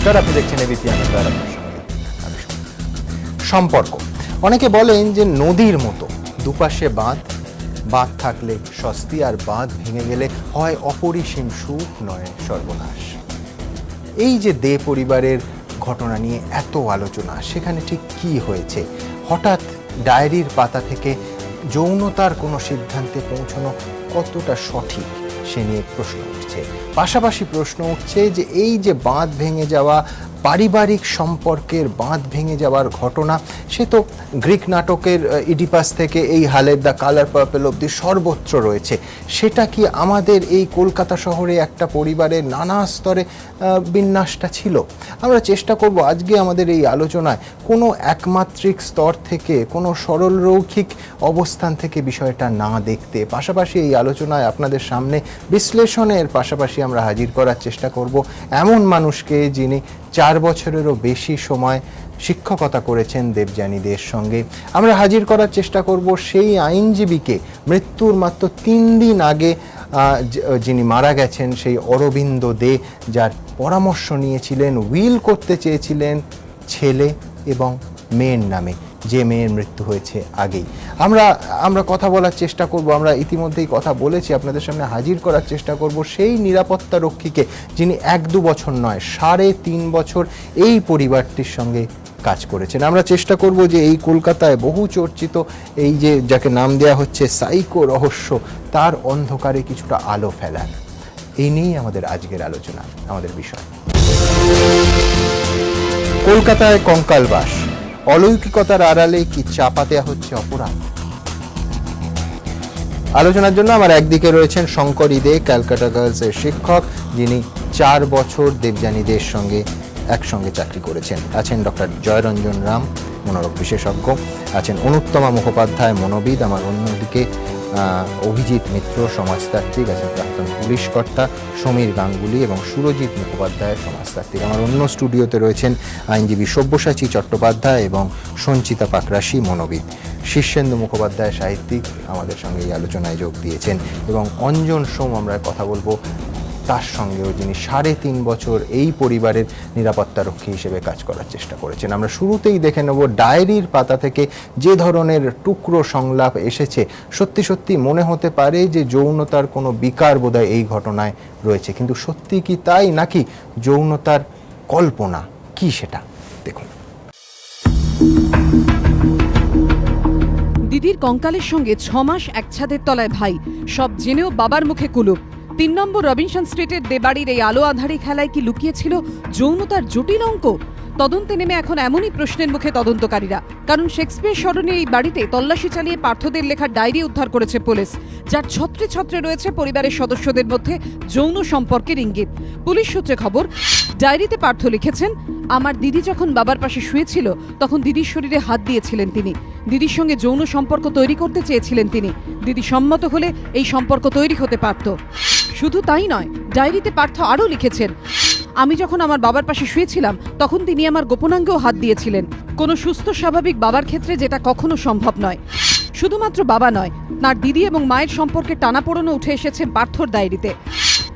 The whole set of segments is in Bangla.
নমস্কার, আপনি দেখছেন এবিপি আনন্দ। আর আপনার সঙ্গে আমি সুমন। সম্পর্ক, অনেকে বলেন যে নদীর মতো, দুপাশে বাঁধ, বাঁধ থাকলে স্বস্তি, আর বাঁধ ভেঙে গেলে হয় অপরিসীম সুখ, নয় সর্বনাশ। এই যে দে পরিবারের ঘটনা নিয়ে এত আলোচনা, সেখানে ঠিক কি হয়েছে? হঠাৎ ডায়েরির পাতা থেকে যৌনতার কোনো সিদ্ধান্তে পৌঁছানো কতটা সঠিক, সে নিয়ে প্রশ্ন উঠছে। পাশাপাশি প্রশ্ন উঠছে যে এই যে বাঁধ ভেঙে যাওয়া, পারিবারিক সম্পর্কের বাঁধ ভেঙে যাওয়ার ঘটনা, সে তো গ্রিক নাটকের ইডিপাস থেকে এই হালের দ্য কালার পার্পল অবধি সর্বত্র রয়েছে। সেটা কি আমাদের এই কলকাতা শহরে একটা পরিবারের নানা স্তরে বিন্যাসটা ছিল? আমরা চেষ্টা করব আজকে আমাদের এই আলোচনায় কোনো একমাত্রিক স্তর থেকে, কোনো সরলরৈখিক অবস্থান থেকে বিষয়টা না দেখতে, পাশাপাশি এই আলোচনায় আপনাদের সামনে বিশ্লেষণের পাশাপাশি আমরা হাজির করার চেষ্টা করব এমন মানুষকে যিনি 4 বছরেরও বেশি সময় শিক্ষকতা করেছেন দেবযানী দের সঙ্গে। আমরা হাজির করার চেষ্টা করব সেই আইনজীবীকে, মৃত্যুর মাত্র 3 দিন আগে যিনি মারা গেছেন, সেই অরবিন্দ দে, যার পরামর্শ নিয়েছিলেন, উইল করতে চেয়েছিলেন ছেলে এবং মেয়ের নামে, যে মেয়ের মৃত্যু হয়েছে আগেই। আমরা কথা বলার চেষ্টা করব, আমরা ইতিমধ্যেই কথা বলেছি, আপনাদের সামনে হাজির করার চেষ্টা করব সেই নিরাপত্তা রক্ষীকে, যিনি 1-2 বছর নয়, 3.5 বছর এই পরিবারটির সঙ্গে কাজ করেছেন। আমরা চেষ্টা করব যে এই কলকাতায় বহু চর্চিত এই যে যাকে নাম দেওয়া হচ্ছে সাইকো রহস্য, তার অন্ধকারে কিছুটা আলো ফেলার। এই নিয়েই আমাদের আজকের আলোচনা, আমাদের বিষয়। কলকাতায় কঙ্কালবাস, অলৌকিকতার আড়ালে কি চাপা দেওয়া হচ্ছে অপরাধ? আলোচনার জন্য আমার একদিকে রয়েছেন শঙ্করী দে, ক্যালকাটা গার্লসের শিক্ষক, যিনি 4 বছর দেবযানী দের সঙ্গে একসঙ্গে চাকরি করেছেন। আছেন ডক্টর জয়রঞ্জন রাম, মনোরোগ বিশেষজ্ঞ। আছেন অনুত্তমা মুখোপাধ্যায়, মনোবিদ। আমার অন্যদিকে অভিজিৎ মিত্র, সমাজতাত্ত্বিক। আছেন প্রাক্তন পুলিশ কর্তা সমীর গাঙ্গুলি এবং সুরজিৎ মুখোপাধ্যায়, সমাজতাত্ত্বিক। আমার অন্য স্টুডিওতে রয়েছেন আইনজীবী সব্যসাচী চট্টোপাধ্যায় এবং সঞ্চিতা পাকরাশি, মনোবিদ। শীর্ষেন্দু মুখোপাধ্যায়, সাহিত্যিক, আমাদের সঙ্গে এই আলোচনায় যোগ দিয়েছেন। এবং অঞ্জন সোম, আমরা কথা বলবো তার সঙ্গেও, যিনি 3.5 বছর এই পরিবারের নিরাপত্তা রক্ষী হিসেবে কাজ করার চেষ্টা করেছেন। আমরা শুরুতেই দেখে নেব ডায়েরির পাতা থেকে যে ধরনের টুকরো সংলাপ এসেছে। সত্যি সত্যি মনে হতে পারে যে যৌনতার কোনো বিকার বোধহয় এই ঘটনায় রয়েছে, কিন্তু সত্যি কি তাই, নাকি যৌনতার কল্পনা? কি সেটা দেখুন। দিদির কঙ্কালের সঙ্গে 6 মাস এক ছাদের তলায় ভাই, সব জেনেও বাবার মুখে কুলুপ। 3 নম্বর রবিনসন স্ট্রিটের দেবাড়ির এই আলো আঁধারি খেলায় কি লুকিয়েছিল যৌনতার জটিল অঙ্ক? তদন্তে নেমে এখন এমনই প্রশ্নের মুখে তদন্তকারীরা, কারণ শেক্সপিয়ার স্মরণে এই বাড়িতে তল্লাশি চালিয়ে পার্থদের লেখা ডায়েরি উদ্ধার করেছে পুলিশ, যার ছত্রে ছত্রে রয়েছে পরিবারের সদস্যদের মধ্যে যৌন সম্পর্কের ইঙ্গিত। পুলিশ সূত্রে খবর, ডায়েরিতে পার্থ লিখেছেন, আমার দিদি যখন বাবার পাশে শুয়েছিল তখন দিদির শরীরে হাত দিয়েছিলেন তিনি। দিদির সঙ্গে যৌন সম্পর্ক তৈরি করতে চেয়েছিলেন তিনি। দিদি সম্মত হলে এই সম্পর্ক তৈরি হতে পারত। শুধু তাই নয়, ডায়েরিতে পার্থ আরও লিখেছেন, আমি যখন আমার বাবার পাশে শুয়েছিলাম তখন তিনি আমার গোপনাঙ্গেও হাত দিয়েছিলেন। কোনো সুস্থ স্বাভাবিক বাবার ক্ষেত্রে যেটা কখনো সম্ভব নয়। শুধুমাত্র বাবা নয়, তার দিদি এবং মায়ের সম্পর্কে টানাপোড়েনও উঠে এসেছে পার্থর ডায়েরিতে।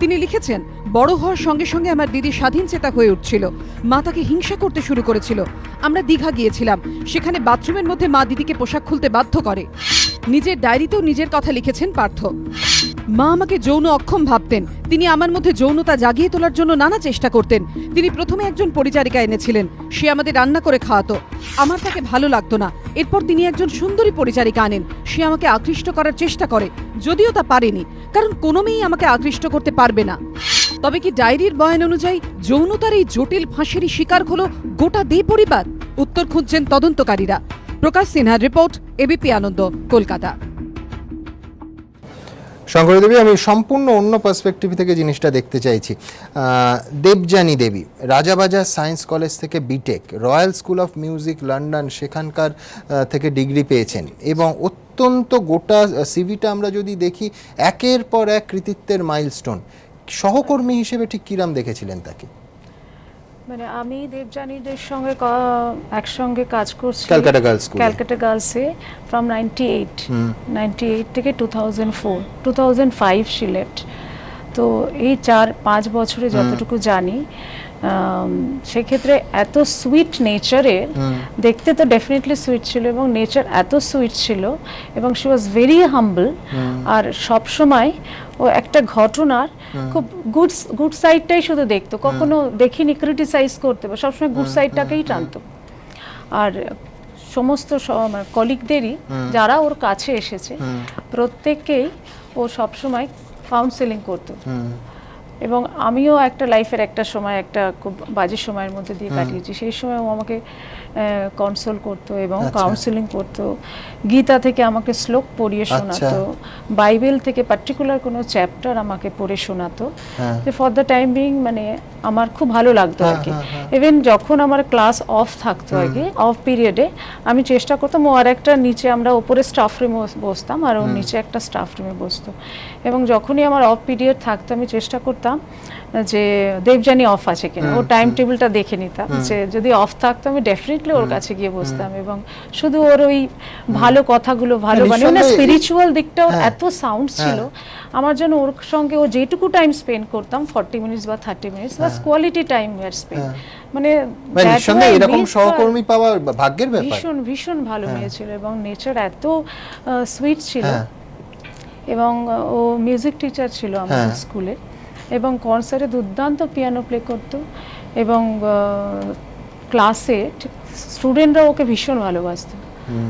তিনি লিখেছেন, বড় হওয়ার সঙ্গে সঙ্গে আমার দিদি স্বাধীন চেতা হয়ে উঠছিল। মা তাকে হিংসা করতে শুরু করেছিল। আমরা দীঘা গিয়েছিলাম, সেখানে বাথরুমের মধ্যে মা দিদিকে পোশাক খুলতে বাধ্য করে। নিজের ডায়েরিতেও নিজের কথা লিখেছেন পার্থ। মা আমাকে যৌন অক্ষম ভাবতেন। তিনি আমার মধ্যে যৌনতা জাগিয়ে তোলার জন্য নানা চেষ্টা করতেন। তিনি প্রথমে একজন পরিচারিকা এনেছিলেন, সে আমাদের রান্না করে খাওয়াতো। আমার তাকে ভালো লাগতো না। এরপর তিনি একজন সুন্দরী পরিচারিকা আনেন, সে আমাকে আকৃষ্ট করার চেষ্টা করে, যদিও তা পারেনি, কারণ কোনো মেয়েই আমাকে আকৃষ্ট করতে পারবে না। তবে কি ডায়েরির বয়ান অনুযায়ী যৌনতার এই জটিল ফাঁসেরই শিকার হলো গোটা দে পরিবার? উত্তর খুঁজছেন তদন্তকারীরা। প্রকাশ সিনহার রিপোর্ট, এবিপি আনন্দ, কলকাতা। শঙ্করী দেবী, আমি সম্পূর্ণ অন্য পার্সপেক্টিভ থেকে জিনিসটা দেখতে চাইছি। দেবযানী দেবী রাজাবাজার সায়েন্স কলেজ থেকে BTech, royal school of music London, সেখানকার থেকে ডিগ্রি পেয়েছেন, এবং অত্যন্ত গোটা সিভিটা আমরা যদি দেখি, একের পর এক কৃতিত্বের মাইলস্টোন। সহকর্মী হিসেবে ঠিক কিরাম দেখেছিলেন তাকে? মানে আমি দেবযানীদের সঙ্গে একসঙ্গে কাজ করছি ক্যালকাটা গার্লস স্কুল, ক্যালকাটা গার্লসে ফ্রম 98 থেকে 2005 শি লেফট। তো এই 4-5 বছরে যতটুকু জানি, সেক্ষেত্রে এত সুইট নেচারের, দেখতে তো ডেফিনেটলি সুইট ছিল এবং নেচার এত সুইট ছিল এবং শি ওয়াজ ভেরি হাম্বল। আর সব সময় ও একটা ঘটনার খুব গুড সাইডটাই শুধু দেখতো, কখনো দেখিনি ক্রিটিসাইজ করতে, বা সবসময় গুড সাইডটাকেই টানতো। আর সমস্ত কলিগদেরই যারা ওর কাছে এসেছে প্রত্যেককেই ও সবসময় কাউন্সেলিং করতো। এবং আমিও একটা লাইফের একটা সময়, একটা খুব বাজে সময়ের মধ্যে দিয়ে কাটিয়েছি, সেই সময় ও আমাকে কনসোল করতো এবং কাউন্সেলিং করতো। গীতা থেকে আমাকে শ্লোক পড়িয়ে শোনাতো, বাইবেল থেকে পার্টিকুলার কোনো চ্যাপ্টার আমাকে পড়ে শোনাতো, যে ফর দ্য টাইম বিং মানে আমার খুব ভালো লাগতো আর কি। ইভেন যখন আমার ক্লাস অফ থাকতো আর কি, অফ পিরিয়ডে আমি চেষ্টা করতাম, ও আর একটা নিচে, আমরা ওপরে স্টাফ রুমে বসতাম আর ওর নিচে একটা স্টাফ রুমে বসতো, এবং যখনই আমার অফ পিরিয়ড থাকতো আমি চেষ্টা করতাম যে দেবযানী অফ আছে কিনা, ওর টাইম টেবিলটা দেখে নিতাম, যে যদি অফ থাকতো আমি ডেফিনেটলি ওর কাছে গিয়ে বসতাম এবং শুধু ওর ওই ভালো কথাগুলো, ভালো মানে স্পিরিচুয়াল দিকটাও এত সাউন্ড ছিল আমার জন্য। ওর সঙ্গে ও যেটুকু টাইম স্পেন্ড করতাম, 40 মিনিটস বা 30 মিনিটস, বাস কোয়ালিটি টাইম ওয়ার স্পেন্ড, মানে এরকম সহকর্মী পাওয়া ভাগ্যের ব্যাপার। ভীষণ ভীষণ ভালো মেয়ে ছিল এবং নেচার এত সুইট ছিল। এবং ও মিউজিক টিচার ছিল আমাদের স্কুলে এবং কনসার্টে দুর্দান্ত পিয়ানো প্লে করতো এবং ক্লাসে স্টুডেন্টরা ওকে ভীষণ ভালোবাসতো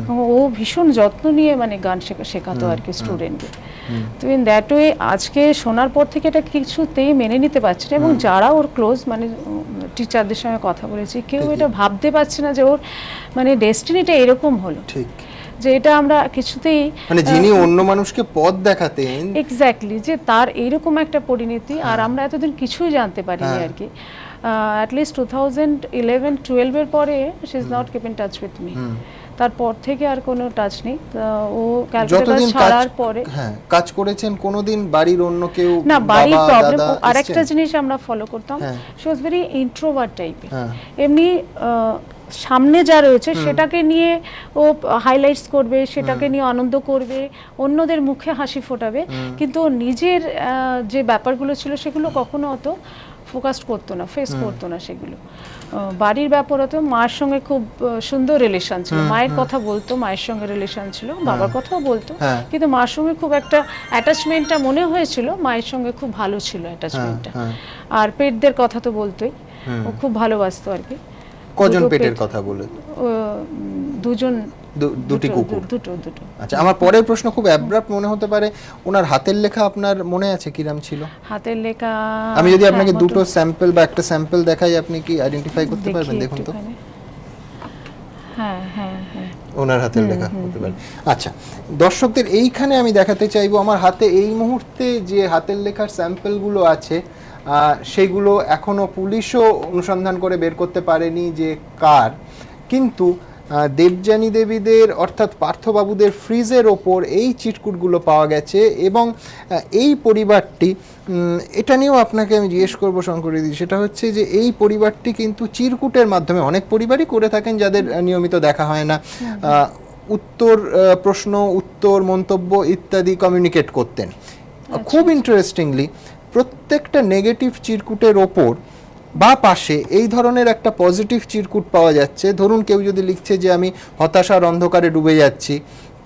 এবং ও ভীষণ যত্ন নিয়ে মানে গান শেখাতো আর কি স্টুডেন্টকে। তো ইন দ্যাট ওয়ে আজকে শোনার পর থেকে এটা কিছুতেই মেনে নিতে পারছে না, এবং যারা ওর ক্লোজ মানে টিচারদের সঙ্গে কথা বলেছি, কেউ এটা ভাবতে পারছে না যে ওর মানে ডেস্টিনিটা এরকম হলো, ঠিক যে এটা আমরা কিছুতেই মানে যিনি অন্য মানুষকে পথ দেখাতেন, এক্স্যাক্টলি, যে তার এইরকম একটা পরিণতি। আর আমরা এতদিন কিছুই জানতে পারিনি আর কি। অ্যাটলিস্ট 2011-12 এর পরে she is not keep in touch with me. তারপর থেকে আর কোনো টাচ নেই। ও ক্যালকাটা ছাড়ার পরে কাজ করেছেন, কোনোদিন বাড়ির অন্য কেউ না, বাড়ির প্রবলেম। আরেকটা জিনিস আমরা ফলো করতাম, শি ওয়াজ ভেরি ইন্ট্রোভার্ট টাইপের। এমনি সামনে যা রয়েছে সেটাকে নিয়ে ও হাইলাইটস করবে, সেটাকে নিয়ে আনন্দ করবে, অন্যদের মুখে হাসি ফোটাবে, কিন্তু নিজের যে ব্যাপারগুলো ছিল সেগুলো কখনো অত ফোকাস করতো না, ফেস করতো না সেগুলো। বাড়ির ব্যাপারে তো মায়ের সঙ্গে খুব সুন্দর রিলেশন ছিল, মায়ের কথা বলতো, মায়ের সঙ্গে রিলেশন ছিল, বাবার কথাও বলতো, কিন্তু মার সঙ্গে খুব একটা অ্যাটাচমেন্টটা মনে হয়েছিল মায়ের সঙ্গে খুব ভালো ছিল অ্যাটাচমেন্টটা। আর পেটদের কথা তো বলতোই, ও খুব ভালোবাসতো আর কি। কজন পেটের কথা বলে? দুজন, দুটি কুকুর। দুটো। আচ্ছা, আমার পরের প্রশ্ন খুব অ্যাব্রাপ্ট মনে হতে পারে, ওনার হাতের লেখা আপনার মনে আছে কিরাম ছিল? হাতের লেখা আমি যদি আপনাকে দুটো স্যাম্পল বা একটা স্যাম্পল দেখাই, আপনি কি আইডেন্টিফাই করতে পারবেন? দেখুন তো। হ্যাঁ, ওনার হাতের লেখা হতে পারে। আচ্ছা, দর্শকদের এইখানে আমি দেখাতে চাইবো আমার হাতে এই মুহূর্তে যে হাতের লেখার স্যাম্পলগুলো আছে, সেগুলো এখনো পুলিশও অনুসন্ধান করে বের করতে পারেনি যে কার, কিন্তু দেবযানী দেবীদের অর্থাৎ পার্থবাবুদের ফ্রিজের ওপর এই চিটকুটগুলো পাওয়া গেছে। এবং এই পরিবারটি, এটা নিয়েও আপনাকে আমি জিজ্ঞেস করবো শঙ্করদি, সেটা হচ্ছে যে এই পরিবারটি কিন্তু চিরকুটের মাধ্যমে, অনেক পরিবারই করে থাকেন যাদের নিয়মিত দেখা হয় না, উত্তর প্রশ্ন, উত্তর, মন্তব্য ইত্যাদি কমিউনিকেট করতেন। খুব ইন্টারেস্টিংলি প্রত্যেকটা নেগেটিভ চিরকুটের ওপর বা পাশে এই ধরনের একটা পজিটিভ চিরকুট পাওয়া যাচ্ছে। ধরুন কেউ যদি লিখছে যে আমি হতাশার অন্ধকারে ডুবে যাচ্ছি,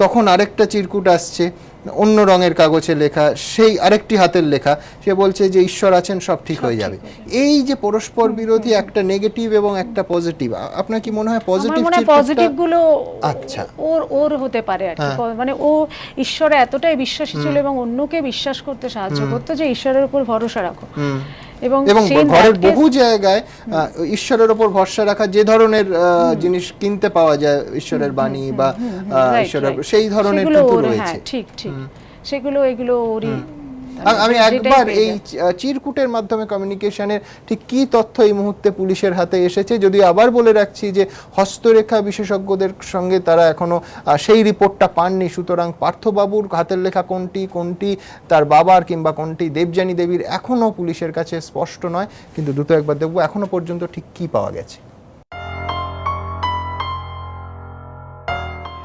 তখন আরেকটা চিরকুট আসছে অন্য রঙের কাগজে লেখা, সেই আরেকটি হাতের লেখা, সে বলছে যে ঈশ্বর আছেন, সব ঠিক হয়ে যাবে। এই যে পরস্পর বিরোধী একটা নেগেটিভ এবং একটা পজিটিভ, আপনার কি মনে হয় পজিটিভ গুলো আচ্ছা ওর হতে পারে আর কি, মানে ও ঈশ্বরে এতটাই বিশ্বাসী ছিল এবং অন্যকে বিশ্বাস করতে সাহায্য করতো যে ঈশ্বরের উপর ভরসা রাখো। এবং ঘরের বহু জায়গায় ঈশ্বরের উপর ভরসা রাখা যে ধরনের জিনিস কিনতে পাওয়া যায়, ঈশ্বরের বাণী বা ঈশ্বরের সেই ধরনের কিন্তু রয়েছে। ঠিক সেগুলো এগুলো ওরই। আমি একবার এই চিরকুটের মাধ্যমে কমিউনিকেশনের ঠিক কি তথ্য এই মুহূর্তে পুলিশের হাতে এসেছে, যদি আবার বলে রাখছি যে হস্তরেখা বিশেষজ্ঞদের সঙ্গে তারা এখনো সেই রিপোর্টটা পাননি, সুতরাং পার্থবাবুর হাতের লেখা কোনটি তার বাবার কিংবা কোনটি দেবযানী দেবীর এখনো পুলিশের কাছে স্পষ্ট নয়। কিন্তু দ্রুত একবার দেখবো এখনো পর্যন্ত ঠিক কি পাওয়া গেছে।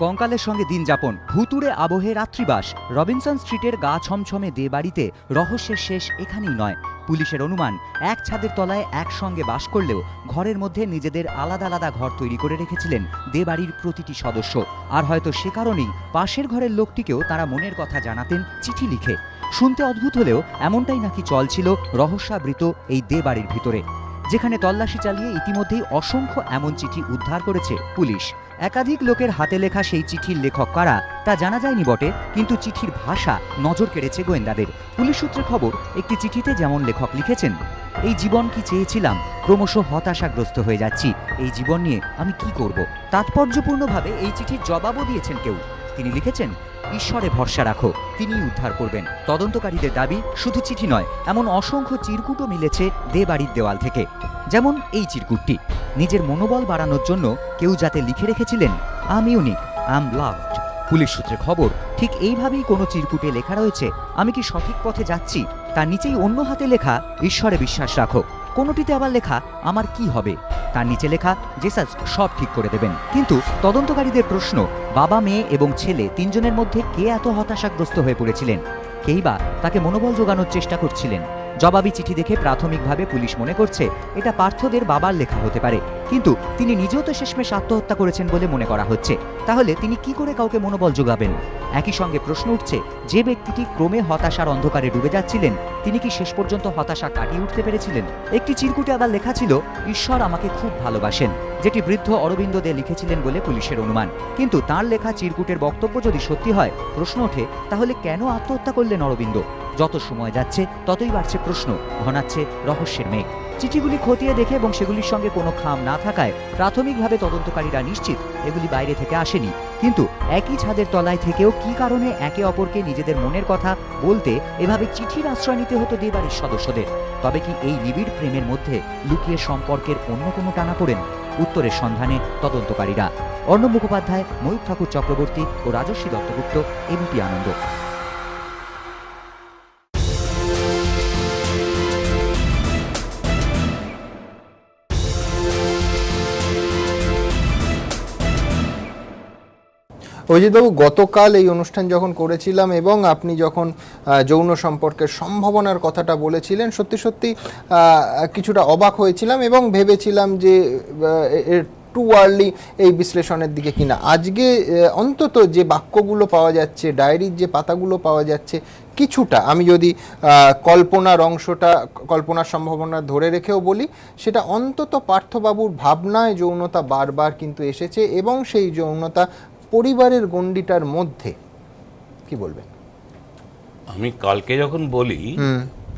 কঙ্কালের সঙ্গে দিন যাপন, ভুতুড়ে আবহে রাত্রিবাস। রবিনসন স্ট্রিটের গা ছমছমে দে বাড়িতে রহস্যের শেষ এখানেই নয়। পুলিশের অনুমান, এক ছাদের তলায় একসঙ্গে বাস করলেও ঘরের মধ্যে নিজেদের আলাদা আলাদা ঘর তৈরি করে রেখেছিলেন দে বাড়ির প্রতিটি সদস্য। আর হয়তো সে কারণেই পাশের ঘরের লোকটিকেও তারা মনের কথা জানাতেন চিঠি লিখে। শুনতে অদ্ভুত হলেও এমনটাই নাকি চল ছিল রহস্যাবৃত এই দে বাড়ির ভিতরে, যেখানে তল্লাশি চালিয়ে ইতিমধ্যেই অসংখ্য এমন চিঠি উদ্ধার করেছে পুলিশ। একাধিক লোকের হাতে লেখা সেই চিঠির লেখক কারা তা জানা যায়নি বটে, কিন্তু চিঠির ভাষা নজর কেড়েছে গোয়েন্দাদের। পুলিশ সূত্রে খবর, একটি চিঠিতে যেমন লেখক লিখেছেন, এই জীবন কি চেয়েছিলাম, ক্রমশ হতাশাগ্রস্ত হয়ে যাচ্ছি, এই জীবন নিয়ে আমি কি করব। তাৎপর্যপূর্ণভাবে এই চিঠির জবাবও দিয়েছেন কেউ। তিনি লিখেছেন, ঈশ্বরে ভরসা রাখো, তিনিই উদ্ধার করবেন। তদন্তকারীদের দাবি, শুধু চিঠি নয়, এমন অসংখ্য চিরকুটও মিলেছে দে বাড়ির দেওয়াল থেকে। যেমন এই চিরকুটটি, নিজের মনোবল বাড়ানোর জন্য কেউ যাতে লিখে রেখেছিলেন, I am unique, I am loved. Police সূত্রে খবর, ঠিক এইভাবেই কোনো চিরকুটে লেখা রয়েছে, আমি কি সঠিক পথে যাচ্ছি। তার নিচেই অন্য হাতে লেখা, ঈশ্বরে বিশ্বাস রাখো। কোনোটিতে আবার লেখা, আমার কি হবে। তার নিচে লেখা, জেসাস সব ঠিক করে দেবেন। কিন্তু তদন্তকারীদের প্রশ্ন, বাবা, মেয়ে এবং ছেলে তিনজনের মধ্যে কে এত হতাশাগ্রস্ত হয়ে পড়েছিলেন? কেই বা তাকে মনোবল জোগানোর চেষ্টা করছিলেন? জবাবি চিঠি দেখে প্রাথমিকভাবে পুলিশ মনে করছে এটা পার্থদের বাবার লেখা হতে পারে, কিন্তু তিনি নিজেও তো শেষমেশ আত্মহত্যা করেছেন বলে মনে করা হচ্ছে। তাহলে তিনি কি করে কাউকে মনোবল যোগাবেন? একই সঙ্গে প্রশ্ন উঠছে, যে ব্যক্তিটি ক্রমে হতাশার অন্ধকারে ডুবে যাচ্ছিলেন, তিনি কি শেষ পর্যন্ত হতাশা কাটিয়ে উঠতে পেরেছিলেন? একটি চিরকুটে আবার লেখা ছিল, ঈশ্বর আমাকে খুব ভালোবাসেন, যেটি বৃদ্ধ অরবিন্দ দে লিখেছিলেন বলে পুলিশের অনুমান। কিন্তু তার লেখা চিরকুটের বক্তব্য যদি সত্যি হয়, প্রশ্ন ওঠে, তাহলে কেন আত্মহত্যা করলেন অরবিন্দ? যত সময় যাচ্ছে ততই বাড়ছে প্রশ্ন, ঘনাচ্ছে রহস্যের মেঘ। চিঠিগুলি খতিয়ে দেখে এবং সেগুলির সঙ্গে কোনো খাম না থাকায় প্রাথমিকভাবে তদন্তকারীরা নিশ্চিত এগুলি বাইরে থেকে আসেনি। কিন্তু একই ছাদের তলায় থেকেও কি কারণে একে অপরকে নিজেদের মনের কথা বলতে এভাবে চিঠির আশ্রয় নিতে হতো দে বাড়ির সদস্যদের? তবে কি এই নিবিড় প্রেমের মধ্যে লুকিয়ে সম্পর্কের অন্য কোনো টানাপোড়েন? উত্তরের সন্ধানে তদন্তকারীরা। অর্ণব মুখোপাধ্যায়, ময়ূর ঠাকুর চক্রবর্তী ও রাজস্বী দত্তগুপ্ত, এবিপি আনন্দ। অভিজিৎবাবু, গতকাল এই অনুষ্ঠান যখন করেছিলাম এবং আপনি যখন যৌন সম্পর্কের সম্ভাবনার কথাটা বলেছিলেন, সত্যি সত্যি কিছুটা অবাক হয়েছিলাম এবং ভেবেছিলাম যে টু আর্লি এই বিশ্লেষণের দিকে কিনা। আজকে অন্তত যে বাক্যগুলো পাওয়া যাচ্ছে, ডায়েরির যে পাতাগুলো পাওয়া যাচ্ছে, কিছুটা আমি যদি কল্পনার অংশটা, কল্পনার সম্ভাবনা ধরে রেখেও বলি, সেটা অন্তত পার্থবাবুর ভাবনায় যৌনতা বারবার কিন্তু এসেছে এবং সেই যৌনতা পরিবারের গণ্ডিটার মধ্যে। কি বলবেন? আমি কালকে যখন বলি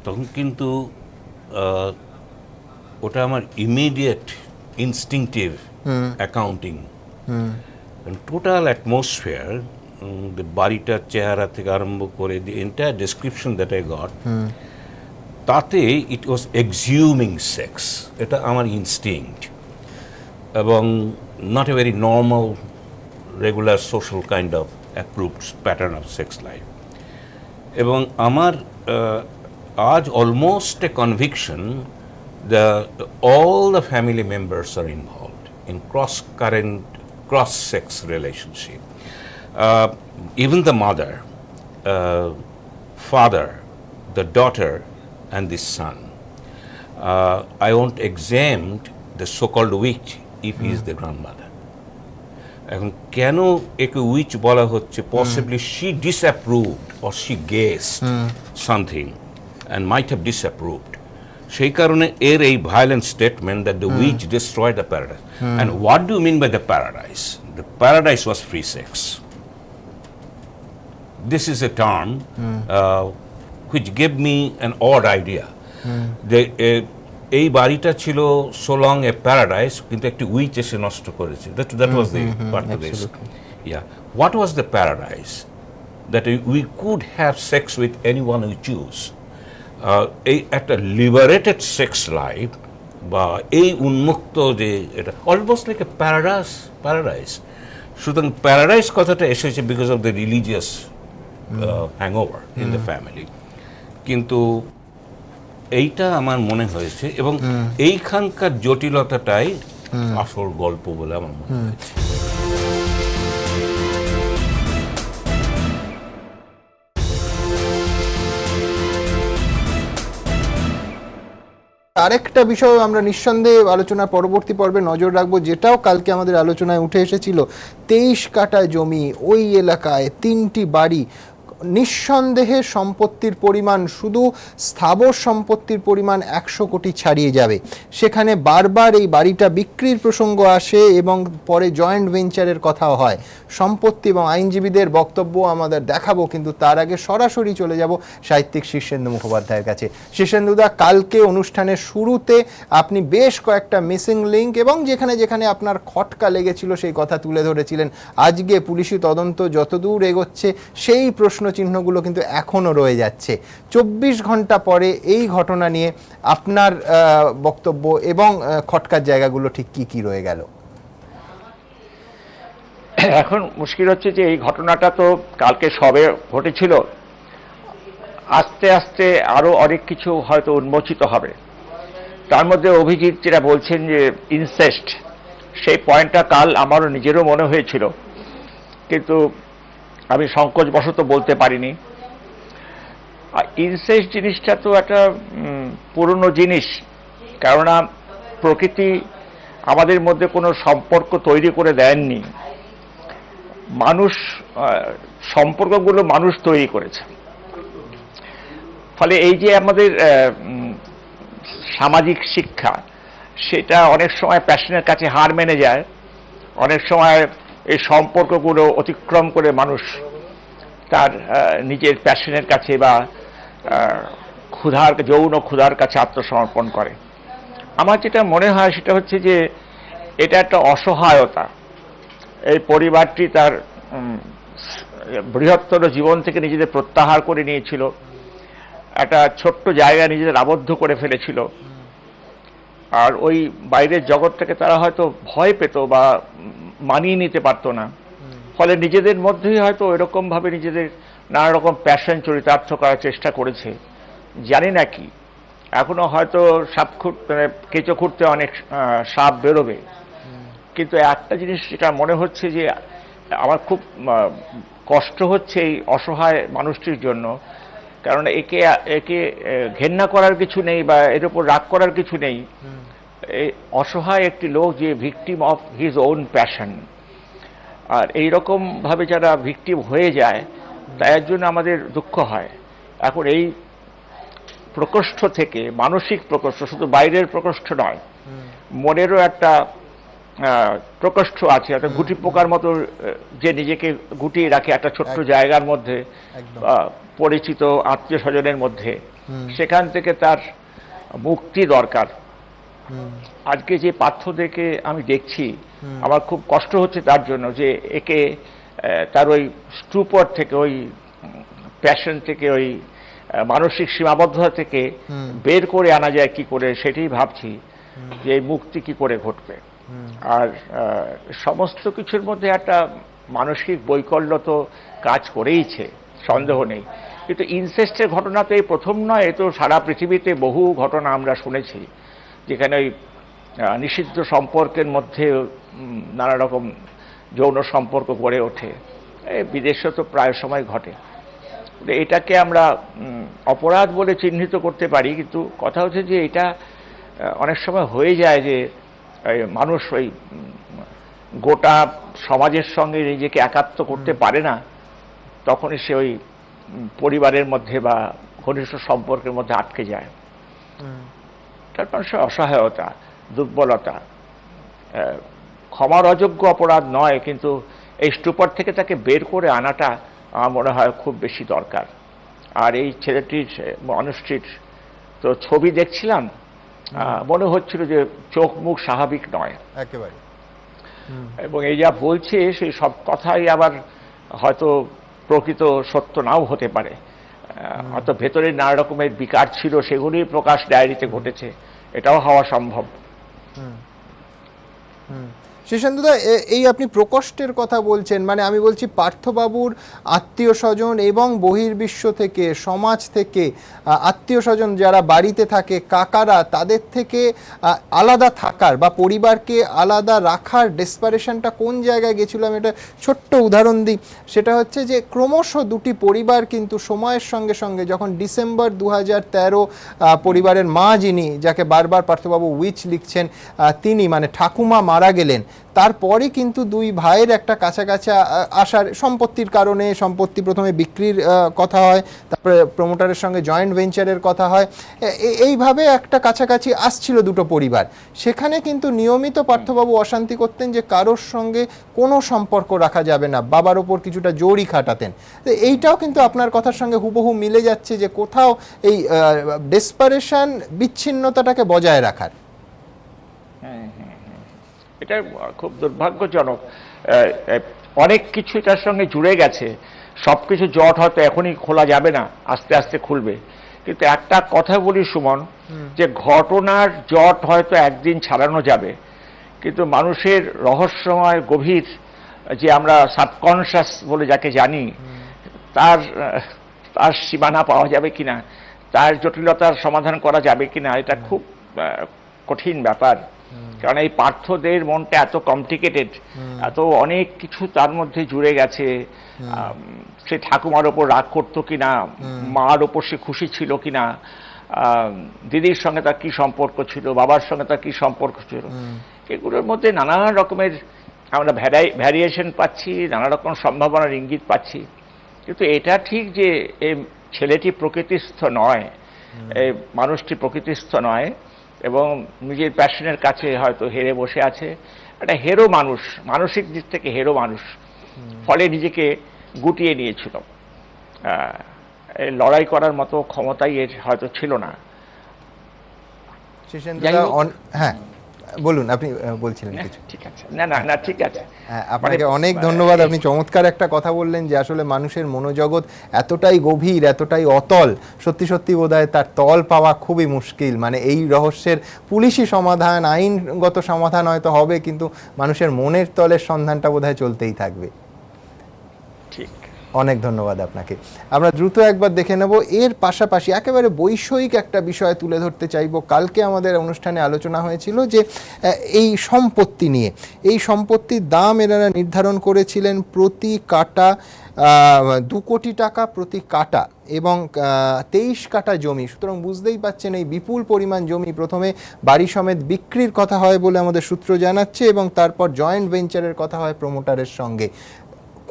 তখন কিন্তু ওটা আমার immediate instinctive accounting, total atmosphere, বাড়িটার চেহারা থেকে আরম্ভ করে the entire description that I got, তাতে ইট ওয়াজ এক্সিউমিং সেক্স। এটা আমার ইনস্টিংক্ট এবং not a very normal regular social kind of approved pattern of sex life. এবং আমার আজ almost a conviction that all the family members are involved in cross-current, cross-sex relationship. Even the mother, father, the daughter and the son. I won't exempt the so-called witch if he is the grandmother. এখন কেন একে উইচ বলা হচ্ছে? Possibly she disapproved or she guessed something and might have disapproved. সেই কারণে এর এই violent statement that the witch destroy the paradise. And what do mean by the paradise? The paradise was free sex. This is a term which gave me an odd idea. এই বাড়িটা ছিল সো লং এ প্যারাডাইস, কিন্তু একটি উইচ এসে নষ্ট করেছে। That was the part of this. Yeah, what was the paradise? That we could have sex with anyone we choose. এই একটা লিবারেটেড সেক্স লাইফ বা এই উন্মুক্ত যে, এটা অলমোস্ট লাইক এ প্যারাডাইস। সুতরাং প্যারাডাইস কথাটা এসেছে because of the religious hangover in the family. কিন্তু এইটা আমার মনে হয়েছে এবং এইখানকার জটিলতাটাই আসল গল্প বলে আমার মনে হয়েছে। আরেকটা বিষয় আমরা নিঃসন্দেহে আলোচনার পরবর্তী পর্বে নজর রাখবো, যেটাও কালকে আমাদের আলোচনায় উঠে এসেছিল। 23 কাঠা জমি, ওই এলাকায় 3টি বাড়ি, নিঃসন্দেহে সম্পত্তির পরিমাণ, শুধু স্থাবর সম্পত্তির পরিমাণ 100 কোটি ছাড়িয়ে যাবে। সেখানে বারবার এই বাড়িটা বিক্রির প্রসঙ্গ আসে এবং পরে জয়েন্ট ভেঞ্চারের কথাও হয়। সম্পত্তি এবং আইনজীবীদের বক্তব্য আমাদের দেখাবো, কিন্তু তার আগে সরাসরি চলে যাব সাহিত্যিক শীর্ষেন্দু মুখোপাধ্যায়ের কাছে। শীর্ষেন্দুদা, কালকে অনুষ্ঠানের শুরুতে আপনি বেশ কয়েকটা মিসিং লিঙ্ক এবং যেখানে যেখানে আপনার খটকা লেগেছিল সেই কথা তুলে ধরেছিলেন। আজকে পুলিশি তদন্ত যতদূর এগোচ্ছে সেই প্রশ্ন চিহ্নগুলো কিন্তু এখনো রয়ে যাচ্ছে। 24 ঘন্টা পরে এই ঘটনা নিয়ে আপনার বক্তব্য এবং খটকার জায়গাগুলো ঠিক কি কি রয়ে গেল? এখন মুশকিল হচ্ছে যে এই ঘটনাটা তো কালকে সবে ঘটেছিল, আস্তে আস্তে আরো অনেক কিছু হয়তো উন্মোচিত হবে। তার মধ্যে অভিজিৎ যেটা বলছেন যে ইনসেস্ট, সেই পয়েন্টটা কাল আমারও নিজেরও মনে হয়েছিল, কিন্তু আমি সংকোচবশত বলতে পারিনি। ইনসেস্ট জিনিসটা তো একটা পুরনো জিনিস, কেননা প্রকৃতি আমাদের মধ্যে কোনো সম্পর্ক তৈরি করে দেননি, মানুষ সম্পর্কগুলো মানুষ তৈরি করেছে। ফলে এই যে আমাদের সামাজিক শিক্ষা, সেটা অনেক সময় প্যাশনের কাছে হার মেনে যায়। অনেক সময় এই সম্পর্কগুলো অতিক্রম করে মানুষ তার নিজের প্যাশনের কাছে বা যৌন ক্ষুধার কাছে আত্মসমর্পণ করে। আমার যেটা মনে হয় সেটা হচ্ছে যে এটা একটা অসহায়তা। এই পরিবারটি তার বৃহত্তর জীবন থেকে নিজেদের প্রত্যাহার করে নিয়েছিল, একটা ছোট্ট জায়গায় নিজেদের আবদ্ধ করে ফেলেছিল, আর ওই বাইরের জগৎটাকে তারা হয়তো ভয় পেত বা মানিয়ে নিতে পারতো না। ফলে নিজেদের মধ্যেই হয়তো এরকম ভাবে নিজেদের নানা রকম প্যাশন চরিতার্থ করার চেষ্টা করেছে। জানি না কি, এখনো হয়তো কেঁচো খুঁড়তে অনেক সাপ বেরোবে, কিন্তু একটা জিনিস যেটা মনে হচ্ছে যে আমার খুব কষ্ট হচ্ছে এই অসহায় মানুষটির জন্য, কারণ একে ঘেন্না করার কিছু নেই বা এর উপর রাগ করার কিছু নেই। এই অসহায় একটি লোক যে victim of his own passion, আর এইরকম ভাবে যারা ভিকটিম হয়ে যায় তার জন্য আমাদের দুঃখ হয়। এখন এই প্রকোষ্ঠ থেকে, মানসিক প্রকোষ্ঠ, শুধু বাইরের প্রকোষ্ঠ নয়, মনেরও একটা প্রকোষ্ঠ আছে, একটা গুটি পোকার মতো যে নিজেকে গুটিয়ে রাখে একটা ছোট্ট জায়গার মধ্যে, পরিচিত আত্মীয় স্বজনের মধ্যে, সেখান থেকে তার মুক্তি দরকার। আজকে যে পার্থ দেখে আমি দেখছি, আমার খুব কষ্ট হচ্ছে তার জন্য, যে একে তার ওই স্টুপর থেকে, ওই প্যাশন থেকে, ওই মানসিক সীমাবদ্ধতা থেকে বের করে আনা যায় কি করে, সেটাই ভাবছি যে এই মুক্তি কি করে ঘটবে। আর সমস্ত কিছুর মধ্যে একটা মানসিক বৈকল্য তো কাজ করেইছে, সন্দেহ নেই, কিন্তু ইনসেস্টের ঘটনা তো এই প্রথম নয়। এ তো সারা পৃথিবীতে বহু ঘটনা আমরা শুনেছি, যেখানে ওই নিষিদ্ধ সম্পর্কের মধ্যে নানা রকম যৌন সম্পর্ক গড়ে ওঠে। বিদেশে তো প্রায় সময় ঘটে। এটাকে আমরা অপরাধ বলে চিহ্নিত করতে পারি, কিন্তু কথা হচ্ছে যে এটা অনেক সময় হয়ে যায় যে মানুষ ওই গোটা সমাজের সঙ্গে নিজেকে একাত্ম করতে পারে না, তখনই সে ওই পরিবারের মধ্যে বা ঘনিষ্ঠ সম্পর্কের মধ্যে আটকে যায়। তার মানুষের অসহায়তা, দুর্বলতা, ক্ষমার অযোগ্য অপরাধ নয়, কিন্তু এই স্টুপার থেকে তাকে বের করে আনাটা আমার মনে হয় খুব বেশি দরকার। আর এই ছেলেটির, মানুষটির তো ছবি দেখছিলাম, মনে হচ্ছিল যে চোখ মুখ স্বাভাবিক নয় একেবারে, এবং এই যা বলছে সেই সব কথাই আবার হয়তো প্রকৃত সত্য নাও হতে পারে। হয়তো ভেতরে নানা রকমের বিকার ছিল, সেগুলি প্রকাশ ডায়েরিতে ঘটেছে, এটাও হওয়া সম্ভব। শীর্ষেন্দুদা, এই আপনি প্রকোষ্ঠের কথা বলছেন, মানে আমি বলছি পার্থবাবুর আত্মীয় স্বজন এবং বহির্বিশ্ব থেকে, সমাজ থেকে আত্মীয় স্বজন যারা বাড়িতে থাকে, কাকারা, তাদের থেকে আলাদা থাকার বা পরিবারকে আলাদা রাখার ডেসপারেশনটা কোন জায়গায় গেছিল। আমি একটা ছোট্ট উদাহরণ দিই, সেটা হচ্ছে যে ক্রমশ দুটি পরিবার কিন্তু সময়ের সঙ্গে সঙ্গে, যখন ডিসেম্বর 2013 পরিবারের মা, যিনি যাকে বারবার পার্থবাবু উইচ লিখছেন, তিনি মানে ঠাকুমা মারা গেলেন, তারপরে কিন্তু দুই ভাইয়ের একটা কাছাকাছি আসার সম্পত্তির কারণে, সম্পত্তি প্রথমে বিক্রির কথা হয়, তারপরে প্রমোটারের সঙ্গে জয়েন্ট ভেঞ্চারের কথা হয়, এইভাবে একটা কাছাকাছি আসছিল দুটো পরিবার। সেখানে কিন্তু নিয়মিত পার্থবাবু অশান্তি করতেন যে কারোর সঙ্গে কোনো সম্পর্ক রাখা যাবে না, বাবার ওপর কিছুটা জোরই খাটাতেন। এইটাও কিন্তু আপনার কথার সঙ্গে হুবহু মিলে যাচ্ছে যে কোথাও এই ডেসপারেশন, বিচ্ছিন্নতাটাকে বজায় রাখার। এটা খুব দুর্ভাগ্যজনক। অনেক কিছু তার সঙ্গে জুড়ে গেছে, সব কিছু জট হয়তো এখনই খোলা যাবে না, আস্তে আস্তে খুলবে। কিন্তু একটা কথা বলি সুমন, যে ঘটনার জট হয়তো একদিন ছাড়ানো যাবে, কিন্তু মানুষের রহস্যময় গভীর, যে আমরা সাবকনশাস বলে যাকে জানি, তার সীমানা পাওয়া যাবে কিনা, তার জটিলতার সমাধান করা যাবে কিনা, এটা খুব কঠিন ব্যাপার। কারণ এই পার্থদের মনটা এত কমপ্লিকেটেড, এত অনেক কিছু তার মধ্যে জুড়ে গেছে। সে ঠাকুমার ওপর রাগ করতো কিনা, মার ওপর সে খুশি ছিল কিনা, দিদির সঙ্গে তার কি সম্পর্ক ছিল, বাবার সঙ্গে তার কি সম্পর্ক ছিল, এগুলোর মধ্যে নানা রকমের আমরা ভ্যারিয়েশন পাচ্ছি, নানা রকম সম্ভাবনার ইঙ্গিত পাচ্ছি। কিন্তু এটা ঠিক যে এই ছেলেটি প্রকৃতিস্থ নয়, এই মানুষটি প্রকৃতিস্থ নয়, এবং নিজের প্যাশনের কাছে হয়তো হেরে বসে আছে। একটা হেরো মানুষ, মানসিক দিক থেকে হেরো মানুষ, ফলে নিজেকে গুটিয়ে নিয়েছিল। লড়াই করার মতো ক্ষমতাই এর হয়তো ছিল না। হ্যাঁ বলুন, আপনি বলছিলেন কিছু। ঠিক আছে, না ঠিক আছে। আপনাকে অনেক ধন্যবাদ। আপনি চমৎকার একটা কথা বললেন যে আসলে মানুষের মনোজগৎ এতটাই গভীর, এতটাই অতল, সত্যি সত্যি বোধহয় তার তল পাওয়া খুবই মুশকিল। মানে এই রহস্যের পুলিশি সমাধান, আইনগত সমাধান হয়তো হবে, কিন্তু মানুষের মনের তলের সন্ধানটা বোধহয় চলতেই থাকবে। ঠিক, অনেক ধন্যবাদ আপনাকে। আমরা দ্রুত একবার দেখে নেব এর পাশাপাশি একেবারে বৈষয়িক একটা বিষয় তুলে ধরতে চাইব। কালকে আমাদের অনুষ্ঠানে আলোচনা হয়েছিল যে এই সম্পত্তি নিয়ে, এই সম্পত্তির দাম এনারা নির্ধারণ করেছিলেন প্রতি কাটা 2 কোটি টাকা প্রতি কাটা, এবং 23 কাটা জমি। সুতরাং বুঝতেই পাচ্ছেন এই বিপুল পরিমাণ জমি প্রথমে বাড়ি সমেত বিক্রির কথা হয় বলে আমাদের সূত্র জানাচ্ছে, এবং তারপর জয়েন্ট ভেঞ্চারের কথা হয় প্রমোটারের সঙ্গে।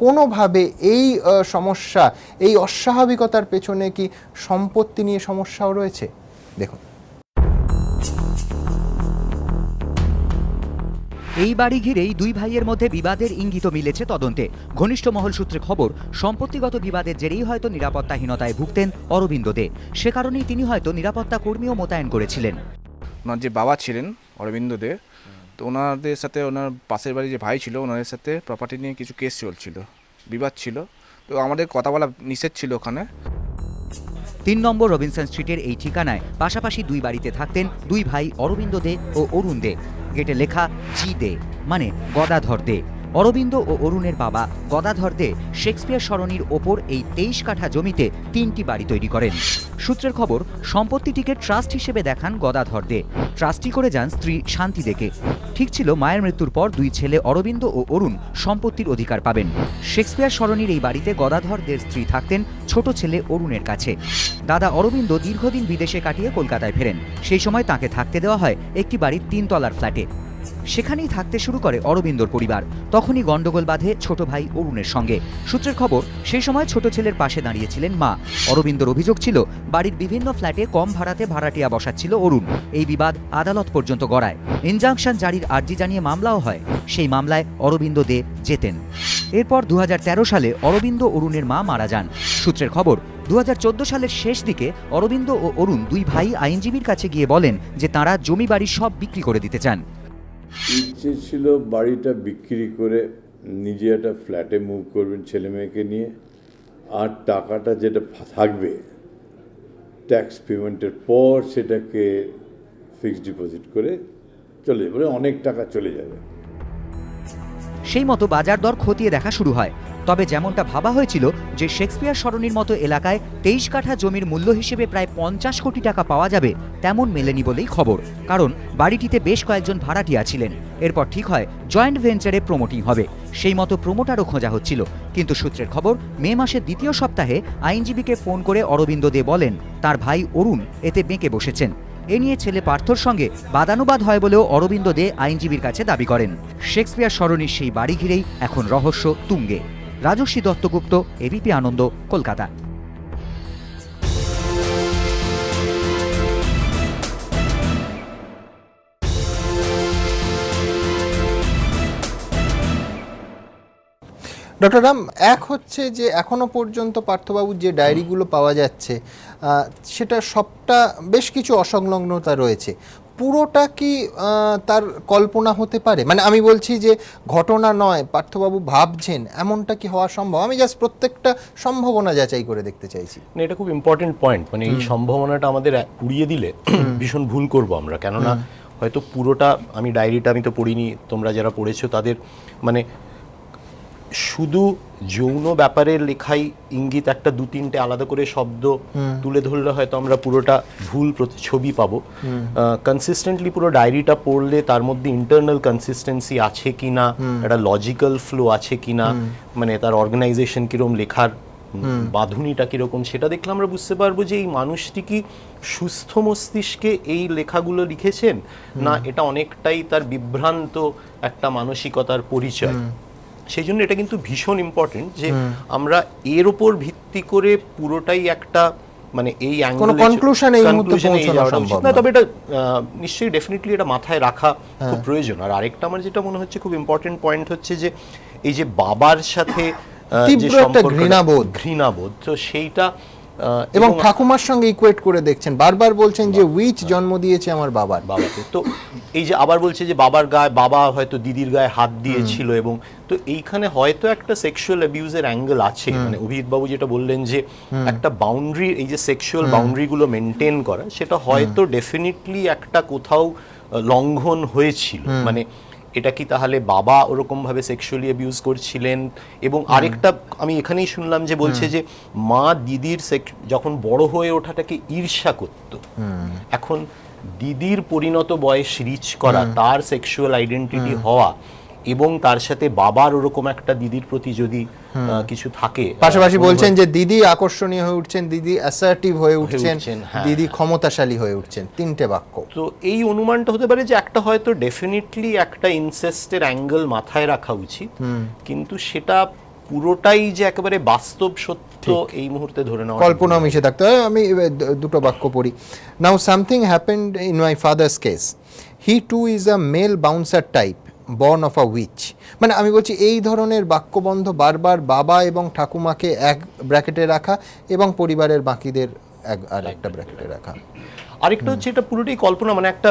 কোনোভাবে এই সমস্যা, এই অস্বাভাবিকতার পেছনে কি সম্পত্তি নিয়ে সমস্যাও রয়েছে? দেখুন, এই বাড়ি ঘিরেই দুই ভাইয়ের মধ্যে বিবাদের ইঙ্গিত মিলেছে তদন্তে। ঘনিষ্ঠ মহল সূত্রে খবর, সম্পত্তিগত বিবাদের জেরেই হয়তো নিরাপত্তাহীনতায় ভুগতেন অরবিন্দ দে। সে কারণেই তিনি হয়তো নিরাপত্তা কর্মীও মোতায়েন করেছিলেন। ওনার যে বাবা ছিলেন অরবিন্দ দে, তো ওনাদের সাথে ওনার পাশের বাড়ি যে ভাই ছিল, ওনাদের সাথে প্রপার্টি নিয়ে কিছু কেস চলছিল, বিবাদ ছিল। তো আমাদের কথা বলা নিষেধ ছিল ওখানে। 3 নম্বর রবিনসন স্ট্রিটের এই ঠিকানায় পাশাপাশি দুই বাড়িতে থাকতেন দুই ভাই অরবিন্দ দে ও অরুণ দে। গেটে লেখা জি দে, মানে গদাধর দে। অরবিন্দ ও অরুণের বাবা গদাধর দে শেক্সপিয়ার সরণির ওপর এই 23 কাঠা জমিতে 3টি বাড়ি তৈরি করেন। সূত্রের খবর, সম্পত্তিটিকে ট্রাস্ট হিসেবে দেখান গদাধর দে, ট্রাস্টি করে যান স্ত্রী শান্তি দেকে। ঠিক ছিল মায়ের মৃত্যুর পর দুই ছেলে অরবিন্দ ও অরুণ সম্পত্তির অধিকার পাবেন। শেক্সপিয়ার সরণির এই বাড়িতে গদাধর দের স্ত্রী থাকতেন ছোট ছেলে অরুণের কাছে। দাদা অরবিন্দ দীর্ঘদিন বিদেশে কাটিয়ে কলকাতায় ফেরেন। সেই সময় তাকে থাকতে দেওয়া হয় একটি বাড়ির 3 তলার ফ্ল্যাটে। সেখানেই থাকতে শুরু করে অরবিন্দর পরিবার। তখনই গন্ডগোল বাঁধে ছোট ভাই অরুণের সঙ্গে। সূত্রের খবর, সেই সময় ছোট ছেলের পাশে দাঁড়িয়েছিলেন মা। অরবিন্দর অভিযোগ ছিল বাড়ির বিভিন্ন ফ্ল্যাটে কম ভাড়াতে ভাড়াটিয়া বসাচ্ছিল অরুণ। এই বিবাদ আদালত পর্যন্ত গড়ায়। ইনজাংশন জারির আর্জি জানিয়ে মামলাও হয়। সেই মামলায় অরবিন্দ দে জেতেন। এরপর 2013 সালে অরবিন্দ অরুণের মা মারা যান। সূত্রের খবর, 2014 সালের শেষ দিকে অরবিন্দ ও অরুণ দুই ভাই আইনজীবীর কাছে গিয়ে বলেন যে তাঁরা জমি বাড়ি সব বিক্রি করে দিতে চান। ইচ্ছে ছিল বাড়িটা বিক্রি করে নিজে একটা ফ্ল্যাটে মুভ করবেন ছেলে মেয়েকে নিয়ে, আর টাকাটা যেটা থাকবে ট্যাক্স পেমেন্টের পর সেটাকে ফিক্সড ডিপোজিট করে চলে যাবে, অনেক টাকা চলে যাবে। সেই মতো বাজার দর খতিয়ে দেখা শুরু হয়। তবে যেমনটা ভাবা হয়েছিল যে শেক্সপিয়ার সরণির মতো এলাকায় 23 কাঠা জমির মূল্য হিসেবে প্রায় 50 কোটি টাকা পাওয়া যাবে তেমন মেলেনি বলেই খবর, কারণ বাড়িটিতে বেশ কয়েকজন ভাড়াটিয়া ছিলেন। এরপর ঠিক হয় জয়েন্ট ভেঞ্চারে প্রমোটিং হবে, সেই মতো প্রমোটারও খোঁজা হচ্ছিল। কিন্তু সূত্রের খবর, মে মাসের দ্বিতীয় সপ্তাহে আইনজীবীকে ফোন করে অরবিন্দ দে বলেন তার ভাই অরুণ এতে বেঁকে বসেছেন। এ নিয়ে ছেলে পার্থর সঙ্গে বাদানুবাদ হয় বলেও অরবিন্দ দে আইনজীবীর কাছে দাবি করেন। শেক্সপিয়ার সরণির সেই বাড়ি ঘিরেই এখন রহস্য তুঙ্গে। রাজস্বী দত্তগুপ্ত, এবিপি আনন্দ, কলকাতা। ডক্টর রাম, এক হচ্ছে যে এখনো পর্যন্ত পার্থবাবুর যে ডায়েরিগুলো পাওয়া যাচ্ছে সেটা সবটা বেশ কিছু অসংলগ্নতা রয়েছে। পুরোটা কি তার কল্পনা হতে পারে? মানে আমি বলছি যে ঘটনা নয়, পার্থবাবু ভাবছেন, এমনটা কি হওয়া সম্ভব? আমি জাস্ট প্রত্যেকটা সম্ভাবনা যাচাই করে দেখতে চাইছি। না, এটা খুব ইম্পর্টেন্ট পয়েন্ট। মানে এই সম্ভাবনাটা আমাদের উড়িয়ে দিলে ভীষণ ভুল করব আমরা। কেননা হয়তো পুরোটা, আমি ডায়েরিটা আমি তো পড়িনি, তোমরা যারা পড়েছো তাদের মানে শুধু যৌন ব্যাপারের লেখাই ইঙ্গিত একটা 2-3টে আলাদা করে শব্দ তুলে ধরলে হয়তো আমরা পুরোটা ভুল ছবি পাবো। কনসিস্টেন্টলি পুরো ডায়েরিটা পড়লে তার মধ্যে ইন্টারনাল কনসিস্টেন্সি আছে কিনা, একটা লজিক্যাল ফ্লো আছে কিনা, মানে তার অর্গানাইজেশন কিরকম, লেখার বাঁধুনিটা কিরকম, সেটা দেখলে আমরা বুঝতে পারবো যে এই মানুষটি কি সুস্থ মস্তিষ্কে এই লেখাগুলো লিখেছেন, না এটা অনেকটাই তার বিভ্রান্ত একটা মানসিকতার পরিচয়। সেই জন্য এটা কিন্তু ভীষণ ইম্পর্টেন্ট যে আমরা এর উপর ভিত্তি করে পুরোটাই একটা মানে এই কোনো কনক্লুশনে এই মুহূর্তে পৌঁছানো সম্ভব না। তবে এটা নিশ্চয়ই ডেফিনেটলি এটা মাথায় রাখা খুব প্রয়োজন। আর আরেকটা আমার যেটা মনে হচ্ছে খুব ইম্পর্টেন্ট পয়েন্ট হচ্ছে যে এই যে বাবার সাথে যে ঘৃণাবোধ, তো সেইটা এবং ঠাকুমার সঙ্গে ইকুয়েট করে দেখছেন, বারবার বলছেন যে উইচ জন্ম দিয়েছে আমার বাবাকে। তো এই যে আবার বলছে যে বাবার গায়ে, বাবা হয়তো দিদির গায়ে হাত দিয়েছিল, এবং তো এইখানে হয়তো একটা সেক্সুয়াল অ্যাবিউজের অ্যাঙ্গেল আছে। মানে অভিজিৎ বাবু যেটা বললেন যে একটা বাউন্ডারি, এই যে সেক্সুয়াল বাউন্ডারি গুলো মেনটেন করা, সেটা হয়তো ডেফিনেটলি একটা কোথাও লঙ্ঘন হয়েছিল। মানে এটা কি তাহলে বাবা ওরকম ভাবে সেক্সুয়ালি অ্যাবিউজ করছিলেন? এবং আরেকটা আমি এখানেই শুনলাম যে বলছে যে মা দিদির যখন বড় হয়ে ওঠাটাকে ঈর্ষা করত। এখন দিদির পরিণত বয়স রিচ করা, তার সেক্সুয়াল আইডেন্টিটি হওয়া, এবং তার সাথে বাবার ওরকম একটা দিদির প্রতি যদি কিছু থাকে, পাশাপাশি বলছেন যে দিদি আকর্ষণীয় হয়ে উঠছেন, দিদি অ্যাসার্টিভ হয়ে উঠছেন, দিদি ক্ষমতাশালী হয়ে উঠছেন, 3টে বাক্য। তো এই অনুমানটা হতে পারে যে একটা হয়তো ডেফিনেটলি একটা ইনসেস্টের অ্যাঙ্গেল মাথায় রাখা উচিত, কিন্তু সেটা পুরোটাই যে একেবারে বাস্তব সত্য এই মুহূর্তে ধরে নেওয়া, কল্পনা মিশে থাকতে হয়। আমি দুটো বাক্য পড়ি। Now something happened in my father's case, he too is a male bouncer type born of a witch. মানে আমি বলছি এই ধরনের বাক্যবন্ধ বারবার বাবা এবং ঠাকুমাকে এক ব্র্যাকেটে রাখা এবং পরিবারের বাকিদের আর একটা ব্র্যাকেটে রাখা। আরেকটা হচ্ছে এটা পুরোটাই কল্পনা, মানে একটা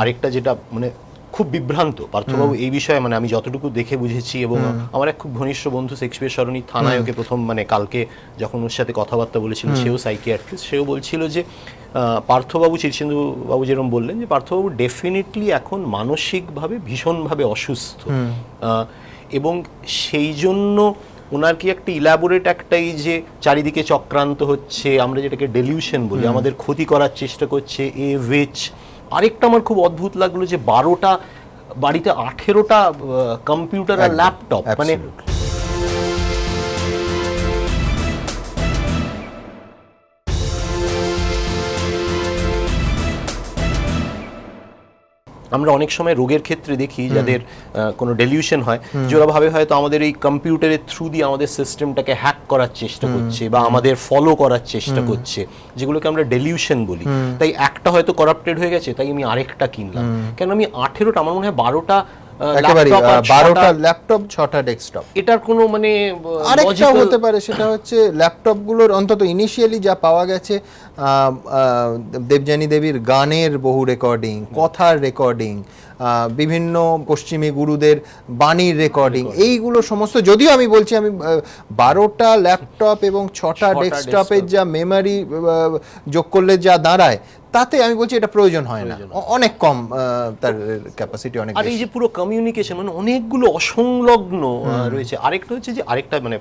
আরেকটা যেটা মানে খুব বিভ্রান্ত পার্থবাবু এই বিষয়ে, মানে আমি যতটুকু দেখে বুঝেছি, এবং আমার এক খুব ঘনিষ্ঠ বন্ধু শেক্সপিয়ার সরণি থানায় ওকে প্রথম মানে কালকে যখন ওর সাথে কথাবার্তা বলেছিল, সেও সাইকিয়াট্রিস্ট, সেও বলছিল যে পার্থবাবু, শীর্ষেন্দু বাবু যেরকম বললেন যে পার্থবাবু ডেফিনেটলি এখন মানসিকভাবে ভীষণভাবে অসুস্থ, এবং সেই জন্য ওনার কি একটা ইলাবোরেট একটা এই যে চারিদিকে চক্রান্ত হচ্ছে, আমরা যেটাকে ডেলিউশন বলি, আমাদের ক্ষতি করার চেষ্টা করছে এ উইচ। আরেকটা আমার খুব অদ্ভুত লাগলো যে 12টা বাড়িতে 18টা কম্পিউটার আর ল্যাপটপ, মানে আমরা অনেক সময় রোগের ক্ষেত্রে দেখি যাদের কোনো ডেলিউশন হয়, যে ওরা ভাবে হয়তো আমাদের এই কম্পিউটারের থ্রু দিয়ে আমাদের সিস্টেমটাকে হ্যাক করার চেষ্টা করছে বা আমাদের ফলো করার চেষ্টা করছে, যেগুলোকে আমরা ডেলিউশন বলি। তাই একটা হয়তো করাপ্টেড হয়ে গেছে, তাই আমি আরেকটা কিনলাম। কেন আমি 18টা, আমার মনে হয় 12টা ল্যাপটপ 6টা ডেস্কটপ, এটার কোনো মানে আরেকটা হতে পারে, সেটা হচ্ছে ল্যাপটপগুলোর অন্তত ইনিশিয়ালি যা পাওয়া গেছে দেবযানী দেবীর গানের বহু রেকর্ডিং, কথার রেকর্ডিং, বিভিন্ন পশ্চিমী গুরুদের বাণীর রেকর্ডিং, এইগুলো সমস্ত, যদিও আমি বলছি আমি 12টা ল্যাপটপ এবং 6টা ডেস্কটপের যা মেমোরি যোগ করলে যা দাঁড়ায়, তাতে আমি বলছি এটা প্রয়োজন হয় না, অনেক কম, তার ক্যাপাসিটি অনেক আর এই বেশি। যে পুরো কমিউনিকেশন মানে অনেকগুলো অসংলগ্ন রয়েছে। আরেকটা হচ্ছে যে আরেকটা মানে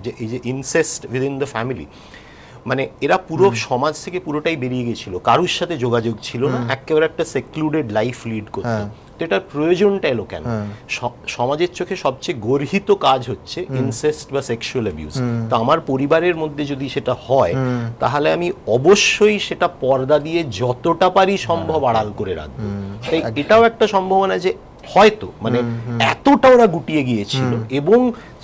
যে এই যে ইনসেস্ট উইদিন দ্য ফ্যামিলি, মানে এরা পুরো সমাজ থেকে পুরোটাই বেরিয়ে গেছিল, কারুর সাথে যোগাযোগ ছিল না, একেবারে একটা সেক্লুডেড লাইফ লিড করতো। তো এটার প্রয়োজনটা এলো কেন? সমাজের চোখে সবচেয়ে গর্হিত কাজ হচ্ছে ইনসেস্ট বা সেক্সুয়াল অ্যাবিউজ। তো আমার পরিবারের মধ্যে যদি সেটা হয় তাহলে আমি অবশ্যই সেটা পর্দা দিয়ে যতটা পারি সম্ভব আড়াল করে রাখবো। তাই এটাও একটা সম্ভাবনা যে হয়তো মানে এতটা ওরা গুটিয়ে গিয়েছিল এবং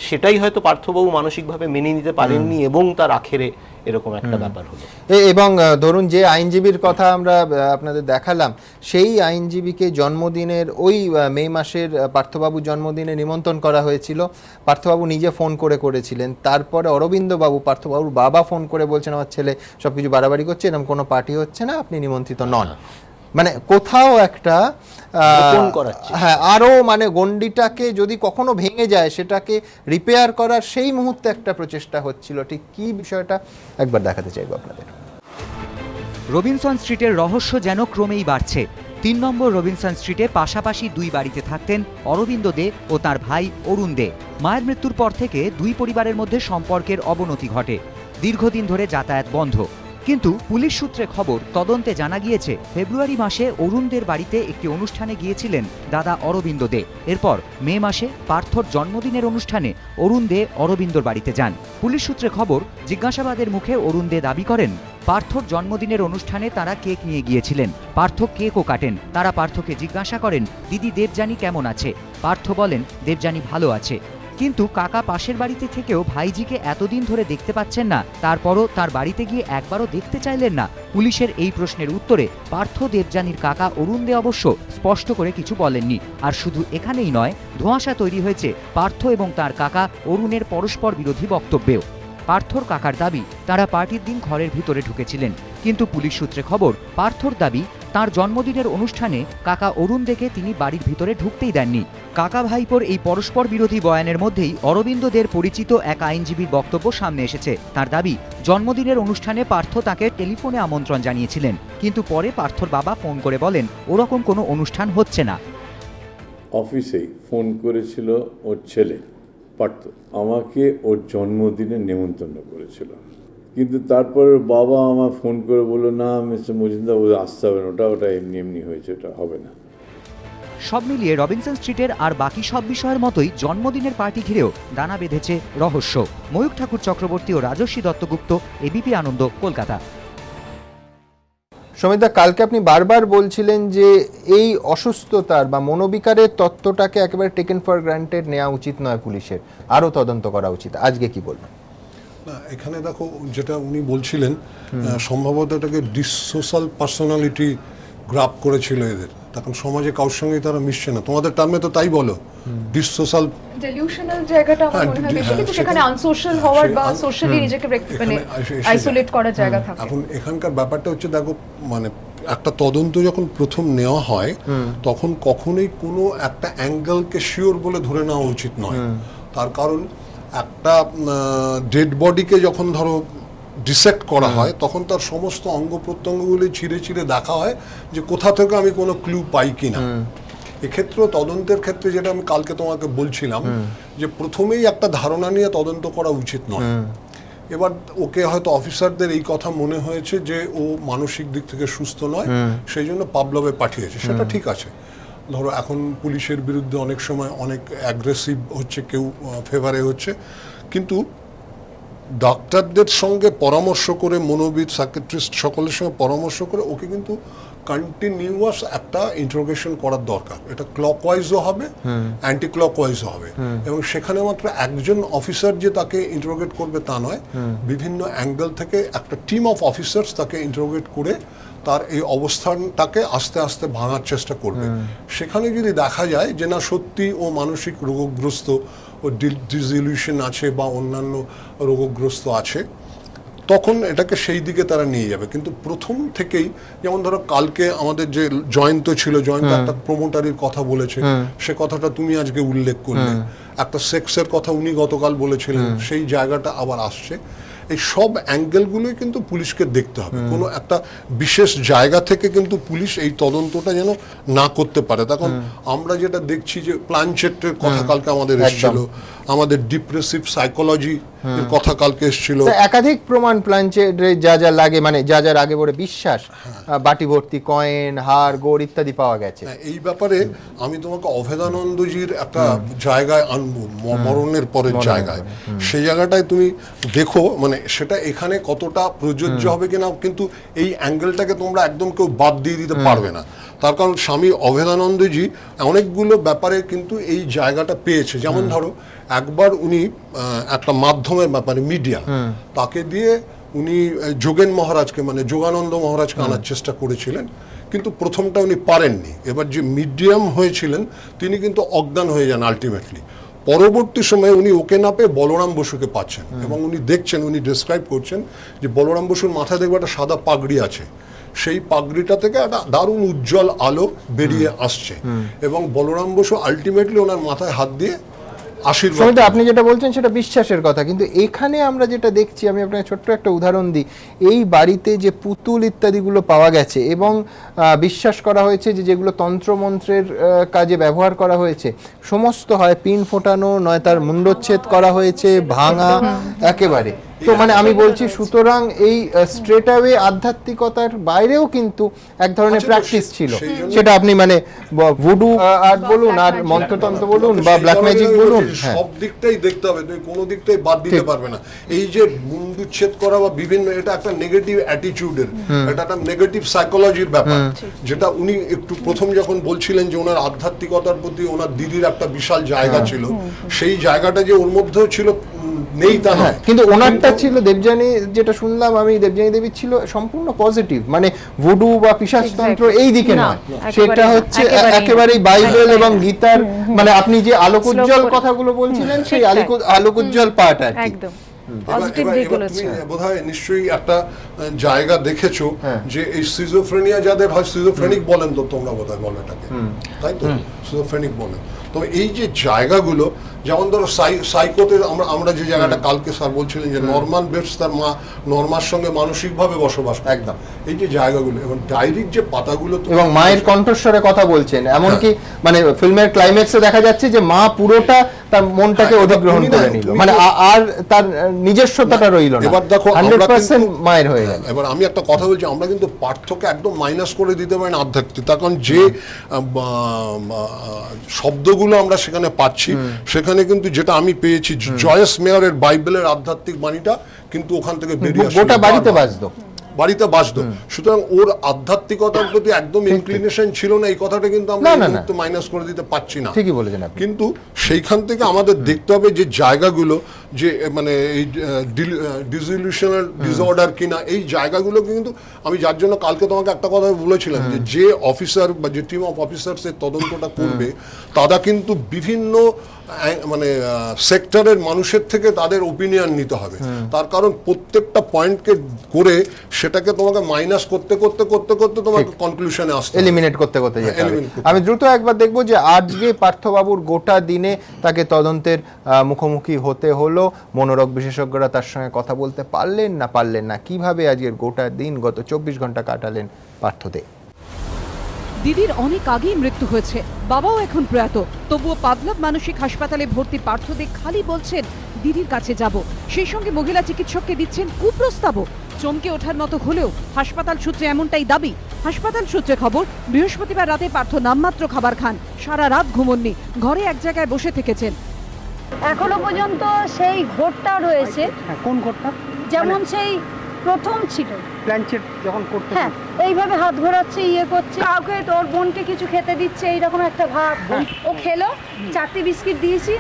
সেটাই হয়তো পার্থবাবু মানসিকভাবে মেনে নিতে পারেননি এবং তার আখেরে এরকম একটা ব্যাপার হলো। এবং ধরুন যে আইনজীবীর কথা আমরা আপনাদের দেখালাম, সেই আইনজীবীকে জন্মদিনের ওই মে মাসের পার্থবাবুর জন্মদিনে নিমন্ত্রণ করা হয়েছিল, পার্থবাবু নিজে ফোন করেছিলেন। তারপরে অরবিন্দবাবু, পার্থবাবুর বাবা, ফোন করে বলছেন আমার ছেলে সবকিছু বাড়াবাড়ি করছে, এরকম কোনো পার্টি হচ্ছে না, আপনি নিমন্ত্রিত নন। মানে কোথাও একটা হ্যাঁ, আরো মানে গণ্ডিটাকে যদি কখনো ভেঙে যায় সেটাকে রিপেয়ার করার সেই মুহূর্তে একটা প্রচেষ্টা হচ্ছিল। ঠিক কি বিষয়টা একবার দেখাতে চাইবো আপনাদের। রবিনসন স্ট্রিটের রহস্য যেন ক্রমেই বাড়ছে। 3 নম্বর রবিনসন স্ট্রিটে পাশাপাশি দুই বাড়িতে থাকতেন অরবিন্দ দে ও তার ভাই অরুণ দে। মায়ের মৃত্যুর পর থেকে দুই পরিবারের মধ্যে সম্পর্কের অবনতি ঘটে, দীর্ঘদিন ধরে যাতায়াত বন্ধ। কিন্তু পুলিশ সূত্রে খবর, তদন্তে জানা গিয়েছে ফেব্রুয়ারি মাসে অরুণদের বাড়িতে একটি অনুষ্ঠানে গিয়েছিলেন দাদা অরবিন্দ দে। এরপর মে মাসে পার্থর জন্মদিনের অনুষ্ঠানে অরুণ দে অরবিন্দর বাড়িতে যান। পুলিশ সূত্রে খবর, জিজ্ঞাসাবাদের মুখে অরুণ দে দাবি করেন পার্থর জন্মদিনের অনুষ্ঠানে তারা কেক নিয়ে গিয়েছিলেন। পার্থ কেকও কাটেন। তারা পার্থকে জিজ্ঞাসা করেন দিদি দেবযানী কেমন আছে। পার্থ বলেন দেবযানী ভালো আছে। কিন্তু কাকা পাশের বাড়িতে থেকেও ভাইজিকে এতদিন ধরে দেখতে পাচ্ছেন না, তারপরও তার বাড়িতে গিয়ে একবারও দেখতে চাইলেন না। পুলিশের এই প্রশ্নের উত্তরে পার্থ দেবযানীর কাকা অরুণ দে অবশ্য স্পষ্ট করে কিছু বলেননি। আর শুধু এখানেই নয়, ধোঁয়াশা তৈরি হয়েছে পার্থ এবং তার কাকা অরুণের পরস্পর বিরোধী বক্তব্যেও। পার্থর কাকার দাবি তারা পার্টির দিন ঘরের ভিতরে ঢুকেছিলেন, কিন্তু পুলিশ সূত্রে খবর পার্থর দাবি তার জন্মদিনের অনুষ্ঠানে কাকা অরুণ দেকে তিনি বাড়ির ভিতরে ঢুকতেই দেননি। কাকা ভাইপোর এই পরস্পর বিরোধী বয়ানের মধ্যেই অরবিন্দদের পরিচিত এক আইনজীবীর বক্তব্য সামনে এসেছে। তার দাবি জন্মদিনের অনুষ্ঠানে পার্থ তাকে টেলিফোনে আমন্ত্রণ জানিয়েছিলেন, কিন্তু পরে পার্থর বাবা ফোন করে বলেন ওরকম কোনো অনুষ্ঠান হচ্ছে না। অফিসেই ফোন করেছিল ওর ছেলে পার্থ, আমাকে ওর জন্মদিনে নেমন্তন্ন করেছিল, কিন্তু তারপরে বাবা আমার ফোন করে বললো না মিস্টার মজুমদার ও আসতে হবে না, ওটা এমনি হয়েছে, ওটা হবে না। সব মিলিয়ে রবিনসন স্ট্রিটের আর বাকি সব বিষয়ের মতোই জন্মদিনের পার্টি ঘিরেও দানা বেঁধেছে রহস্য। ময়ূক ঠাকুর চক্রবর্তী ও রাজস্বী দত্তগুপ্ত, এবিপি আনন্দ, কলকাতা। সমিতা, কালকে আপনি বারবার বলছিলেন যে এই অসুস্থতার বা মনোবিকারের তত্ত্বটাকে একেবারে টেকেন ফর গ্রান্টেড নেওয়া উচিত নয়, পুলিশের আরও তদন্ত করা উচিত। আজকে কি বলবেন? না, এখানে দেখো যেটা উনি বলছিলেন সম্ভবত এটাকে ডিসোশাল পার্সোনালিটি গ্রাপ করেছিল এদের, তখন সমাজে কারোর সঙ্গে তারা মিশছে না। তোমাদের টার্মে তো তাই বলো, ডিসোশাল ডেলিউশনাল জায়গাটা আমার মনে হয় বেশি, কিন্তু সেখানে আনসোশাল হওয়ার বা সোশ্যালি নিজেকে মানে আইসোলেট করার জায়গা থাকে। এখন এখানকার ব্যাপারটা হচ্ছে দেখো, মানে একটা তদন্ত যখন প্রথম নেওয়া হয় তখন কখনোই কোনো একটা অ্যাঙ্গেলকে শিওর বলে ধরে নেওয়া উচিত নয়। তার কারণ একটা ডেড বডিকে যখন ধরো ডিসেক্ট করা হয় তখন তার সমস্ত অঙ্গ প্রত্যঙ্গগুলি ছিঁড়ে দেখা হয় যে কোথা থেকে আমি কোনো ক্লু পাই কিনা। এক্ষেত্রে তদন্তের ক্ষেত্রে যেটা আমি কালকে তোমাকে বলছিলাম যে প্রথমেই একটা ধারণা নিয়ে তদন্ত করা উচিত নয়। এবার ওকে হয়তো অফিসারদের এই কথা মনে হয়েছে যে ও মানসিক দিক থেকে সুস্থ নয়, সেই জন্য পাবলবে পাঠিয়েছে, সেটা ঠিক আছে। ধরো এখন পুলিশের বিরুদ্ধে অনেক সময় অনেক অ্যাগ্রেসিভ হচ্ছে, কেউ ফেভারে হচ্ছে, কিন্তু ডাক্তারদের সঙ্গে পরামর্শ করে, মনোবিদ, সাইকিয়াট্রিস্ট সকলের সঙ্গে পরামর্শ করে ওকে কিন্তু কন্টিনিউয়াস একটা ইন্টারোগেশন করার দরকার। এটা ক্লকওয়াইজও হবে, অ্যান্টি ক্লকওয়াইজও হবে, এবং সেখানে মাত্র একজন অফিসার যে তাকে ইন্টারোগেট করবে তা নয়, বিভিন্ন অ্যাঙ্গেল থেকে একটা টিম অফ অফিসার্স তাকে ইন্টারোগেট করে তার এই অবস্থানটাকে আস্তে আস্তে ভাঙার চেষ্টা করবে। সেখানে যদি দেখা যায় যে না সত্যি ও মানসিক রোগগ্রস্ত, ও ডিসইলিউশন আছে বা অন্যান্য রোগগ্রস্ত আছে, তখন এটাকে সেই দিকে তারা নিয়ে যাবে। কিন্তু প্রথম থেকেই, যেমন ধরো কালকে আমাদের যে জয়ন্ত ছিল, জয়ন্ত একটা প্রমোটারির কথা বলেছে, সে কথাটা তুমি আজকে উল্লেখ করলে, একটা সেক্সের কথা উনি গতকাল বলেছিলেন, সেই জায়গাটা আবার আসছে। এই সব অ্যাঙ্গেলগুলোই কিন্তু পুলিশকে দেখতে হবে। কোনো একটা বিশেষ জায়গা থেকে কিন্তু পুলিশ এই তদন্তটা যেন না করতে পারে। তখন আমরা যেটা দেখছি যে প্ল্যানচেটের কথা কালকে আমাদের এসেছিল, আমাদের ডিপ্রেসিভ সাইকোলজি এর কথা কালকে এসেছিল। একাধিক প্রমাণ প্ল্যানচেটে যা যা লাগে, মানে যা যার আগে বলে বিশ্বাস, বাটি ভর্তি কয়েন, হার, গোড় ইত্যাদি পাওয়া গেছে। এই ব্যাপারে আমি তোমাকে অভেদানন্দজির একটা জায়গায় আনবো, মরণের পরের জায়গায়। সেই জায়গাটায় তুমি দেখো, মানে সেটা এখানে কতটা প্রযোজ্য হবে কিনা, কিন্তু এই অ্যাঙ্গেলটাকে তোমরা একদম কেউ বাদ দিয়ে দিতে পারবে না। তার কারণ স্বামী অভেদানন্দজি অনেকগুলো ব্যাপারে কিন্তু এই জায়গাটা পেয়েছে। যেমন ধরো, একবার উনি একটা মাধ্যমের ব্যাপারে মিডিয়া, তাকে দিয়ে উনি যোগেন মহারাজকে, মানে যোগানন্দ মহারাজকে আনার চেষ্টা করেছিলেন, কিন্তু প্রথমটা উনি পারেননি। এবার যে মিডিয়াম হয়েছিলেন তিনি কিন্তু অজ্ঞান হয়ে যান আলটিমেটলি। পরবর্তী সময়ে উনি ওকে না পেয়ে বলরাম বসুকে পাচ্ছেন, এবং উনি দেখছেন, উনি ডিসক্রাইব করছেন যে বলরাম বসুর মাথায় দেখবে একটা সাদা পাগড়ি আছে, সেই পাগড়িটা থেকে একটা দারুণ উজ্জ্বল আলো বেরিয়ে আসছে, এবং বলরাম বসু আলটিমেটলি ওনার মাথায় হাত দিয়ে আশীর্বাদ। আপনি যেটা বলছেন সেটা বিশ্বাসের কথা, কিন্তু এখানে আমরা যেটা দেখছি, আমি আপনাকে ছোট্ট একটা উদাহরণ দিই। এই বাড়িতে যে পুতুল ইত্যাদিগুলো পাওয়া গেছে এবং বিশ্বাস করা হয়েছে যে যেগুলো তন্ত্রমন্ত্রের কাজে ব্যবহার করা হয়েছে, সমস্ত হয় পিন ফোটানো, নয় তার মুন্ডচ্ছেদ করা হয়েছে, ভাঙা একেবারে। তো মানে আমি বলছি, সুতরাং এই স্ট্রেট অ্যাওয়ে আধ্যাত্মিকতার বাইরেও কিন্তু এক ধরনের প্র্যাকটিস ছিল। সেটা আপনি মানে ভুডু আর্ট বলুন, আর মন্ত্রতন্ত্র বলুন, বা ব্ল্যাক ম্যাজিক বলুন, সব দিকটাই দেখতে হবে, তুমি কোনো দিকটাই বাদ দিতে পারবে না। এই যে মুন্ডুচ্ছেদ করা বা বিভিন্ন, এটা একটা নেগেটিভ অ্যাটিটিউডের, এটা একটা নেগেটিভ সাইকোলজির ব্যাপার, যেটা উনি একটু প্রথম যখন বলছিলেন যে ওনার আধ্যাত্মিকতার প্রতি ওনার দিদির একটা বিশাল জায়গা ছিল, সেই জায়গাটা যে ওর মধ্যেও ছিল নেই তা নয়, কিন্তু ওনারটা ছিল, দেবযানী যেটা শুনলাম আমি, দেবযানী দেবীর ছিল সম্পূর্ণ পজিটিভ, মানে ভুডু বা পিশাচতন্ত্র এই দিকে নয়, সেটা হচ্ছে একেবারেই বাইবেল এবং গীতার, মানে আপনি যে আলোকোজ্জ্বল কথাগুলো বলছিলেন সেই আলোকোজ্জ্বল পার্ট আর কি। বোধহয় নিশ্চয়ই একটা জায়গা দেখেছো যে এই সিজোফ্রেনিয়া যাদের হয়, সিজোফ্রেনিক বলেন তো তোমরা বোধহয় বলো এটাকে, তাই তো? সিজোফ্রেনিক বলেন। তো এই যে জায়গাগুলো, যেমন ধরো সাইকোতে আমরা যে জায়গাটা কালকে স্যার বলছিলেন যে নরমান বেটস তার মা নরমার সঙ্গে মানসিকভাবে বসবাস, একদম এই যে জায়গাগুলো, এবং ডায়েরির যে পাতাগুলো, এবং মায়ের কণ্ঠস্বরে কথা বলছেন, এমনকি মানে ফিল্মের ক্লাইম্যাক্সে দেখা যাচ্ছে যে মা পুরোটা তার মনটাকে অধিগ্রহণ করে নিল, মানে আর তার নিজস্বতাটা রইল না। এবার দেখো 100% মায়ের হয়ে গেল। এবার আমি একটা কথা বলছি, আমরা কিন্তু পার্থকে একদম মাইনাস করে দিতে পারি না আধ্যাত্মিক, কারণ যে শব্দগুলো আমরা সেখানে পাচ্ছি, সেখানে কিন্তু যেটা আমি পেয়েছি, জয়েস মেয়রের বাইবেলের আধ্যাত্মিক বাণীটা কিন্তু ওখান থেকে বেরিয়ে আসে, গোটা বাড়িতে বাজতো, বাড়িতে বাজতো। সুতরাং ওর আধ্যাত্মিকতার প্রতি একদম ইনক্লিনেশন ছিল না, এই কথাটা কিন্তু আমরা মাইনাস করে দিতে পারছি না। ঠিকই বলেছেন আপনি। কিন্তু সেইখান থেকে আমাদের দেখতে হবে যে জায়গাগুলো যে মানে এই ডিসইলিউশনাল ডিসঅর্ডার কিনা, এই জায়গাগুলো কিন্তু আমি যার জন্য কালকে তোমাকে একটা কথা বলেছিলাম যে অফিসার বা যে টিম অফ অফিসার্স এর তদন্তটা করবে, তারা কিন্তু বিভিন্ন মানে সেক্টরের মানুষের থেকে তাদের ওপিনিয়ন নিতে হবে। তার কারণ প্রত্যেকটা পয়েন্টকে করে সেটাকে তোমাকে মাইনাস করতে করতে করতে করতে তোমাকে কনক্লুশনে আসতে হবে, এলিমিনেট করতে করতে যেতে হবে। আমি দ্রুত একবার দেখবো যে আজকে পার্থবাবুর গোটা দিনে তাকে তদন্তের মুখোমুখি হতে হলো, মনোরোগ বিশেষজ্ঞরা তার সঙ্গে কথা বলতে পারলেন না, কিভাবে আজকের গোটা দিন গত 24 ঘন্টা কাটালেন পার্থদে। দিদির অনেক আগেই মৃত্যু হয়েছে, বাবাও এখন প্রয়াত, তবুও পাবলাভ মানসিক হাসপাতালে ভর্তি পার্থদে খালি বলছেন দিদির কাছে যাব, সেই সঙ্গে মহিলা চিকিৎসককে দিচ্ছেন কুপ্রস্তাবও। চমকে ওঠার মতো হলেও হাসপাতাল সূত্রে এমনটাই দাবি। হাসপাতাল সূত্রে খবর, বৃহস্পতিবার রাতে পার্থ নামমাত্র খাবার খান, সারা রাত ঘুমননি, ঘরে এক জায়গায় বসে থেকেছেন। এখনো পর্যন্ত সেই ঘোরটা রয়েছে। কোন ঘোরটা? যেমন সেই প্রথম ছিল প্ল্যানচেট যখন করতে, হ্যাঁ এইভাবে হাত ঘোরাচ্ছে, ইয়ে করছে, কাউকে তোর বোনকে কিছু খেতে দিচ্ছে, এইরকম একটা ভাব। ও খেলো, 4টি বিস্কিট দিয়েছি।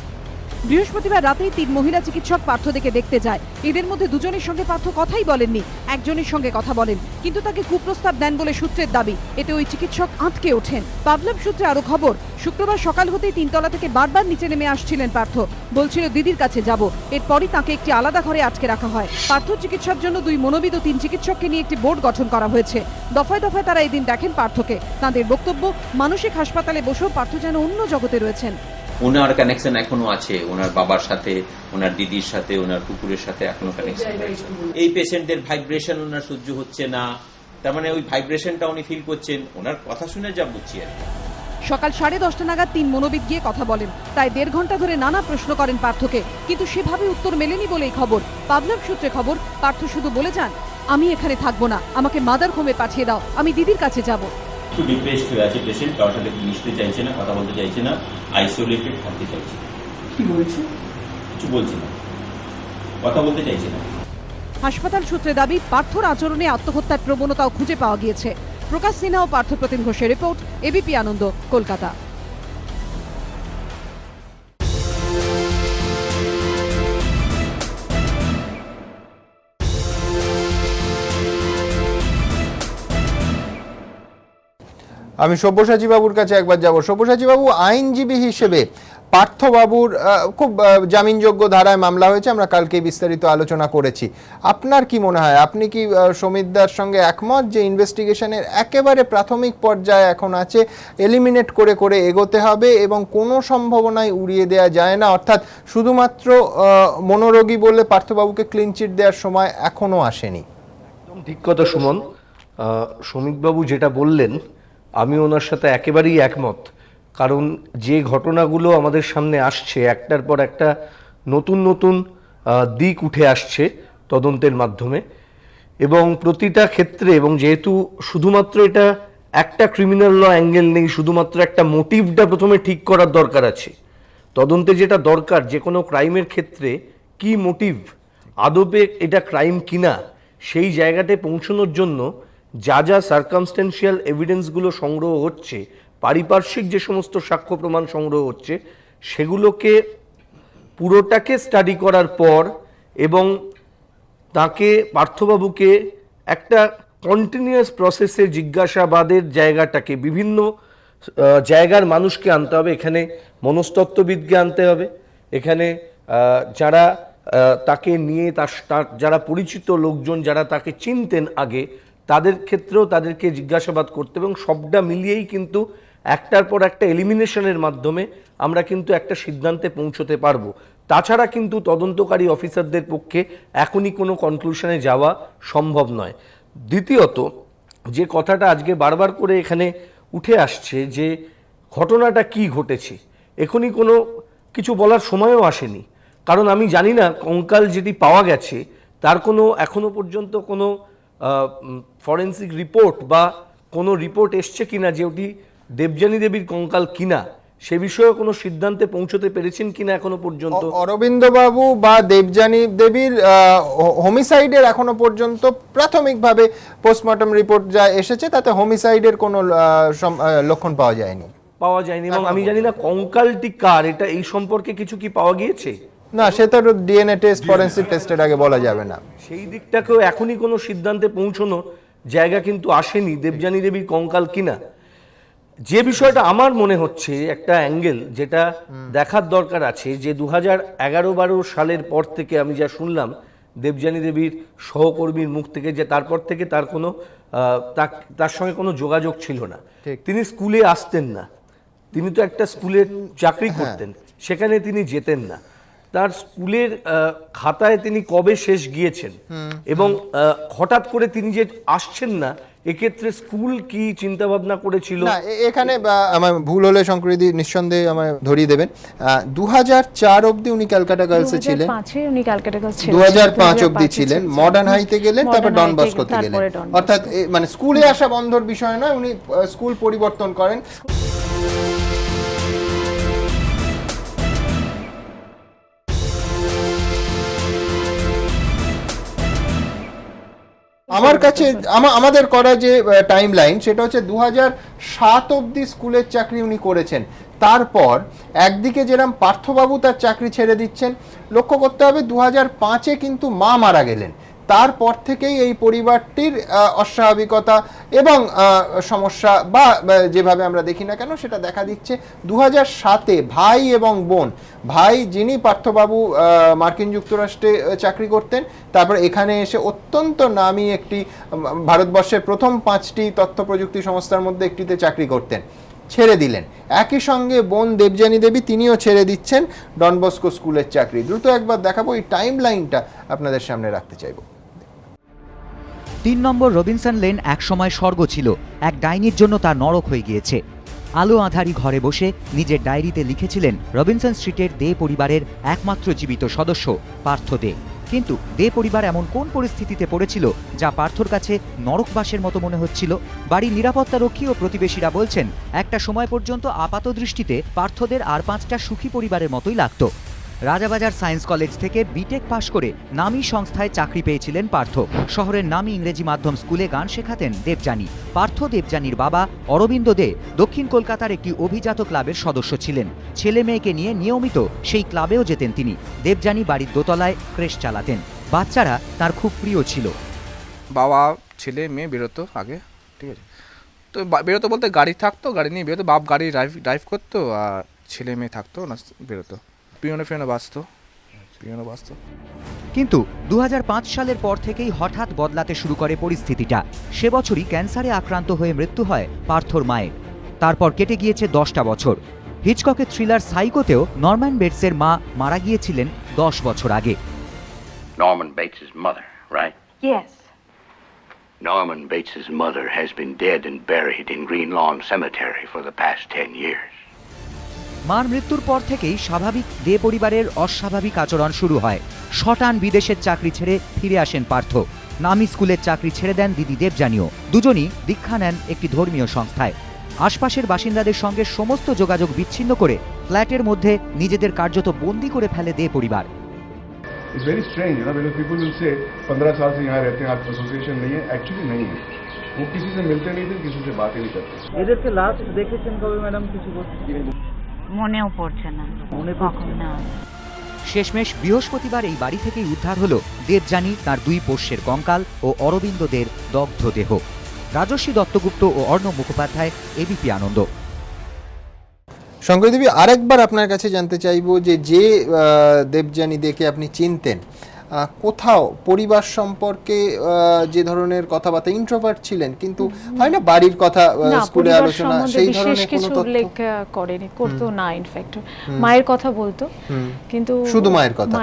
বৃহস্পতিবার রাতেই 3 মহিলা চিকিৎসক পার্থদেকে দেখতে যায়। এদের মধ্যে দুজনের সঙ্গে পার্থ কথাই বলেননি, একজনের সঙ্গে কথা বলেন, কিন্তু তাকে কুপ্রস্তাব দেন বলে সূত্রের দাবি। এতে ওই চিকিৎসক আঁতকে ওঠেন। পাবলাভ সূত্রে আরো খবর, শুক্রবার সকাল হতেই 3 তলা থেকে বারবার নিচে নেমে আসছিলেন পার্থ, বলছিল দিদির কাছে যাব। এরপরই তাকে একটি আলাদা ঘরে আটকে রাখা হয়। পার্থ চিকিৎসার জন্য 2 মনোবিদ ও 3 চিকিৎসককে নিয়ে একটি বোর্ড গঠন করা হয়েছে। দফায় দফায় তারা এদিন দেখেন পার্থকে। তাঁদের বক্তব্য, মানসিক হাসপাতালে বসেও পার্থ যেন অন্য জগতে রয়েছেন। ওনার কানেকশন এখনো আছে, ওনার বাবার সাথে, ওনার দিদির সাথে, ওনার কুকুরের সাথে এখনো কানেকশন রয়েছে। এই পেশেন্টের ভাইব্রেশন ওনার সহ্য হচ্ছে না, তার মানে ওই ভাইব্রেশনটা উনি ফিল করছেন, ওনার কথা শুনে যা বুঝছি আর কি। সকাল 10:30 নাগাদ 3 মনোবিদ গিয়ে কথা বলেন। প্রায় 1.5 ঘন্টা ধরে নানা প্রশ্ন করেন পার্থকে, কিন্তু সেভাবে উত্তর মেলেনি বলেই খবর। পাবনার সূত্রে খবর, পার্থ শুধু বলে যান, আমি এখানে থাকবো না, আমাকে মাদার হোমে পাঠিয়ে দাও, আমি দিদির কাছে যাব। একটু ডিপ্রেসড হয়ে আছে পেশেন্ট, কারোর সাথে মিশতে চাইছে না, কথা বলতে চাইছে না, আইসোলেটেড থাকতে চাইছে। কি বলছে? কিছু বলছে না, কথা বলতে চাইছে না। হাসপাতাল সূত্রে দাবি, পার্থর আচরণে আত্মহত্যার প্রবণতাও খুঁজে পাওয়া গিয়েছে। প্রকাশ সিনহা ও পার্থ প্রতিম ঘোষের রিপোর্ট, এবিপি আনন্দ, কলকাতা। আমি সব্যসাচী বাবুর কাছে একবার যাব। সব্যসাচী বাবু, আইনজীবী হিসেবে পার্থবাবুর খুব জামিনযোগ্য ধারায় মামলা হয়েছে, আমরা কালকে বিস্তারিত আলোচনা করেছি। আপনার কি মনে হয়, আপনি কি সমিতদার সঙ্গে একমত যে ইনভেস্টিগেশনের একেবারে প্রাথমিক পর্যায়ে এখন আছে, এলিমিনেট করে করে এগোতে হবে এবং কোনো সম্ভাবনায় উড়িয়ে দেওয়া যায় না, অর্থাৎ শুধুমাত্র মনোরোগী বলে পার্থবাবুকে ক্লিন চিট দেওয়ার সময় এখনো আসেনি? একদম ঠিক কথা সুমন। শ্রমিকবাবু যেটা বললেন আমি ওনার সাথে একেবারেই একমত, কারণ যে ঘটনাগুলো আমাদের সামনে আসছে একটার পর একটা নতুন নতুন দিক উঠে আসছে তদন্তের মাধ্যমে, এবং প্রতিটা ক্ষেত্রে, এবং যেহেতু শুধুমাত্র এটা একটা ক্রিমিনাল ল অ্যাঙ্গেল নেই, শুধুমাত্র একটা মোটিভটা প্রথমে ঠিক করার দরকার আছে। তদন্তে যেটা দরকার, যে কোনো ক্রাইমের ক্ষেত্রে কি মোটিভ, আদপে এটা ক্রাইম কিনা, সেই জায়গাতে পৌঁছানোর জন্য যা যা সার্কামস্টেন্সিয়াল এভিডেন্সগুলো সংগ্রহ হচ্ছে, পারিপার্শ্বিক যে সমস্ত সাক্ষ্য প্রমাণ সংগ্রহ হচ্ছে, সেগুলোকে পুরোটাকে স্টাডি করার পর এবং তাকে, পার্থবাবুকে একটা কন্টিনিউয়াস প্রসেসে জিজ্ঞাসাবাদের জায়গাটাকে বিভিন্ন জায়গার মানুষকে আনতে হবে। এখানে মনস্তত্ত্ববিদকে আনতে হবে, এখানে যারা তাকে নিয়ে তার যারা পরিচিত লোকজন, যারা তাকে চিনতেন আগে, তাদের ক্ষেত্রেও তাদেরকে জিজ্ঞাসাবাদ করতে, এবং সবটা মিলিয়েই কিন্তু একটার পর একটা এলিমিনেশনের মাধ্যমে আমরা কিন্তু একটা সিদ্ধান্তে পৌঁছতে পারবো। তাছাড়া কিন্তু তদন্তকারী অফিসারদের পক্ষে এখনই কোনো কনক্লুশনে যাওয়া সম্ভব নয়। দ্বিতীয়ত, যে কথাটা আজকে বারবার করে এখানে উঠে আসছে, যে ঘটনাটা কি ঘটেছে, এখনই কোনো কিছু বলার সময়ও আসেনি, কারণ আমি জানি না কঙ্কাল যেটি পাওয়া গেছে তার কোনো এখনো পর্যন্ত কোনো ফরেন্সিক রিপোর্ট বা কোনো রিপোর্ট এসছে কিনা যে ওটি দেবযানী দেবীর কঙ্কাল কিনা, সে বিষয়ে কোনো সিদ্ধান্তে পৌঁছতে পেরেছেন কিনা এখনো পর্যন্ত। অরবিন্দ বাবু বা দেবযানী দেবীর হোমিসাইডের এখনো পর্যন্ত প্রাথমিকভাবে পোস্টমর্টম রিপোর্ট যা এসেছে তাতে হোমিসাইডের কোনো লক্ষণ পাওয়া যায়নি। এবং আমি জানি না কঙ্কালটি কার, এটা এই সম্পর্কে কিছু কি পাওয়া গিয়েছে? না, সে তো ডিএনএ টেস্ট, ফরেন্সিক টেস্টের আগে বলা যাবে না। সেই দিকটাকেও এখনই কোনো সিদ্ধান্তে পৌঁছানো জায়গা কিন্তু আসেনি দেবযানী দেবীর কঙ্কাল কিনা। যে বিষয়টা আমার মনে হচ্ছে একটা অ্যাঙ্গেল যেটা দেখার দরকার আছে, যে 2011-12 সালের পর থেকে আমি যা শুনলাম দেবযানী দেবীর সহকর্মীর মুখ থেকে, যে তারপর থেকে তার কোনো তার সঙ্গে কোনো যোগাযোগ ছিল না। তিনি স্কুলে আসতেন না, তিনি তো একটা স্কুলে চাকরি করতেন, সেখানে তিনি যেতেন না। তার স্কুলের খাতায় তিনি কবে শেষ গিয়েছেন এবং হঠাৎ করে তিনি যে আসছেন না, এক্ষেত্রে স্কুল কি চিন্তা ভাবনা করেছিল? না, এখানে আমার ভুল হলে সংকৃতি নিঃসন্দেহে আমায় ধরিয়ে দেবেন। 2004 অবধি উনি ক্যালকাটা গার্লসে ছিলেন, 2005 অবধি ছিলেন, মডার্ন হাইতে গেলেন, তারপর ডন বস্কোতে গেলেন। অর্থাৎ মানে স্কুলে আসা বন্ধর বিষয় নয়, উনি স্কুল পরিবর্তন করেন। আমার কাছে আমাদের করা যে টাইম লাইন, সেটা হচ্ছে 2007 অবধি স্কুলের চাকরি উনি করেছেন। তারপর একদিকে যেরকম পার্থবাবু তার চাকরি ছেড়ে দিচ্ছেন, লক্ষ্য করতে হবে 2005-এ কিন্তু মা মারা গেলেন। তারপর থেকেই এই পরিবারটির অস্বাভাবিকতা এবং সমস্যা বা যেভাবে আমরা দেখি না কেন সেটা দেখা দিচ্ছে। 2007-এ ভাই এবং বোন, ভাই যিনি পার্থবাবু মার্কিন যুক্তরাষ্ট্রে চাকরি করতেন, তারপর এখানে এসে অত্যন্ত নামী একটি ভারতবর্ষের প্রথম 5টি তথ্য প্রযুক্তি সংস্থার মধ্যে একটিতে চাকরি করতেন। ছেড়ে দিলেন। একই সঙ্গে বোন দেবযানী দেবী তিনিও ছেড়ে দিচ্ছেন ডন বস্কো স্কুলের চাকরি। দ্রুত একবার দেখাবো, এই টাইম লাইনটা আপনাদের সামনে রাখতে চাইবো। 3 নম্বর রবিনসন লেন একসময় স্বর্গ ছিল, এক ডাইনির জন্য তা নরক হয়ে গিয়েছে। আলো আঁধারি ঘরে বসে নিজের ডায়েরিতে লিখেছিলেন রবিনসন স্ট্রিটের দে পরিবারের একমাত্র জীবিত সদস্য পার্থ দে। কিন্তু দে পরিবার এমন কোন পরিস্থিতিতে পড়েছিল যা পার্থর কাছে নরকবাসের মতো মনে হচ্ছিল? বাড়ির নিরাপত্তারক্ষী ও প্রতিবেশীরা বলছেন একটা সময় পর্যন্ত আপাত দৃষ্টিতে পার্থদের আর 5টা সুখী পরিবারের মতোই লাগত। রাজাবাজার সায়েন্স কলেজ থেকে বিটেক পাশ করে নামী সংস্থায় চাকরি পেয়েছিলেন পার্থ। শহরের নামী ইংরেজি মাধ্যম স্কুলে গান শেখাতেন দেবযানী। পার্থ দেবযানীর বাবা অরবিন্দ দে দক্ষিণ কলকাতার একটি অভিজাত ক্লাবের সদস্য ছিলেন। ছেলে মেয়েকে নিয়ে নিয়মিত সেই ক্লাবেও যেতেন তিনি। দেবযানী বাড়ির দোতলায় ক্রেশ চালাতেন। বাচ্চারা তার খুব প্রিয় ছিল। বাবা ছেলে মেয়ে বেরোতো আগে, ঠিক আছে, তো বেরোতো বলতে গাড়ি থাকতো, গাড়ি নিয়ে বেরোতো, বাপ গাড়ি ড্রাইভ করতো আর ছেলে মেয়ে থাকতো না, বেরোতো, পিয়নো বাজতো। কিন্তু 2005 সালের পর থেকেই হঠাৎ বদলাতে শুরু করে পরিস্থিতিটা। সে বছরই ক্যান্সারে আক্রান্ত হয়ে মৃত্যু হয় পার্থর মায়ের। তারপর কেটে গিয়েছে 10টা বছর। হিচককের থ্রিলার সাইকোতেও নরম্যান বেটসের মা মারা গিয়েছিলেন 10 বছর আগে। Norman Bates' mother, right? Yes. Norman Bates' mother has been dead and buried in Green Lawn Cemetery for the past 10 years. মার মৃত্যুর পর থেকেই স্বাভাবিক দে পরিবারের অস্বাভাবিক আচরণ শুরু হয়। শটান বিদেশের চাকরি ছেড়ে ফিরে আসেন পার্থ। নামী স্কুলের চাকরি ছেড়ে দেন দিদি দেবযানীও। দুজনই দীক্ষা নেন একটি ধর্মীয় সংস্থায়। আশপাশের বাসিন্দাদের সঙ্গে সমস্ত যোগাযোগ বিচ্ছিন্ন করে ফ্ল্যাটের মধ্যে নিজেদের কার্যত বন্দী করে ফেলে দে পরিবার। It's very strange, you know, because people will say 15 साल से यहाँ रहते हैं, आप एसोसिएशन नहीं है, एक्चुअली नहीं है। वो किसी से मिलते नहीं थे, किसी से बात ही नहीं करते। এদেরকে লাস্ট দেখেছেন কবে ম্যাডাম? কিছু মনেও পড়ছে না, কখন না। শেষমেশ বৃহস্পতিবার এই বাড়ি থেকেই উদ্ধার হলো দেবযানী, তার 2 পোষ্যের কঙ্কাল ও অরবিন্দ দের দগ্ধ দেহ। রাজস্বী দত্তগুপ্ত ও অর্ণব মুখোপাধ্যায়, এবিপি আনন্দ। শঙ্কর দেবী, আরেকবার আপনার কাছে জানতে চাইবো যে দেবযানী দেকে আপনি চিনতেন, কোথাও পরিবার সম্পর্কে যে ধরনের কথাবার্তা, ইন্ট্রোভার্ট ছিলেন, কিন্তু হয় না বাড়ির কথা স্কুলে আলোচনা, সেই ধরনের কোনো তথ্য উল্লেখ করেনি, করতো না। ইনফ্যাক্ট মায়ের কথা বলতো, কিন্তু শুধু মায়ের কথা,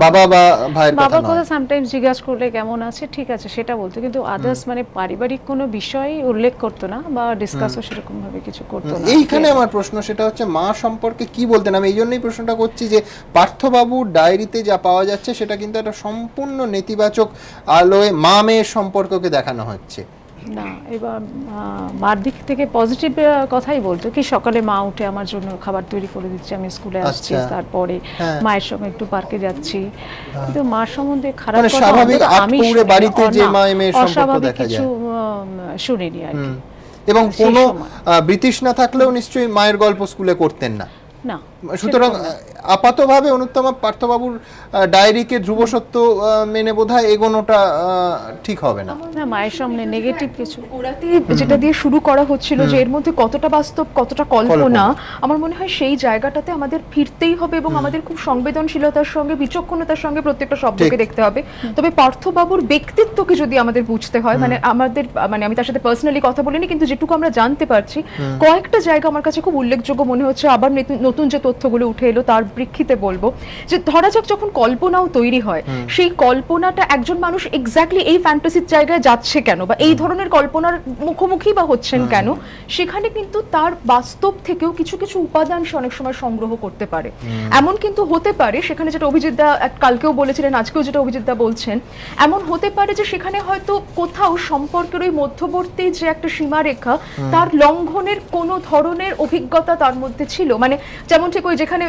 বাবা বা ভাইয়ের কথা বাবার কথা সামটাইমস জিজ্ঞাসা করলে কেমন আছে, ঠিক আছে সেটা বলতো, কিন্তু আদার্স মানে পারিবারিক কোনো বিষয় উল্লেখ করতো না বা ডিসকাসও সেরকম ভাবে কিছু করতো না। এইখানে আমার প্রশ্ন সেটা হচ্ছে মা সম্পর্কে কি বলতেন? আমি এই জন্যই প্রশ্নটা করছি যে পার্থবাবুর ডায়েরিতে যা পাওয়া যাচ্ছে সেটা কিন্তু একটা সম্পূর্ণ নেতিবাচক আলোয় মা মেয়ের সম্পর্ককে দেখানো হচ্ছে না। এবার মার দিক থেকে পজিটিভ কথাই বলতো, কি সকালে মা উঠে আমার জন্য খাবার তৈরি করে দিচ্ছে, আমি স্কুলে আসছি, তারপরে মায়ের সঙ্গে একটু পার্কে যাচ্ছি, কিন্তু মার সম্বন্ধে খারাপ কথা আমি বাড়িতে যে মা মেয়ের সম্পর্ক দেখা যায় কিছু শুনিনি আর কি। এবং কোনো ব্রিটিশ না থাকলেও নিশ্চয়ই মায়ের গল্প স্কুলে করতেন না। সুতরাং আপাতভাবে অনুত্তমা পার্থবাবুর ডায়েরিকে ধ্রুব সত্য মেনে বোধহয় এগোনোটা ঠিক হবে না। মায়ের সামনে নেগেটিভ কিছু ওরাতে যেটা দিয়ে শুরু করা হচ্ছিল যে এর মধ্যে কতটা বাস্তব কতটা কল্পনা, আমার মনে হয় সেই জায়গাটাতে আমাদের ফিরতেই হবে এবং আমাদের খুব সংবেদনশীলতার সঙ্গে বিচক্ষণতার সঙ্গে প্রত্যেকটা শব্দকে দেখতে হবে। তবে পার্থবাবুর ব্যক্তিত্বকে যদি আমাদের বুঝতে হয়, মানে আমি তার সাথে পার্সোনালি কথা বলিনি, কিন্তু যেটুকু আমরা জানতে পারছি কয়েকটা জায়গা আমার কাছে খুব উল্লেখযোগ্য মনে হচ্ছে। আবার নতুন যে তথ্যগুলো উঠে এলো তার প্রেক্ষিতে বলবো যে ধরা যাক যখন কল্পনাও তৈরি হয়, সেই কল্পনাটা একজন মানুষ এক্স্যাক্টলি এই ফ্যান্টাসির জায়গায় যাচ্ছে কেন বা এই ধরনের কল্পনার মুখোমুখি বা হচ্ছেন কেন, সেখানে কিন্তু তার বাস্তব থেকেও কিছু কিছু উপাদান সে অনেক সময় সংগ্রহ করতে পারে। এমন কিন্তু হতে পারে সেখানে, যেটা অভিজিৎ দা কালকেও বলেছিলেন, আজকেও যেটা অভিজিৎ দা বলছেন, এমন হতে পারে যে সেখানে হয়তো কোথাও সম্পর্কের ওই মধ্যবর্তী যে একটা সীমারেখা, তার লঙ্ঘনের কোনো ধরনের অভিজ্ঞতা তার মধ্যে ছিল। মানে যেমন ঠিক ওই যেখানে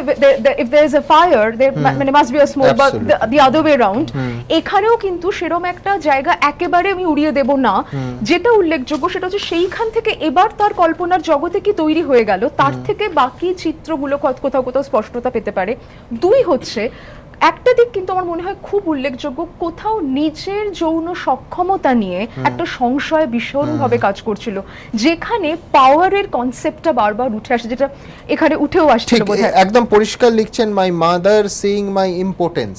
if there is a fire there মানে must be a smoke, but the other way around, এখানেও কিন্তু সেরকম একটা জায়গা একেবারে আমি উড়িয়ে দেব না। যেটা উল্লেখযোগ্য সেটা হচ্ছে সেইখান থেকে এবার তার কল্পনার জগতে কি তৈরি হয়ে গেল, তার থেকে বাকি চিত্রগুলো কোথাও কোথাও স্পষ্টতা পেতে পারে। 2 হচ্ছে একটা দিক কিন্তু আমার মনে হয় খুব উল্লেখযোগ্য, কোথাও নিজের যৌন সক্ষমতা নিয়ে একটা সংশয় ভীষণভাবে কাজ করছিল, যেখানে পাওয়ারের কনসেপ্টটা বারবার উঠে আসে, যেটা এখানে উঠেও আসছিল ঠিক বোধহয়। একদম পরিষ্কার লিখছেন, my mother seeing my importance,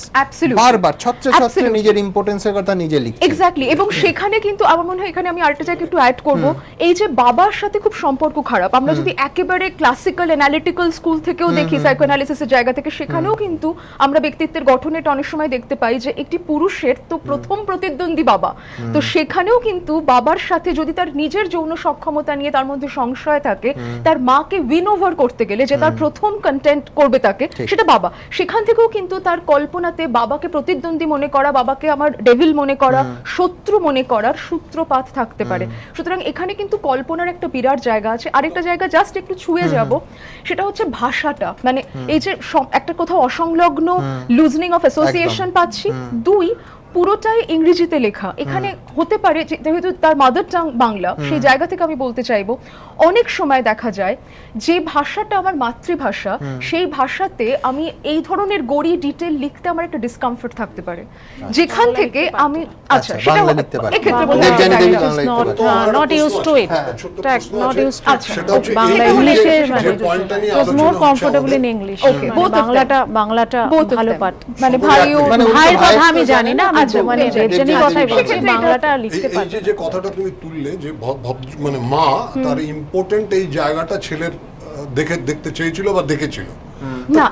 বারবার ছত্রে ছত্রে নিজের ইম্পোর্টেন্সের কথা নিজে লিখছেন। এক্স্যাক্টলি, এবং সেখানে কিন্তু আমার মনে হয় এখানে আমি আরেকটা জায়গায় একটু অ্যাড করব, এই যে বাবার সাথে খুব সম্পর্ক খারাপ, আমরা যদি একেবারে ক্লাসিক্যাল অ্যানালিটিক্যাল স্কুল থেকেও দেখি, সাইকোঅ্যানালিসিসের জায়গা থেকে, সেখানেও কিন্তু আমরা ব্যক্তিত্বের গঠনে এটা অনেক সময় দেখতে পাই যে একটি পুরুষের তো প্রথম প্রতিদ্বন্দ্বী বাবা, তো সেখানেও কিন্তু বাবার সাথে যদি তার নিজের যৌন সক্ষমতা নিয়ে তার মধ্যে সংশয় থাকে, তার মাকে উইন ওভার করতে গেলে যে তার প্রথম কন্টেন্ট করবে তাকে, সেটা বাবা, সেখান থেকেও কিন্তু তার কল্পনাতে বাবাকে প্রতিদ্বন্দ্বী মনে করা, বাবাকে আমার ডেভিল মনে করা, শত্রু মনে করার সূত্রপাত থাকতে পারে। সুতরাং এখানে কিন্তু কল্পনার একটা বিরাট জায়গা আছে। আরেকটা জায়গা জাস্ট একটু ছুঁয়ে যাব, সেটা হচ্ছে ভাষাটা, মানে এই যে একটা কোথাও অসংলগ্ন লুজনিং অফ অ্যাসোসিয়েশন পাচ্ছি। দুই, পুরোটাই ইংরেজিতে লেখা। এখানে হতে পারে যেহেতু তার মাদার টাং বাংলা, সেই জায়গা থেকে আমি বলতে চাইবো, অনেক সময় দেখা যায় যে ভাষাটা আমার মাতৃভাষা, সেই ভাষাতে আমি এই ধরনের গড়ি ডিটেল লিখতে আমার একটা ডিসকমফর্ট থাকতে পারে, যেখান থেকে আমি আচ্ছা সেটা এক্ষেত্রে not use to it, not use to Bangla, ইংলিশের মানে মোর কমফোর্টেবল ইন ইংলিশ। ওকে, বাংলাটা ভালো পাঠ, মানে ভাইয়ের কথা আমি জানি না, মানে দেবযানীর কথাই বলছি, বাংলাটা লিখতে পারি। এই যে কথাটা তুমি তুললে যে মানে মা তার ইম্পর্টেন্ট এই জায়গাটা ছেলের দেখতে চেয়েছিল বা দেখেছিল না,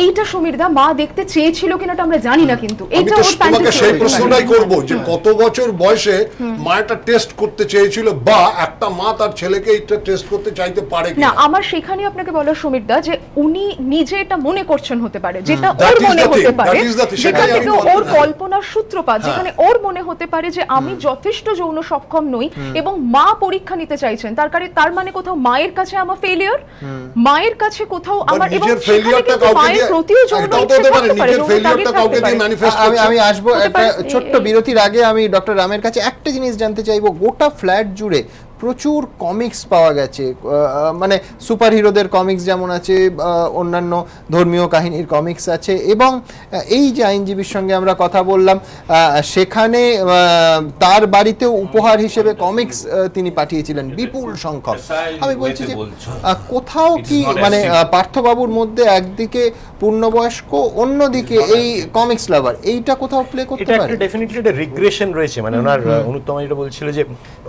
এইটা সমীরদা মা দেখতে চেয়েছিল কিনাটা আমরা জানি না, কিন্তু এটা ওর তোমাকে সেই প্রশ্নটাই করব যে কত বছর বয়সে মা এটা টেস্ট করতে চেয়েছিল, বা একটা মা তার ছেলেকে এটা টেস্ট করতে চাইতে পারে না। আমার সেখানে আপনাকে বলা সমীরদা যে উনি নিজে এটা মনে করছেন হতে পারে, যেটা ওর মনে হতে পারে, যেখান থেকে ওর কল্পনার সূত্রপাত, যেখানে ওর মনে হতে পারে যে আমি যথেষ্ট যৌন সক্ষম নই, এবং মা পরীক্ষা নিতে চাইছেন, তার মানে কোথাও মায়ের কাছে আমার ফেলিয়ার, মায়ের কাছে কোথাও আমার, এবং আমি আসবো একটা ছোট্ট বিরতির আগে। আমি ডক্টর রামের কাছে একটা জিনিস জানতে চাইবো, গোটা ফ্ল্যাট জুড়ে প্রচুর কমিক্স পাওয়া গেছে, মানে সুপার হিরোদের কমিক্স যেমন আছে, অন্যান্য ধর্মীয় কাহিনীর কমিক্স আছে, এবং এই যে আইনজীবীর সঙ্গে আমরা কথা বললাম, সেখানে তার বাড়িতেও উপহার হিসেবে কমিক্স তিনি পাঠিয়েছিলেন বিপুল সংখ্যক। আমি বলছি যে কোথাও কি মানে পার্থবাবুর মধ্যে একদিকে পূর্ণবয়স্ক, অন্যদিকে এই কমিক্স লাভার, এইটা কোথাও প্লে করতে পারে? এটা ডেফিনেটলি একটা রিগ্রেশন রয়েছে, মানে ওনার অনুত্তমা যেটা বলছিল যে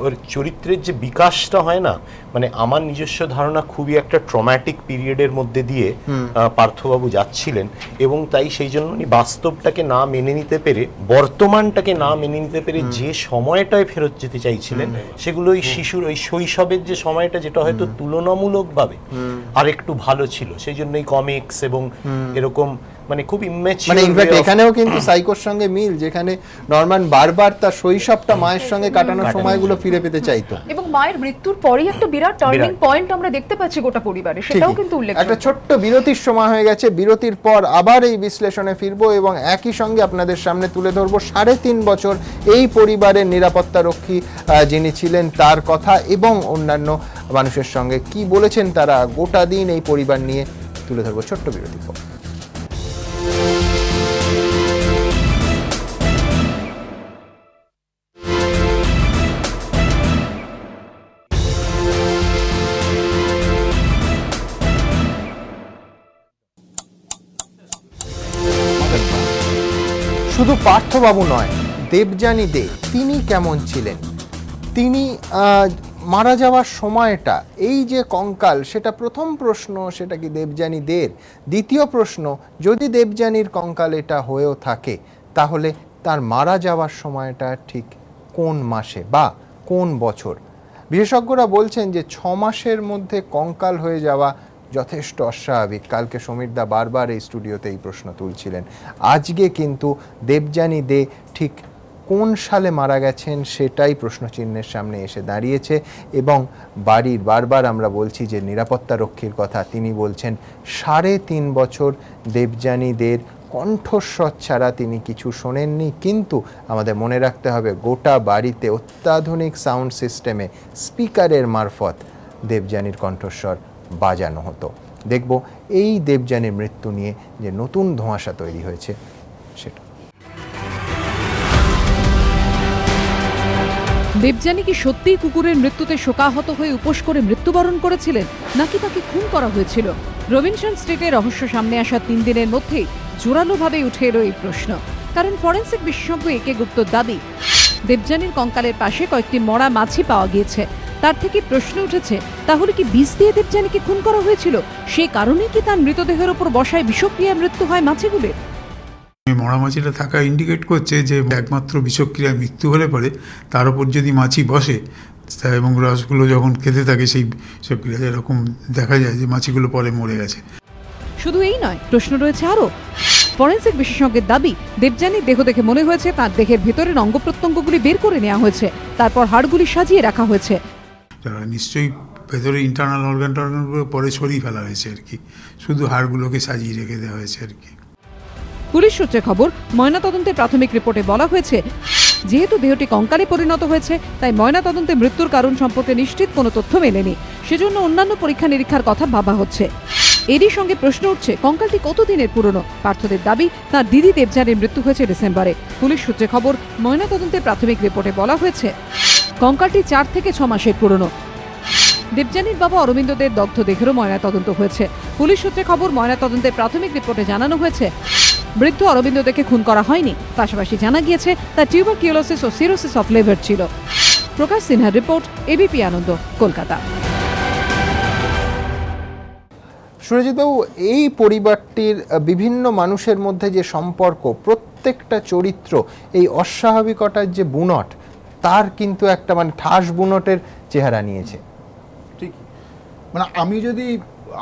ওর চরিত্রের যে বিকাশটা হয় না, মানে আমার নিজস্ব ধারণা খুবই একটা ট্রমাটিক পিরিয়ডের মধ্যে দিয়ে পার্থবাবু যাচ্ছিলেন, এবং তাই সেই জন্য উনি বাস্তবটাকে না মেনে নিতে পেরে, বর্তমানটাকে না মেনে নিতে পেরে যে সময়টায় ফেরত যেতে চাইছিলেন, সেগুলো ওই শিশুর ওই শৈশবের যে সময়টা, যেটা হয়তো তুলনামূলকভাবে আর একটু ভালো ছিল, সেই জন্যই কমিক্স এবং এরকম মানে খুব ইম্যাচিউর। মানে ইনফ্যাক্ট এখানেও কিন্তু সাইকোর সঙ্গে মিল, যেখানে নরমান বারবার তার শৈশবটা মায়ের সঙ্গে কাটানোর সময়গুলো ফিরে পেতে চাইতো, এবং মায়ের মৃত্যুর পরেই একটা বিরাট টার্নিং পয়েন্ট আমরা দেখতে পাচ্ছি গোটা পরিবারে, সেটাও কিন্তু উল্লেখযোগ্য। একটা ছোট্ট বিরতির সময় হয়ে গেছে, বিরতির পর আবার এই বিশ্লেষণে ফিরবো, এবং একই সঙ্গে আপনাদের সামনে তুলে ধরবো 3.5 বছর এই পরিবারের নিরাপত্তা রক্ষী যিনি ছিলেন তার কথা, এবং অন্যান্য মানুষের সঙ্গে কি বলেছেন তারা গোটা দিন এই পরিবার নিয়ে, তুলে ধরবো ছোট্ট বিরতির পর। শুধু পার্থবাবু নয়, দেবযানী দে তিনি কেমন ছিলেন, তিনি মারা যাওয়ার সময়টা, এই যে কঙ্কাল, সেটা প্রথম প্রশ্ন, সেটা কি দেবযানী দের? দ্বিতীয় প্রশ্ন, যদি দেবযানীর কঙ্কাল এটা হয়েও থাকে, তাহলে তার মারা যাওয়ার সময়টা ঠিক কোন মাসে বা কোন বছর? বিশেষজ্ঞরা বলছেন যে 6 মাসের মধ্যে কঙ্কাল হয়ে যাওয়া যথেষ্ট অস্বাভাবিক। কালকে সমীরদা বারবার এই স্টুডিওতে এই প্রশ্ন তুলছিলেন। আজকে কিন্তু দেবযানী দে ঠিক কোন সালে মারা গেছেন সেটাই প্রশ্নচিহ্নের সামনে এসে দাঁড়িয়েছে, এবং বাড়ির বারবার আমরা বলছি যে নিরাপত্তা রক্ষীর কথা, তিনি বলছেন 3.5 বছর দেবযানী দের কণ্ঠস্বর ছাড়া তিনি কিছু শোনেননি। কিন্তু আমাদের মনে রাখতে হবে, গোটা বাড়িতে অত্যাধুনিক সাউন্ড সিস্টেমে স্পিকারের মারফত দেবযানীর কণ্ঠস্বর বাজানো হতো। দেখব এই দেবযানীর মৃত্যু নিয়ে যে নতুন ধোঁয়াশা তৈরি হয়েছে সেটা। দেবযানী কি সত্যিই কুকুরের মৃত্যুতে শোকাহত হয়ে উপোস করে মৃত্যুবরণ করেছিলেন, নাকি তাকে খুন করা হয়েছিল? রবিনসন স্ট্রিটে রহস্য সামনে আসা 3 দিনের মধ্যেই জোরালোভাবে উঠে এলো এই প্রশ্ন। কারণ ফরেন্সিক বিশেষজ্ঞ একে গুপ্তর দাবি, দেবযানীর কঙ্কালের পাশে কয়েকটি মরা মাছি পাওয়া গিয়েছে। তার থেকে প্রশ্ন উঠেছে, তাহলে কি বিষ দিয়ে দেবযানীকে খুন করা হয়েছিল? সেই কারণেই কি তার মৃতদেহের উপর বসায় বিষক্রিয়ায় মৃত্যু হয় মাছিগুলির? মরা মাছিটা থাকা ইন্ডিকেট করছে যে একমাত্র বিষক্রিয়ায় মৃত্যু হলে পরে তার উপর যদি মাছি বসে এবং রসগুলো যখন খেতে থাকে সেই বিষক্রিয়া এরকম দেখা যায় যে মাছিগুলো পরে মরে গেছে। শুধু এই নয়, প্রশ্ন রয়েছে আরও। ফরেন্সিক বিশেষজ্ঞের দাবি, দেবযানীর দেহ দেখে মনে হয়েছে তার দেহের ভেতরের অঙ্গ প্রত্যঙ্গগুলি বের করে নেওয়া হয়েছে, তারপর হাড়গুলি সাজিয়ে রাখা হয়েছে। নিশ্চয়ই ভেতরে ইন্টারনাল অর্গানগুলো পরে ছড়িয়ে ফেলা হয়েছে আর কি, শুধু হাড়গুলোকে সাজিয়ে রেখে দেওয়া হয়েছে আর কি। পুলিশ সূত্রে খবর, ময়নাতদন্তের প্রাথমিক রিপোর্টে বলা হয়েছে, যেহেতু দেহটি কঙ্কালে পরিণত হয়েছে তাই ময়নাতদন্তে মৃত্যুর কারণ সম্পর্কে নিশ্চিত কোনো তথ্য মেলেনি, সেজন্য অন্যান্য পরীক্ষা নিরীক্ষার কথা ভাবা হচ্ছে। এরই সঙ্গে প্রশ্ন উঠছে, কঙ্কালটি কতদিনের পুরনো? পার্থদের দাবি, তার দিদি দেবযানীর মৃত্যু হয়েছে ডিসেম্বরে। পুলিশ সূত্রে খবর, ময়নাতদন্তের প্রাথমিক রিপোর্টে বলা হয়েছে কঙ্কালটি 4 থেকে 6 মাসের পুরনো। দেবযানীর বাবা অরবিন্দ দের দগ্ধ দেহেরও ময়নাতদন্ত হয়েছে। পুলিশ সূত্রে খবর, ময়নাতদন্তের প্রাথমিক রিপোর্টে জানানো হয়েছে বৃদ্ধ অরবিন্দ দেকে খুন করা হয়নি। পাশাপাশি জানা গিয়েছে তার টিউবারকিউলোসিস ও সিরোসিস অফ লিভার ছিল। প্রকাশ সিনহার রিপোর্ট, এবিপি আনন্দ, কলকাতা। সুরজিৎবাবু, এই পরিবারটির বিভিন্ন মানুষের মধ্যে যে সম্পর্ক, প্রত্যেকটা চরিত্র এই অস্বাভাবিকতার যে বুনট, তার কিন্তু একটা মানে ঠাস বুনটের চেহারা নিয়েছে। ঠিক, মানে আমি যদি,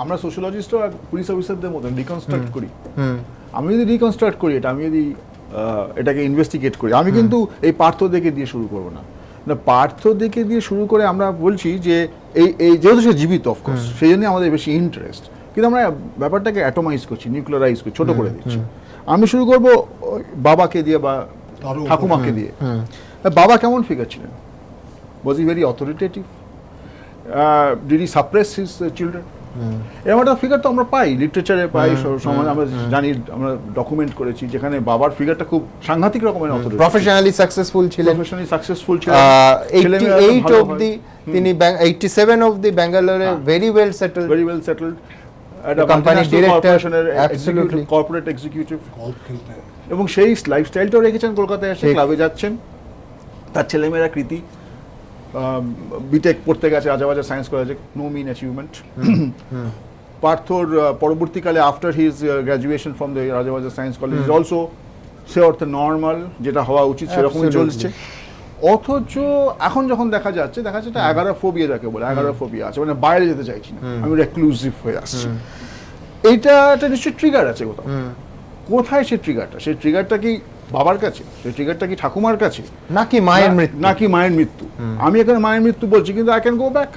আমরা সোশ্যোলজিস্টরা পুলিশ অফিসারদের মতন রিকনস্ট্রাক্ট করি, আমি যদি রিকনস্ট্রাক্ট করি এটা, আমি যদি এটাকে ইনভেস্টিগেট করি, আমি কিন্তু এই পার্থ দেখে দিয়ে শুরু করবো না। পার্থ দেখে দিয়ে শুরু করে আমরা বলছি যে এই যেহেতু সে জীবিত অফকোর্স, সেই জন্য আমাদের বেশি ইন্টারেস্ট, কিন্তু আমরা ব্যাপারটাকে অ্যাটোমাইজ করছি, নিউক্লিয়ারাইজ করছি, ছোট করে দিচ্ছি। আমি শুরু করবো বাবাকে দিয়ে বা ঠাকুমাকে দিয়ে। বাবা কেমন ফিগার ছিলেন? Was he very authoritative? Did he suppress his children? এরকম একটা ফিগার তো আমরা পাই, লিটারেচারে পাই, সমাজ আমরা জানি, আমরা ডকুমেন্ট করেছি, যেখানে বাবার ফিগারটা খুব সাংঘাতিক রকমের অথরিটি, প্রফেশনালি সাকসেসফুল ছিলেন, 88 অবধি তিনি, 87 অবধি ব্যাঙ্গালোরে ভেরি ওয়েল সেটেলড একটা company director, absolutely corporate executive, এবং সেই লাইফস্টাইলটাও রেখেছেন। কলকাতায় এসে ক্লাবে যাচ্ছেন, তার ছেলেমেয়েরা কৃতি বিটেক পড়তে গেছে রাজাবাজার সায়েন্স কলেজে, নো মিন অ্যাচিভমেন্ট। পার্থর পরবর্তীকালে after his graduation from the Rajabazar science college is also সে অর্থে নর্মাল, যেটা হওয়া উচিত সেরকমই চলছে। অথচ এখন যখন দেখা যাচ্ছে একটা অ্যাগারাফোবিয়া যাকে বলে, অ্যাগারাফোবিয়া আছে, মানে বাইরে যেতে চাইছি না, আমি রেক্লুসিভ হয়ে আসছি। এইটা একটা নিশ্চয়ই ট্রিগার আছে কোথাও। কোথায় সেই ট্রিগারটা? সেই ট্রিগারটা কি বাবার কাছে? সেই ট্রিগারটা কি ঠাকুমার কাছে? নাকি মায়ের মৃত্যু? নাকি মায়ের মৃত্যু? আমি এখানে মায়ের মৃত্যু বলছি, কিন্তু আই ক্যান গো ব্যাক।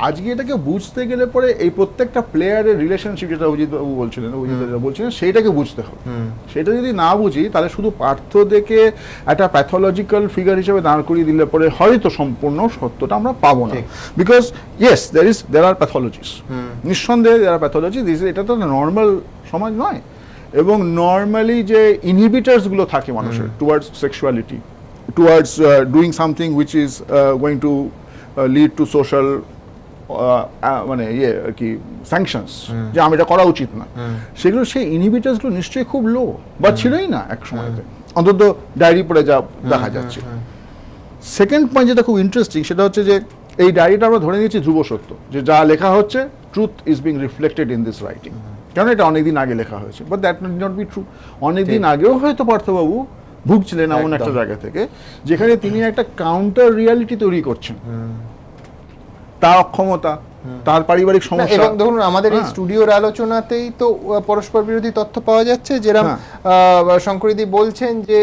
আজকে এটাকে বুঝতে গেলে পরে এই প্রত্যেকটা প্লেয়ারের রিলেশনশিপ, যেটা অজিতবাবু বলছিলেন, সেইটাকে বুঝতে হবে। সেটা যদি না বুঝি, তাহলে শুধু পার্থ দেখে একটা প্যাথোলজিক্যাল ফিগার হিসেবে দাঁড় করিয়ে দিলে পরে হয়তো সম্পূর্ণ সত্যটা আমরা পাবো না। বিকজ ইয়েস, দেয়ার আর প্যাথোলজিস, নিঃসন্দেহে দেয়ার আর প্যাথোলজি। এটা তো নর্মাল সমাজ নয়, এবং নর্মালি যে ইনহিবিটার্সগুলো থাকে মানুষের towards sexuality, towards doing something which is going to lead to social মানে ইয়ে আর কি স্যাংশনস, যে আমি এটা করা উচিত না, সেগুলো সেই ইনহিবিটার্সগুলো নিশ্চয়ই খুব লো, বা ছিলই না এক সময়তে, অন্তত ডায়েরি পড়ে যা দেখা যাচ্ছে। সেকেন্ড পয়েন্ট যেটা খুব ইন্টারেস্টিং, সেটা হচ্ছে যে এই ডায়েরিটা আমরা ধরে নিয়েছি ধ্রুব সত্য, যে যা লেখা হচ্ছে truth is being reflected in this writing, কেন এটা অনেকদিন আগে লেখা হয়েছে, but that may not be true. অনেকদিন আগেও হয়তো পার্থবাবু ভুগছিলেন এমন একটা জায়গা থেকে, যেখানে তিনি একটা কাউন্টার রিয়ালিটি তৈরি করছেন, তার অক্ষমতা, তার পারিবারিক সমস্যা। এবং ধরুন আমাদের এই স্টুডিওর আলোচনাতেই তো পরস্পর বিরোধী তথ্য পাওয়া যাচ্ছে, যেরকম শঙ্করীদি বলছেন যে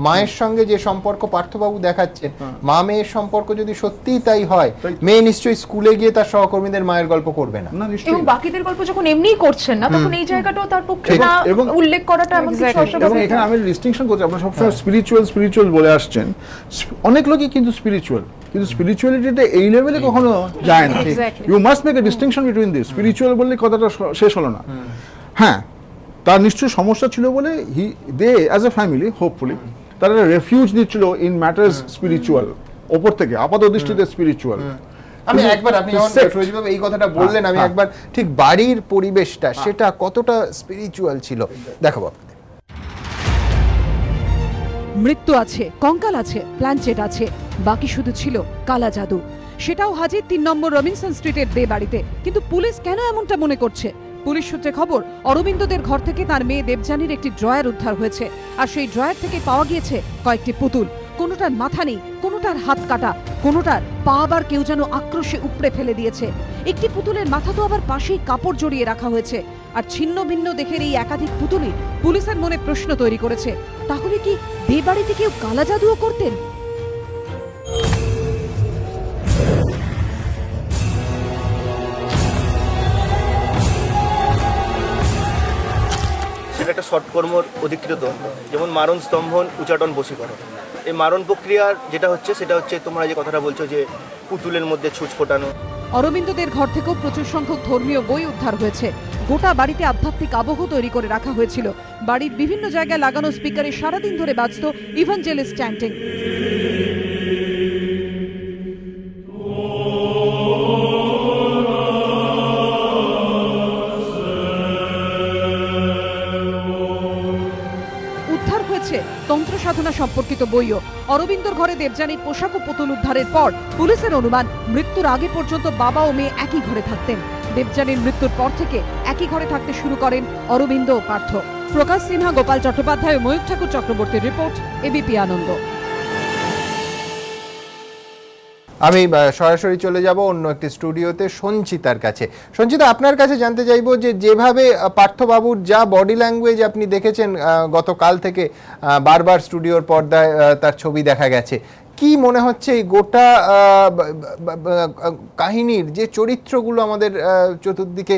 মায়ের সঙ্গে যে সম্পর্ক পার্থবাবু দেখাচ্ছেন, মা মেয়ের সম্পর্ক যদি সত্যিই তাই হয়, মেয়ে নিশ্চয়ই স্কুলে গিয়ে তার সহকর্মীদের মায়ের গল্প করবে না। এবং বাকিদের গল্প যখন এমনিই করছেন না, তখন এই জায়গাটাও তার পক্ষে না উল্লেখ করাটা এমন কিছু অস্বাভাবিক। এবং এখানে আমি ডিস্টিংশন করছি, আপনারা সবসময় স্পিরিচুয়াল বলে আসছেন, অনেক লোকই কিন্তু স্পিরিচুয়াল, কিন্তু স্পিরিচুয়ালিটিটা এই লেভেলে কখনো যায় না। You must make a distinction between this. Spiritual বললে কথাটা শেষ হলো না। হ্যাঁ, তার নিশ্চয়ই সমস্যা ছিল বলে they as a family hopefully তারা রেফিউজ নিচ্ছিল ইন ম্যাটার্স স্পিরিচুয়াল, ওপর থেকে আপাত দৃষ্টিতে স্পিরিচুয়াল। আমি একবার, আপনি যখন সজীববাবু এই কথাটা বললেন, আমি একবার ঠিক বাড়ির পরিবেশটা সেটা কতটা স্পিরিচুয়াল ছিল দেখাবো আপনাদের। মৃত্যু আছে, কঙ্কাল আছে, প্ল্যানচেট আছে, বাকি শুধু ছিল কালা জাদু। সেটাও হাজির 3 নম্বর রবিনসন স্ট্রিটের দে বাড়িতে। কিন্তু পুলিশ কেন এমনটা মনে করছে? পুলিশ সূত্রে খবর, অরবিন্দদের ঘর থেকে তার মেয়ে দেবযানীর একটি ড্রয়ার উদ্ধার হয়েছে, আর সেই ড্রয়ার থেকে পাওয়া গিয়েছে কয়েকটি পুতুল। কোনোটার মাথা নেই, কোনোটার হাত কাটা, কোনোটার পা আবার কেউ যেন আক্রোশে উপড়ে ফেলে দিয়েছে। একটি পুতুলের মাথা তো আবার পাশেই কাপড় জড়িয়ে রাখা হয়েছে। আর ছিন্ন ভিন্ন দেখের এই একাধিক পুতুলই পুলিশের মনে প্রশ্ন তৈরি করেছে, তাহলে কি দে বাড়িতে কেউ কালা জাদুও করতেন? সেটা একটা সৎকর্মর অধিকৃত দ্বন্দ্ব, যেমন মারণ স্তম্ভন, উচাটন, বশীকরণ। এই মারণ প্রক্রিয়ার যেটা হচ্ছে সেটা হচ্ছে তোমরা যে কথাটা বলছো যে পুতুলের মধ্যে ছুঁচ ফোটানো। অরবিন্দদের ঘর থেকেও প্রচুর সংখ্যক ধর্মীয় বই উদ্ধার হয়েছে। গোটা বাড়িতে আধ্যাত্মিক আবহ তৈরি করে রাখা হয়েছিল। বাড়ির বিভিন্ন জায়গায় লাগানো স্পিকারে সারাদিন ধরে বাজত ইভাঞ্জেলিস্ট চ্যান্টিং। উদ্ধার হয়েছে তন্ত্র সাধনা সম্পর্কিত বইও। অরবিন্দর ঘরে দেবযানীর পোশাক ও পুতুল উদ্ধারের পর পুলিশের অনুমান, মৃত্যুর আগে পর্যন্ত বাবা ও মেয়ে একই ঘরে থাকতেন। দেবযানীর মৃত্যুর পর থেকে একই ঘরে থাকতে শুরু করেন অরবিন্দ ও পার্থ। প্রকাশ সিনহা, গোপাল চট্টোপাধ্যায় ও ময়ূর ঠাকুর চক্রবর্তীর রিপোর্ট, এবিপি আনন্দ। আমি সরাসরি চলে যাব অন্য একটি স্টুডিওতে, সঞ্চিতার কাছে। সঞ্চিতা, আপনার কাছে জানতে চাইবো যে যেভাবে পার্থবাবুর যা বডি ল্যাঙ্গুয়েজ আপনি দেখেছেন, গতকাল থেকে বারবার স্টুডিওর পর্দায় তার ছবি দেখা গেছে, কি মনে হচ্ছে এই গোটা কাহিনীর যে চরিত্রগুলো আমাদের চতুর্দিকে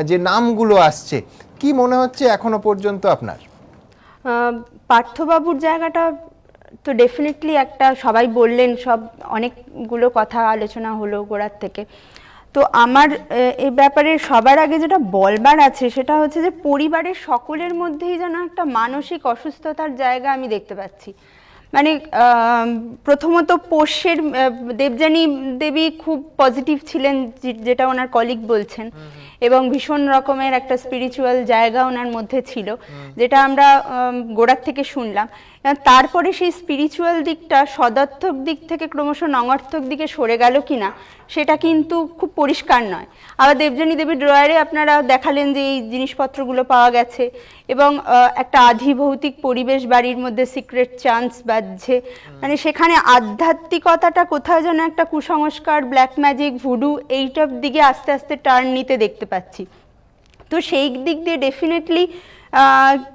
যে নামগুলো আসছে, কি মনে হচ্ছে এখনো পর্যন্ত আপনার? পার্থবাবুর জায়গাটা তো ডেফিনেটলি একটা, সবাই বললেন, সব অনেকগুলো কথা আলোচনা হলো গোড়ার থেকে। তো আমার এই ব্যাপারে সবার আগে যেটা বলবার আছে সেটা হচ্ছে যে পরিবারের সকলের মধ্যেই যেন একটা মানসিক অসুস্থতার জায়গা আমি দেখতে পাচ্ছি। মানে প্রথমত পোষ্যের দেবযানী দেবী খুব পজিটিভ ছিলেন, যেটা ওনার কলিগ বলছেন, এবং ভীষণ রকমের একটা স্পিরিচুয়াল জায়গা ওনার মধ্যে ছিল, যেটা আমরা গোড়ার থেকে শুনলাম। তারপরে সেই স্পিরিচুয়াল দিকটা সদর্থক দিক থেকে ক্রমশ নঙর্থক দিকে সরে গেল কিনা সেটা কিন্তু খুব পরিষ্কার নয়। আবার দেবযানী দেবীর ড্রয়ারে আপনারা দেখালেন যে এই জিনিসপত্রগুলো পাওয়া গেছে, এবং একটা আধিভৌতিক পরিবেশ বাড়ির মধ্যে, সিক্রেট চান্স বাজছে, মানে সেখানে আধ্যাত্মিকতাটা কোথাও যেন একটা কুসংস্কার, ব্ল্যাক ম্যাজিক, ভুডু এইটার দিকে আস্তে আস্তে টার্ন নিতে দেখতে পাচ্ছি। তো সেই দিক দিয়ে ডেফিনেটলি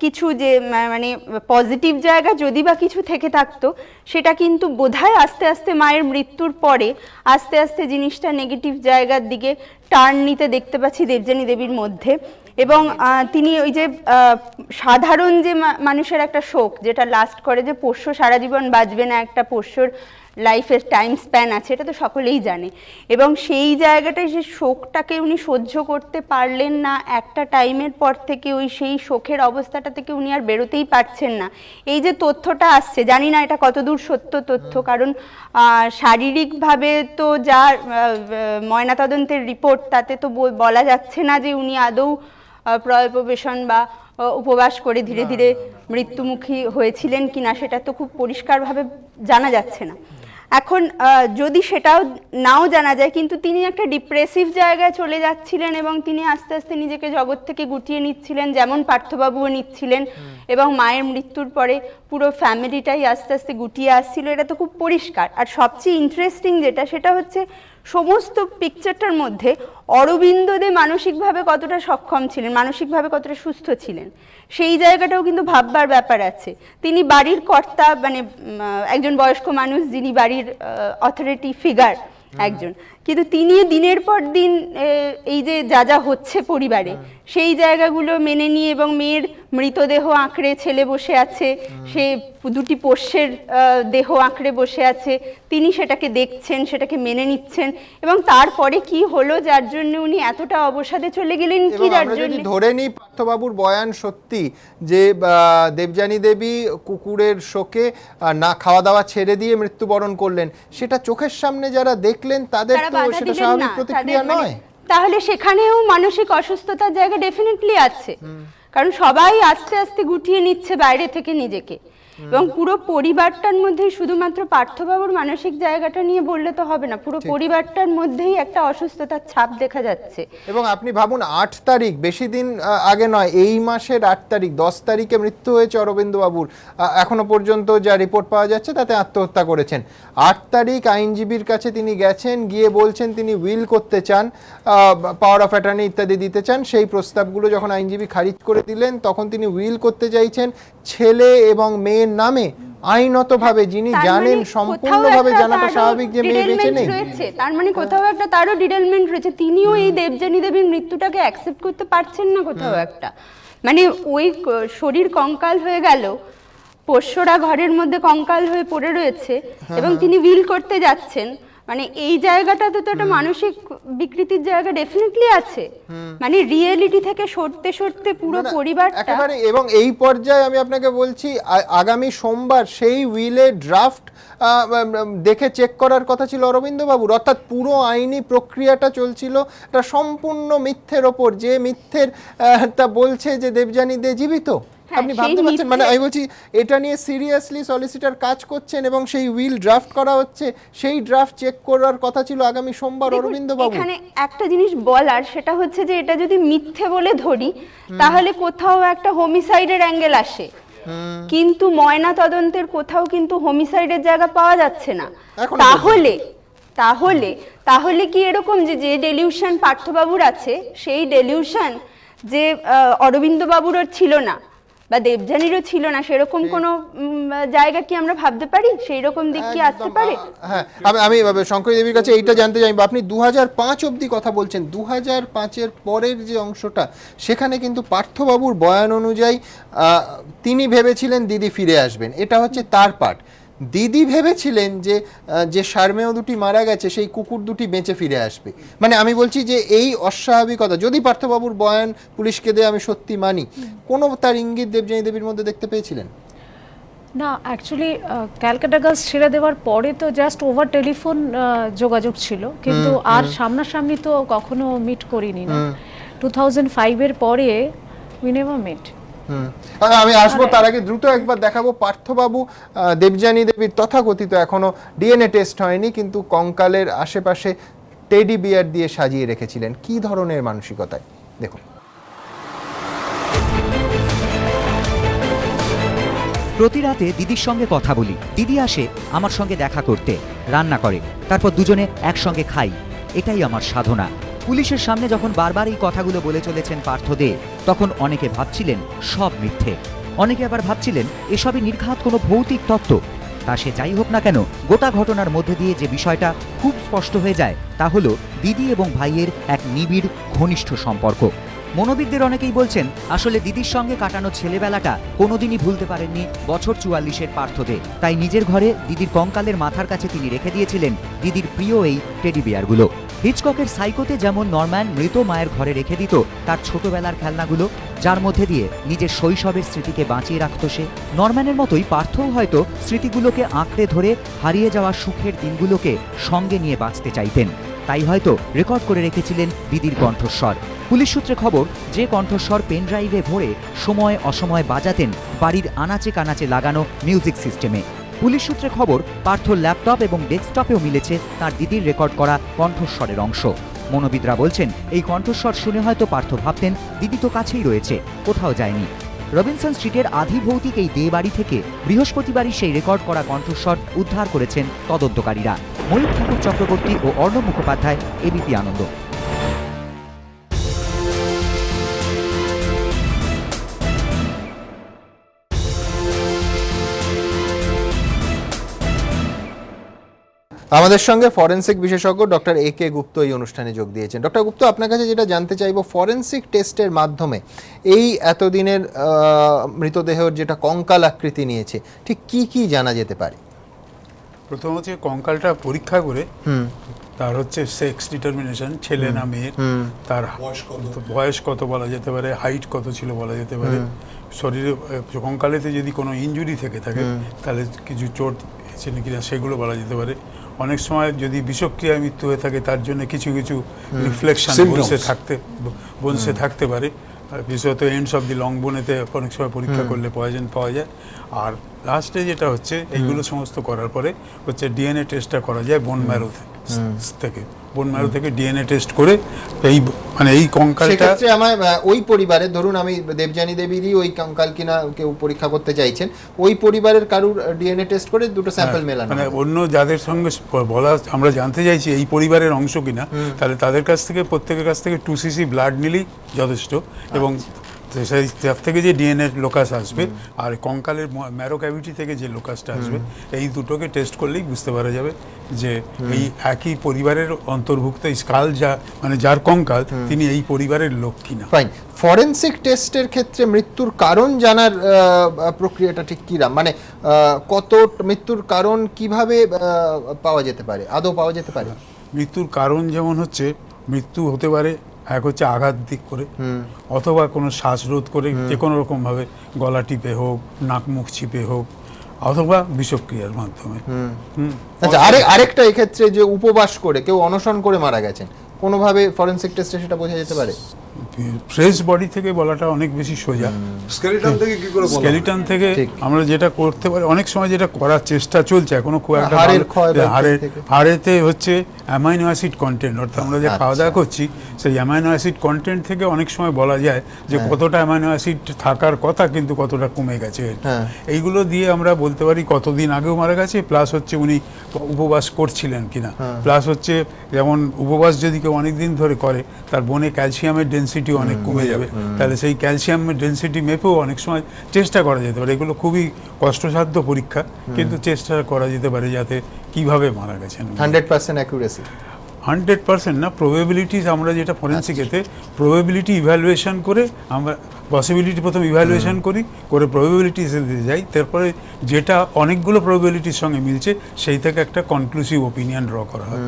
কিছু যে মানে পজিটিভ জায়গা যদি বা কিছু থেকে থাকতো, সেটা কিন্তু বোধহয় আস্তে আস্তে মায়ের মৃত্যুর পরে আস্তে আস্তে জিনিসটা নেগেটিভ জায়গার দিকে টার্ন নিতে দেখতে পাচ্ছি দেবযানী দেবীর মধ্যে। এবং তিনি ওই যে সাধারণ যে মানুষের একটা শোক যেটা লাস্ট করে, যে পোষ্য সারা জীবন বাঁচবে না, একটা পোষ্যর লাইফের টাইম স্প্যান আছে, এটা তো সকলেই জানে, এবং সেই জায়গাটায় সেই শোকটাকে উনি সহ্য করতে পারলেন না। একটা টাইমের পর থেকে ওই সেই শোকের অবস্থাটা থেকে উনি আর বেরোতেই পারছেন না। এই যে তথ্যটা আসছে, জানি না এটা কতদূর সত্য তথ্য, কারণ শারীরিকভাবে তো যা ময়নাতদন্তের রিপোর্ট, তাতে তো বলা যাচ্ছে না যে উনি আদৌ প্রয়োপবেশন বা উপবাস করে ধীরে ধীরে মৃত্যুমুখী হয়েছিলেন কিনা, সেটা তো খুব পরিষ্কারভাবে জানা যাচ্ছে না। এখন যদি সেটাও নাও জানা যায়, কিন্তু তিনি একটা ডিপ্রেসিভ জায়গায় চলে যাচ্ছিলেন, এবং তিনি আস্তে আস্তে নিজেকে জগৎ থেকে গুটিয়ে নিচ্ছিলেন, যেমন পার্থবাবুও নিচ্ছিলেন, এবং মায়ের মৃত্যুর পরে পুরো ফ্যামিলিটাই আস্তে আস্তে গুটিয়ে আসছিল, এটা তো খুব পরিষ্কার। আর সবচেয়ে ইন্টারেস্টিং যেটা, সেটা হচ্ছে সমস্ত পিকচারটার মধ্যে অরবিন্দ দে মানসিকভাবে কতটা সক্ষম ছিলেন, মানসিকভাবে কতটা সুস্থ ছিলেন, সেই জায়গাটাও কিন্তু ভাববার ব্যাপার আছে। তিনি বাড়ির কর্তা, মানে একজন বয়স্ক মানুষ যিনি বাড়ির অথরিটি ফিগার একজন, কিন্তু তিনি দিনের পর দিন এই যে যা যা হচ্ছে পরিবারে সেই জায়গাগুলো মেনে নিয়ে, এবং মেয়ের মৃতদেহ আঁকড়ে ছেলে বসে আছে, সে দুটি পোষ্যের দেহ আঁকড়ে বসে আছে, তিনি সেটাকে দেখছেন, সেটাকে মেনে নিচ্ছেন, এবং তারপরে কি হলো যার জন্য উনি এতটা অবসাদে চলে গেলেন, কি যার জন্য ধরে নিই পার্থবাবুর বয়ান সত্যি, যে দেবযানী দেবী কুকুরের শোকে না খাওয়া দাওয়া ছেড়ে দিয়ে মৃত্যুবরণ করলেন, সেটা চোখের সামনে যারা দেখলেন তাদের তো সেটা স্বাভাবিক প্রতিক্রিয়া নয়। তাহলে সেখানেও মানসিক অসুস্থতার জায়গা ডেফিনেটলি আছে, কারণ সবাই আস্তে আস্তে গুটিয়ে নিচ্ছে বাইরে থেকে নিজেকে, এবং পুরো পরিবারটার মধ্যেই, শুধুমাত্র পার্থবাবুর মানসিক জায়গাটা নিয়ে বললে তো হবে না, পুরো পরিবারটার মধ্যেই একটা অসুস্থতার ছাপ দেখা যাচ্ছে। এবং আপনি ভাবুন 8 তারিখ, বেশি দিন আগে নয়, এই মাসের 8 তারিখ, 10 তারিখে মৃত্যু হয়েছে অরবিন্দবাবুর, এখনো পর্যন্ত যা রিপোর্ট পাওয়া যাচ্ছে তাতে আত্মহত্যা করেছেন। 8 তারিখ আইনজীবীর কাছে তিনি গেছেন, গিয়ে বলছেন তিনি উইল করতে চান, পাওয়ার অফ অ্যাটর্নি ইত্যাদি দিতে চান। সেই প্রস্তাবগুলো যখন আইনজীবী খারিজ করে দিলেন, তখন তিনি উইল করতে চাইছেন ছেলে এবং মেয়ের নামে, আইনতভাবে যিনি জানেন, সম্পূর্ণভাবে জানাটা স্বাভাবিক যে মেয়ে বেঁচে নেই। তার মানে কোথাও একটা তারও ডিটেলমেন্ট রয়েছে, তিনিও এই দেবযানী দেবীর মৃত্যুটাকে অ্যাকসেপ্ট করতে পারছেন না কোথাও একটা, মানে ওই শরীর কঙ্কাল হয়ে গেল, পোষ্যরা ঘরের মধ্যে কঙ্কাল হয়ে পড়ে রয়েছে, এবং তিনি উইল করতে যাচ্ছেন, মানে এই জায়গাটাতে তো একটা মানসিক বিকৃতির জায়গা ডেফিনেটলি আছে, মানে রিয়েলিটি থেকে সরতে সরতে পুরো পরিবারটা একেবারে। এবং এই পর্যায়ে আমি আপনাকে বলছি, আগামী সোমবার সেই উইলের ড্রাফট দেখে চেক করার কথা ছিল অরবিন্দবাবুর, অর্থাৎ পুরো আইনি প্রক্রিয়াটা চলছিল এটা সম্পূর্ণ মিথ্যের ওপর, যে মিথ্যের তা বলছে যে দেবযানী দে জীবিত। আপনি ভাবতে পারছেন, মানে আমি বলছি এটা নিয়ে সিরিয়াসলি সলিসিটর কাজ করছেন, এবং সেই উইল ড্রাফট করা হচ্ছে, সেই ড্রাফট চেক করার কথা ছিল আগামী সোমবার অরবিন্দবাবু। এখানে একটা জিনিস বলার, সেটা হচ্ছে যে এটা যদি মিথ্যে বলে ধরি, তাহলে কোথাও একটা হোমিসাইডের অ্যাঙ্গেল আসে, কিন্তু ময়না তদন্তের কোথাও কিন্তু হোমিসাইডের জায়গা পাওয়া যাচ্ছে না। তাহলে তাহলে তাহলে কি এরকম যে যে ডেলিউশন পার্থবাবুর আছে, সেই ডেলিউশন যে অরবিন্দবাবুরও ছিল না বা দেবযানীরও ছিল না, সেরকম কোনো জায়গা কি আমরা ভাবতে পারি? সেই রকম দিক কি আসতে পারে? হ্যাঁ, আমি শঙ্করী দেবীর কাছে এইটা জানতে চাইব, আপনি 2005 অবধি কথা বলছেন, 2005-এর পরের যে অংশটা, সেখানে কিন্তু পার্থবাবুর বয়ান অনুযায়ী তিনি ভেবেছিলেন দিদি ফিরে আসবেন, এটা হচ্ছে তার পার্ট। দিদি ভেবেছিলেন যে সারমেয় দুটি মারা গেছে, সেই কুকুর দুটি বেঁচে ফিরে আসবে। মানে আমি বলছি যে এই অস্বাভাবিকতা, যদি পার্থবাবুর বয়ান পুলিশকে দিয়ে আমি সত্যি মানি, কোনো তার ইঙ্গিত দেবযানী দেবীর মধ্যে দেখতে পেয়েছিলেন না? অ্যাকচুয়ালি ক্যালকাটা গার্লস ছেড়ে দেওয়ার পরে তো জাস্ট ওভার টেলিফোন যোগাযোগ ছিল, কিন্তু আর সামনাসামনি তো কখনো মিট করিনি না। 2005-এর পরে উই নেভার মেট। আমি আসবো, তার আগে দ্রুত একবার দেখাবো পার্থবাবু দেবযানী দেবীর তথাকথিত, এখনো ডিএনএ টেস্ট হয়নি, কিন্তু কঙ্কালের আশেপাশে টেডি বিয়ার দিয়ে সাজিয়ে রেখেছিলেন, কি ধরনের মানসিকতায় দেখুন। প্রতি রাতে দিদির সঙ্গে কথা বলি, দিদি আসে আমার সঙ্গে দেখা করতে, রান্না করে, তারপর দুজনে একসঙ্গে খাই, এটাই আমার সাধনা। পুলিশের সামনে যখন বারবার এই কথাগুলো বলে চলেছেন পার্থ দে, তখন অনেকে ভাবছিলেন সব মিথ্যে, অনেকে আবার ভাবছিলেন এসবই নির্ঘাত কোনো ভৌতিক তত্ত্ব। তা সে যাই হোক না কেন, গোটা ঘটনার মধ্যে দিয়ে যে বিষয়টা খুব স্পষ্ট হয়ে যায়, তা হলো দিদি এবং ভাইয়ের এক নিবিড় ঘনিষ্ঠ সম্পর্ক। মনোবিদদের অনেকেই বলছেন আসলে দিদির সঙ্গে কাটানো ছেলেবেলাটা কোনোদিনই ভুলতে পারেননি বছর 44-এর পার্থ দে। তাই নিজের ঘরে দিদির কঙ্কালের মাথার কাছে তিনি রেখে দিয়েছিলেন দিদির প্রিয় এই টেডি বিয়ারগুলো। হিচককের সাইকোতে যেমন নরম্যান মৃত মায়ের ঘরে রেখে দিত তার ছোটবেলার খেলনাগুলো, যার মধ্যে দিয়ে নিজের শৈশবের স্মৃতিকে বাঁচিয়ে রাখত সে, নরম্যানের মতোই পার্থও হয়তো স্মৃতিগুলোকে আঁকড়ে ধরে হারিয়ে যাওয়া সুখের দিনগুলোকে সঙ্গে নিয়ে বাঁচতে চাইতেন। তাই হয়তো রেকর্ড করে রেখেছিলেন দিদির কণ্ঠস্বর। পুলিশ সূত্রে খবর, যে কণ্ঠস্বর পেনড্রাইভে ভরে সময় অসময় বাজাতেন বাড়ির আনাচে কানাচে লাগানো মিউজিক সিস্টেমে। পুলিশ সূত্রে খবর, পার্থর ল্যাপটপ এবং ডেস্কটপেও মিলেছে তার দিদির রেকর্ড করা কণ্ঠস্বরের অংশ। মনোবিদরা বলছেন এই কণ্ঠস্বর শুনে হয়তো পার্থ ভাবতেন দিদি তো কাছেই রয়েছে, কোথাও যায়নি। রবিনসন স্ট্রিটের আধিভৌতিক এই দে বাড়ি থেকে বৃহস্পতিবারই সেই রেকর্ড করা কণ্ঠস্বর উদ্ধার করেছেন তদন্তকারীরা। ময়ূর ঠাকুর চক্রবর্তী ও অর্ণব মুখোপাধ্যায়, এবিপি আনন্দ। আমাদের সঙ্গে ফরেনসিক বিশেষজ্ঞ ডক্টর AK গুপ্ত এই অনুষ্ঠানে যোগ দিয়েছেন। ডক্টর গুপ্ত, আপনার কাছে যেটা জানতে চাইব, ফরেনসিক টেস্টের মাধ্যমে এই এতদিনের মৃতদেহের যেটা কঙ্কাল আকৃতি নিয়েছে, ঠিক কি কি জানা যেতে পারে? প্রথম হচ্ছে কঙ্কালটা পরীক্ষা করে তার হচ্ছে সেক্স ডিটারমিনেশন, ছেলে না মেয়ের, তার বয়স কত বলা যেতে পারে, হাইট কত ছিল বলা যেতে পারে, শরীরে কঙ্কালেতে যদি কোনো ইনজুরি থেকে থাকে তাহলে কিছু চোট হয়েছে কিনা সেগুলো বলা যেতে পারে। অনেক সময় যদি বিষক্রিয়ায় মৃত্যু হয়ে থাকে তার জন্য কিছু কিছু রিফ্লেকশন বনসে থাকতে পারে। বিশেষত এন্ডস অফ দি লং বোনেতে অনেক সময় পরীক্ষা করলে পয়জন পাওয়া যায়। আর লাস্টে যেটা হচ্ছে এইগুলো সমস্ত করার পরে হচ্ছে ডিএনএ টেস্টটা করা যায় বোন ম্যারো থেকে। বোন ম্যারো থেকে ডিএনএ টেস্ট করে এই মানে এই কঙ্কালটা, সেক্ষেত্রে আমার ওই পরিবারের, ধরুন আমি দেবযানী দেবীরই ওই কঙ্কাল কিনা কেউ পরীক্ষা করতে চাইছেন, ওই পরিবারের কারুর ডিএনএ টেস্ট করে দুটো স্যাম্পল মেলানো, মানে অন্য যাদের সঙ্গে বলা আমরা জানতে চাইছি এই পরিবারের অংশ কিনা, তাহলে তাদের কাছ থেকে প্রত্যেকের কাছ থেকে 2 cc ব্লাড নিলেই যথেষ্ট। এবং সেই তার থেকে যে ডিএনএ লোকাস আসবে আর কঙ্কালের ম্যারো ক্যাভিটি থেকে যে লোকাসটা আসবে, এই দুটোকে টেস্ট করলেই বুঝতে পারা যাবে যে এই একই পরিবারের অন্তর্ভুক্ত স্কাল, যা মানে যার কঙ্কাল তিনি এই পরিবারের লোক কিনা। ফাইন। ফরেনসিক টেস্টের ক্ষেত্রে মৃত্যুর কারণ জানার প্রক্রিয়াটা ঠিক কিরাম, মানে কত মৃত্যুর কারণ কিভাবে পাওয়া যেতে পারে, আদৌ পাওয়া যেতে পারে? মৃত্যুর কারণ যেমন হচ্ছে মৃত্যু হতে পারে এক হচ্ছে আঘাত দিক করে, অথবা কোনো শ্বাসরোধ করে যে কোনো রকমভাবে গলা টিপে হোক, নাক মুখ চিপে হোক, অথবা বিষক্রিয়ার মাধ্যমে। আচ্ছা, আরেকটা এক্ষেত্রে যে উপবাস করে কেউ অনশন করে মারা গেছেন, কোনোভাবে ফরেনসিক টেস্টে সেটা বোঝা যেতে পারে? ফ্রেশ বডি থেকে বলাটা অনেক বেশি সোজা। স্কেলিটন থেকে কি করে বলা? স্কেলিটন থেকে আমরা যেটা করতে পারি, অনেক সময় যেটা করার চেষ্টা চলছে এখনো খুব একটা, হাড়েতে হচ্ছে অ্যামাইনো অ্যাসিড কন্টেন্ট, অর্থাৎ আমরা যে খাওয়া দাওয়া করছি সেই অ্যামাইনো অ্যাসিড কন্টেন্ট থেকে অনেক সময় বলা যায় যে কতটা অ্যামাইনো অ্যাসিড থাকার কথা কিন্তু কতটা কমে গেছে। এইগুলো দিয়ে আমরা বলতে পারি কতদিন আগেও মারা গেছে, প্লাস হচ্ছে উনি উপবাস করছিলেন কিনা, প্লাস হচ্ছে যেমন উপবাস যদি কেউ অনেকদিন ধরে করে তার বনে ক্যালসিয়ামের ডেন্সিটি অনেক কমে যাবে, তাহলে সেই ক্যালসিয়ামের ডেন্সিটি মেপেও অনেক সময় চেষ্টা করা যেতে পারে। এগুলো খুবই কষ্টসাধ্য পরীক্ষা, কিন্তু চেষ্টা করা যেতে পারে যাতে কিভাবে মারা গেছেন। 100% অ্যাকুরেসি? 100% না, প্রবাবিলিটিস আমরা যেটা ফরেনসিকেতে প্রবাবিলিটি ইভ্যালুয়েশন করে আমরা পসিবিলিটি প্রথম ইভ্যালুয়েশন করি, করে প্রবাবিলিটিস যাই, তারপরে যেটা অনেকগুলো প্রবাবিলিটির সঙ্গে মিলছে সেই থেকে একটা কনক্লুসিভ ওপিনিয়ন ড্র করা হয়।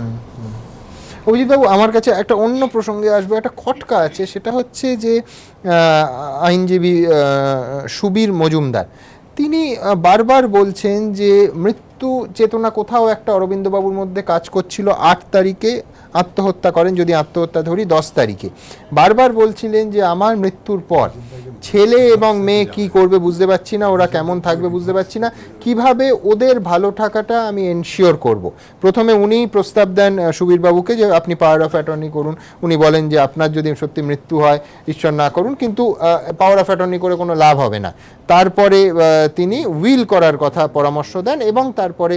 অভিজিৎবাবু, আমার কাছে একটা অন্য প্রসঙ্গে আসবে, একটা খটকা আছে, সেটা হচ্ছে যে আইনজীবী সুবীর মজুমদার তিনি বারবার বলছেন যে মৃত্যু চেতনা কোথাও একটা অরবিন্দবাবুর মধ্যে কাজ করছিল। 8 তারিখে আত্মহত্যা করেন, যদি আত্মহত্যা ধরি 10 তারিখে। বারবার বলছিলেন যে আমার মৃত্যুর পর ছেলে এবং মেয়ে কি করবে বুঝতে পারছি না, ওরা কেমন থাকবে বুঝতে পারছি না, কিভাবে ওদের ভালো থাকাটা আমি এনশিওর করব। প্রথমে উনি প্রস্তাব দেন সুবীরবাবুকে যে আপনি পাওয়ার অফ অ্যাটর্নি করুন। উনি বলেন যে আপনার যদি সত্যি মৃত্যু হয়, ঈশ্বর না করুন, কিন্তু পাওয়ার অফ অ্যাটর্নি করে কোনো লাভ হবে না। তারপরে তিনি উইল করার কথা পরামর্শ দেন এবং তারপরে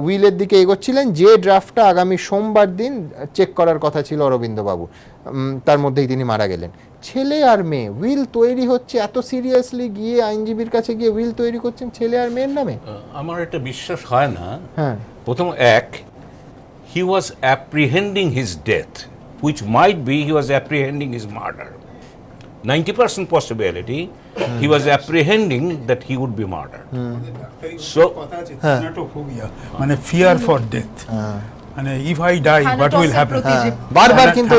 উইলের দিকে এগোচ্ছিলেন, যে ড্রাফটটা আগামী সোমবার দিন চেক করার কথা ছিল অরবিন্দবাবু, তার মধ্যেই তিনি মারা গেলেন। ছেলে আর মেয়ে উইল তৈরি হচ্ছে, এত সিরিয়াসলি গিয়ে আইনজীবীর কাছে গিয়ে উইল তৈরি করছেন ছেলে আর মেয়ের নামে? আমার এটা বিশ্বাস হয় না। প্রথম he was apprehending his death, which might be he was apprehending his murder. 90% possibility he was apprehending that he would be murdered. So মানে fear for death, মানে if I die what will happen, বারবার কিন্তু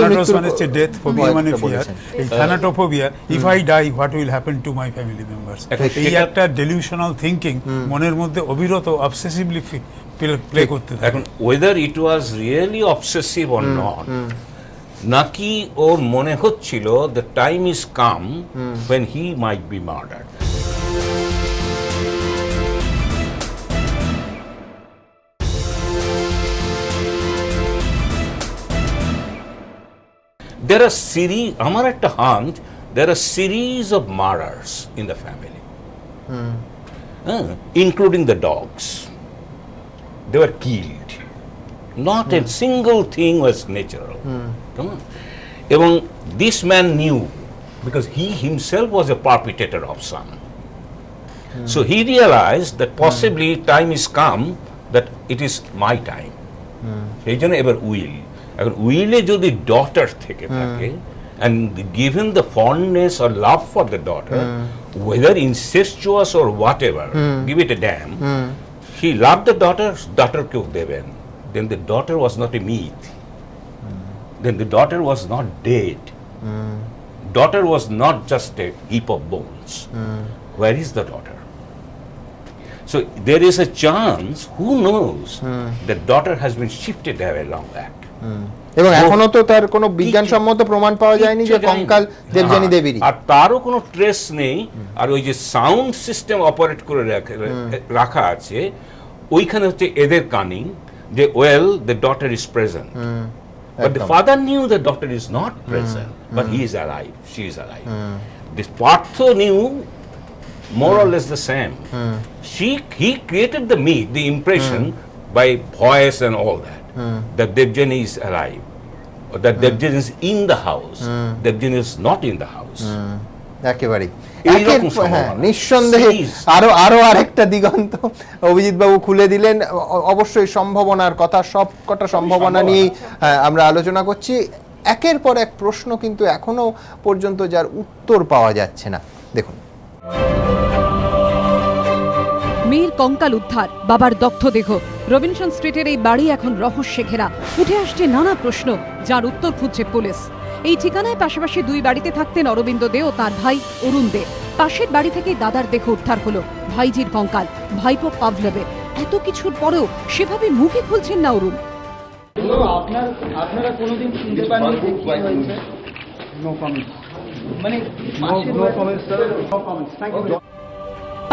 হচ্ছে ডেথ ফোবিয়া মানে ফিয়ার, এই থ্যানাটোফোবিয়া, if I die what will happen to my family members, এই একটা delusional thinking মনের মধ্যে অবিরত অবসেসিভলি প্লে করতে থাকে। এখন whether it was really obsessive or not, নাকি ওর মনে হচ্ছিল the time is come when he might be murdered. There are series, আমার একটা hunch there are a series of murders in the family, including the dogs. They were killed. Not a single thing was natural. Come on. Even this man knew, because he himself was a perpetrator of some. So he realized that possibly time is come that it is my time. সেই জন্য এবার উইল, এখন উইলে যদি ডটার থেকে থাকে and given the fondness or love for the daughter, whether incestuous or whatever, give it a damn, she loved the daughter কেউ দেবেন, then the daughter was not a myth, then the daughter was not dead, daughter was not just a heap of bones. Where is the daughter? So there is a chance, who knows, that daughter has been shifted away long back. এবং এখনো তো তার কোনো বিজ্ঞানসম্মত প্রমাণ পাওয়া যায়নি যে কঙ্কাল দেবযানী দেবীরই, আর তারও কোনো ট্রেস নেই। আর ওই যে সাউন্ড সিস্টেম অপারেট করে রাখা আছে, ওইখানে হচ্ছে এদের কানিং যে well the daughter is present, but the father new the daughter is not present, but he is alive, she is alive. This Partha new more or less the same. He created the myth, the impression by voice and all that Devjani is alive, or that Devjani is in the house. Devjani is not in the house. একেবারেই নিঃসন্দেহে আরো আরেকটা দিগন্ত অভিজিৎ বাবু খুলে দিলেন। অবশ্যই সম্ভাবনার কথা, সব কটা সম্ভাবনা নিয়েই আমরা আলোচনা করছি। একের পর এক প্রশ্ন কিন্তু এখনো পর্যন্ত যার উত্তর পাওয়া যাচ্ছে না। দেখুন, মেয়ের কঙ্কাল উদ্ধার, বাবার দগ্ধ দেহ, রবিনসন স্ট্রিটের এই বাড়ি এখন রহস্যে ঘেরা। উঠে আসছে নানা প্রশ্ন, যার উত্তর খুঁজছে পুলিশ। এই ঠিকানায় পাশাপাশি দুই বাড়িতে থাকতেন অরবিন্দ দে ও তার ভাই অরুণ দে। পাশের বাড়ি থেকেই দাদার দেহ উদ্ধার হলো, ভাইজির কঙ্কাল, ভাইপো পাভলভের। এত কিছুর পরেও সেভাবে মুখে খুলছেন না অরুণ। আপনারা কোনোদিন শুনতে পাননি যে কি হয়েছে? নো কমেন্টস, মানে no comments sir, no comments, thank you.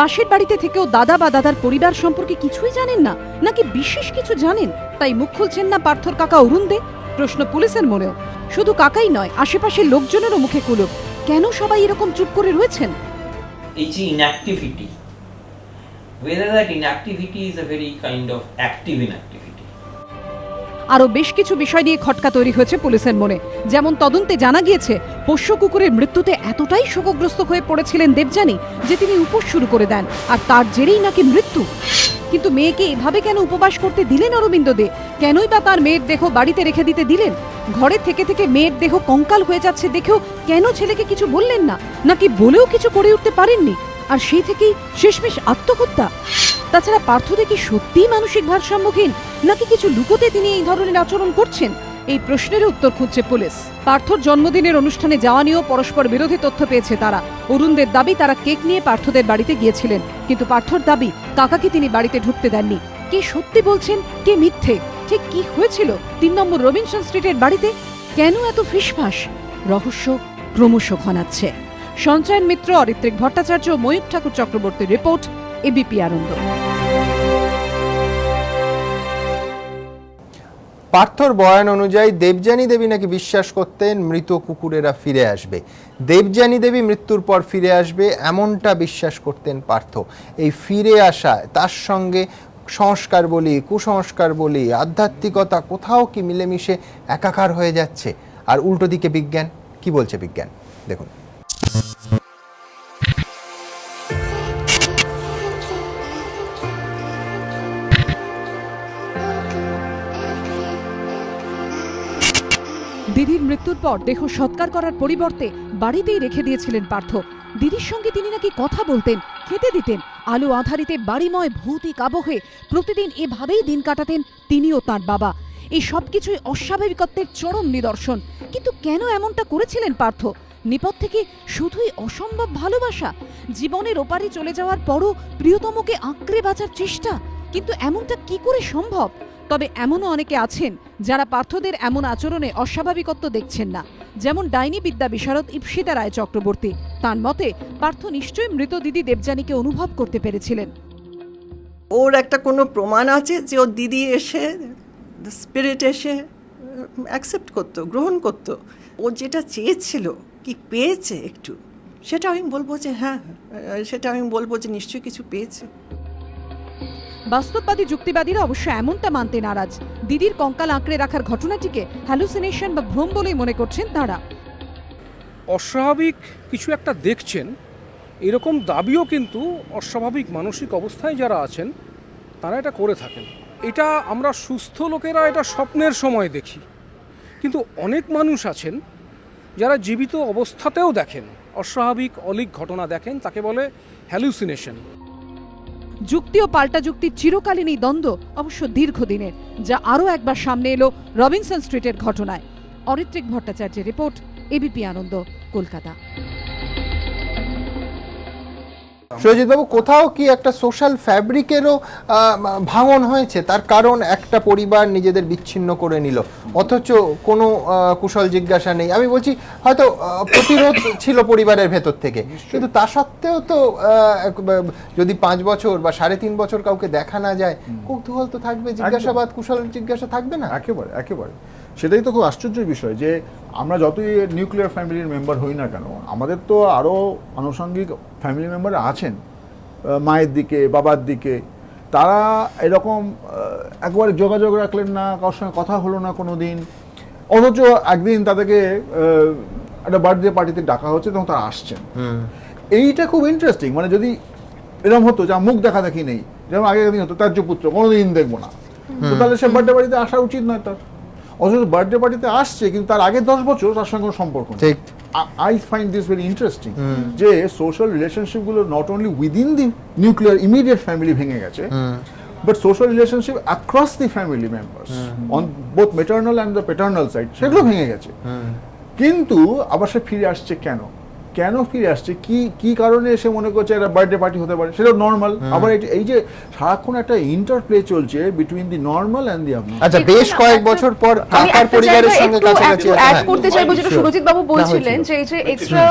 পাশের বাড়িতে থেকেও দাদা বা দাদার পরিবার সম্পর্কে কিছুই জানেন না, নাকি বিশেষ কিছু জানেন তাই মুখ খুলছেন না পার্থর কাকা অরুণ দে? প্রশ্ন পুলিশের মনেও। শুধু কাকাই নয়, আশেপাশের লোকজনেরও মুখে কুলুপ। কেন সবাই এরকম চুপ করে রয়েছেন? এই যে inactivity, whether that inactivity is a very kind of active inactivity. আরও বেশ কিছু বিষয় নিয়ে খটকা তৈরি হয়েছে পুলিশের মনে। যেমন তদন্তে জানা গিয়েছে পোষ্য কুকুরের মৃত্যুতে এতটাই শোকগ্রস্ত হয়ে পড়েছিলেন দেবযানী যে তিনি উপোস শুরু করে দেন, আর তার জেরেই নাকি মৃত্যু। কিন্তু মেয়েকে এভাবে কেন উপবাস করতে দিলেন অরবিন্দ দে? কেনই বা তার মেয়ের দেহ বাড়িতে রেখে দিতে দিলেন? ঘরে থেকে থেকে মেয়ের দেহ কঙ্কাল হয়ে যাচ্ছে দেখেও কেন ছেলেকে কিছু বললেন না? নাকি বলেও কিছু করে উঠতে পারেননি, আর সেই থেকেই শেষমেশ আত্মহত্যা? তাছাড়া পার্থ দে কি সত্যিই মানসিক ভারসাম্যহীন, নাকি কিছু লুকোতে তিনি এই ধরনের আচরণ করছেন? এই প্রশ্নের উত্তর খুঁজছে পুলিশ। পার্থর জন্মদিনের অনুষ্ঠানে যাওয়া নিয়েও পরস্পর বিরোধী তথ্য পেয়েছে তারা। অরুণদের দাবি তারা কেক নিয়ে পার্থদের বাড়িতে গিয়েছিলেন, কিন্তু পার্থর দাবি কাকাকে তিনি বাড়িতে ঢুকতে দেননি। কে সত্যি বলছেন, কে মিথ্যে? ঠিক কি হয়েছিল ৩ নম্বর রবিনসন স্ট্রিটের বাড়িতে? কেন এত ফিসফাস? রহস্য ক্রমশ ঘনাচ্ছে। সঞ্চয়ন মিত্র, অরিত্রিক ভট্টাচার্য, ময়ূর ঠাকুর চক্রবর্তীর রিপোর্ট, এবিপি আনন্দ। পার্থর বয়ান অনুযায়ী দেবযানী দেবী নাকি বিশ্বাস করতেন মৃত কুকুরেরা ফিরে আসবে। দেবযানী দেবী মৃত্যুর পর ফিরে আসবে এমনটা বিশ্বাস করতেন পার্থ। এই ফিরে আসা, তার সঙ্গে সংস্কার বলি, কুসংস্কার বলি, আধ্যাত্মিকতা কোথাও কি মিলেমিশে একাকার হয়ে যাচ্ছে? আর উল্টো দিকে বিজ্ঞান কি বলছে? বিজ্ঞান দেখুন। দিদির মৃত্যুর পর দেহ সৎকার করার পরিবর্তে বাড়িতেই রেখে দিয়েছিলেন পার্থ। দিদির সঙ্গে তিনি নাকি কথা বলতেন, খেতে দিতেন। আলো আঁধারিতে বাড়িময় ভৌতিক আবহে প্রতিদিন এভাবেই দিন কাটাতেন তিনি ও তাঁর বাবা। এই সবকিছুই অস্বাভাবিকত্বের চরম নিদর্শন। কিন্তু কেন এমনটা করেছিলেন পার্থ? নেপথ্যে কি শুধুই অসম্ভব ভালোবাসা? জীবনের ওপারে চলে যাওয়ার পরও প্রিয়তমকে আঁকড়ে বাঁচার চেষ্টা? কিন্তু এমনটা কি করে সম্ভব? তবে এমনও অনেকে আছেন যারা পার্থদের এমন আচরণে অস্বাভাবিকত্ব দেখছেন না, যেমন ডাইনি বিদ্যা বিশারদ ইপ্সিতা রায় চক্রবর্তী। তার মতে পার্থ নিশ্চয়ই মৃত দিদি দেবযানীকে অনুভব করতে পেরেছিলেন। ওর একটা কোনো প্রমাণ আছে যে ওর দিদি এসে স্পিরিট এসে অ্যাকসেপ্ট করতো, গ্রহণ করতো। ও যেটা চেয়েছিল কি পেয়েছে একটু, সেটা আমি বলবো যে হ্যাঁ, সেটা আমি বলবো যে নিশ্চয়ই কিছু পেয়েছে। বাস্তববাদী যুক্তিবাদীরা অবশ্য এমনটা মানতে নারাজ। দিদির কঙ্কাল আঁকড়ে রাখার ঘটনাটিকে হ্যালুসিনেশন বা ভ্রম বলেই মনে করছেন তারা। অস্বাভাবিক কিছু একটা দেখছেন, এরকম দাবিও কিন্তু অস্বাভাবিক মানসিক অবস্থায় যারা আছেন তারা এটা করে থাকেন। এটা আমরা সুস্থ লোকেরা এটা স্বপ্নের সময় দেখি, কিন্তু অনেক মানুষ আছেন যারা জীবিত অবস্থাতেও দেখেন অস্বাভাবিক অলীক ঘটনা দেখেন, তাকে বলে হ্যালুসিনেশন। যুক্তি ও পাল্টা যুক্তির চিরকালীন এই দ্বন্দ্ব অবশ্য দীর্ঘদিনের, যা আরও একবার সামনে এলো রবিনসন স্ট্রিটের ঘটনায়। অরিত্রিক ভট্টাচার্যের রিপোর্ট, এবিপি আনন্দ, কলকাতা। সৈজিৎবাবু, কোথাও কি একটা সোশ্যাল ফ্যাব্রিকেরও ভাঙন হয়েছে? তার কারণ একটা পরিবার নিজেদের বিচ্ছিন্ন করে নিল, অথচ কোনো কুশল জিজ্ঞাসা নেই। আমি বলছি হয়তো প্রতিরোধ ছিল পরিবারের ভেতর থেকে, কিন্তু তা সত্ত্বেও তো যদি 5 বছর বা 3.5 বছর কাউকে দেখা না যায়, কৌতূহল তো থাকবে, জিজ্ঞাসাবাদ, কুশল জিজ্ঞাসা থাকবে না? একেবারে একেবারে সেটাই তো খুব আশ্চর্যের বিষয় যে আমরা যতই নিউক্লিয়ার ফ্যামিলির মেম্বার হই না কেন, আমাদের তো আরও আনুষঙ্গিক ফ্যামিলি মেম্বার আছেন মায়ের দিকে, বাবার দিকে। তারা এরকম একবারে যোগাযোগ রাখলেন না, কারোর সঙ্গে কথা হলো না কোনো দিন, অথচ একদিন তাদেরকে একটা বার্থডে পার্টিতে ডাকা হচ্ছে, তখন তারা আসছেন। এইটা খুব ইন্টারেস্টিং। মানে যদি এরকম হতো যা মুখ দেখা দেখি নেই, যেমন আগের দিন হতো ত্যায্যপুত্র, কোনোদিন দেখবো না, তো তাহলে সে বার্থডে পার্টিতে আসা উচিত নয় তার। অথচ বার্থডে পার্টিতে আসছে, কিন্তু তার আগে 10 বছর তার সঙ্গে কোনো সম্পর্ক নেই। I find this very interesting যে সোশ্যাল রিলেশনশিপগুলো not only within the nuclear immediate family ভেঙে গেছে, but social relationship across the family members on both maternal and the paternal side, সেগুলো ভেঙে গেছে। কিন্তু আবার সে ফিরে আসছে কেন? কেন ফিরে আসছে? কি কারণে সে মনে করছে একটা বার্থডে পার্টি হতে পারে, সেটা নর্মাল। আবার এই যে সারাক্ষণ একটা ইন্টারপ্লে চলছে between the normal and the abnormal. আচ্ছা, বেশ কয়েক বছর পর কাকার পরিবারের সঙ্গে কাছাকাছি অ্যাড করতে চাইবো, যেটা সুরজিৎ বাবু বলছিলেন যে এই যে এক্সট্রা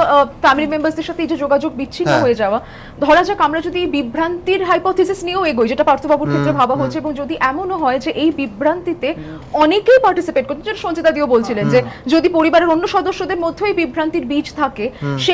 ফ্যামিলি মেম্বারসদের সাথে এই যে যোগাযোগ বিচ্ছিন্ন হয়ে যাওয়া। ধরা যাক আমরা যদি এই বিভ্রান্তির হাইপোথিসিস নিয়েও এগোই, যেটা পার্থবাবুর ক্ষেত্রে ভাবা হচ্ছে, এবং যদি এমনও হয় যে এই বিভ্রান্তিতে অনেকেই পার্টিসিপেট করছে, যেটা সঞ্চিতাদিও বলছিলেন যে যদি পরিবারের অন্য সদস্যদের মধ্যেই বিভ্রান্তির বীজ থাকে,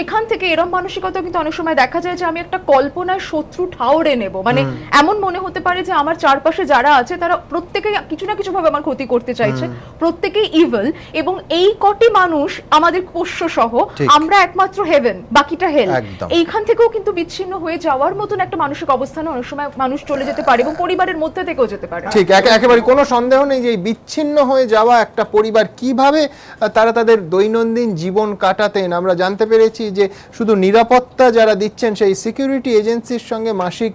সেখান থেকে এরম মানসিকতা কিন্তু অনেক সময় দেখা যায় যে আমি একটা কল্পনায় শত্রু ঠাউরে নেব। মানে এমন মনে হতে পারে যে আমার চারপাশে যারা আছে তারা প্রত্যেকেই কিছু না কিছু ভাবে আমার ক্ষতি করতে চাইছে, প্রত্যেকেই ইভিল, এবং এই কটি মানুষ আমাদের পোষ্য সহ আমরা একমাত্র হেভেন, বাকিটা হেল। এইখান থেকেও কিন্তু বিচ্ছিন্ন হয়ে যাওয়ার মতন একটা মানসিক অবস্থানে অনেক সময় মানুষ চলে যেতে পারে, এবং পরিবারের মধ্যে থেকেও যেতে পারে। ঠিক, একেবারে কোনো সন্দেহ নেই যে বিচ্ছিন্ন হয়ে যাওয়া একটা পরিবার কিভাবে তারা তাদের দৈনন্দিন জীবন কাটাতেন। আমরা জানতে পেরেছি যে শুধু নিরাপত্তা যারা দিচ্ছেন সেই সিকিউরিটি এজেন্সির সঙ্গে মাসিক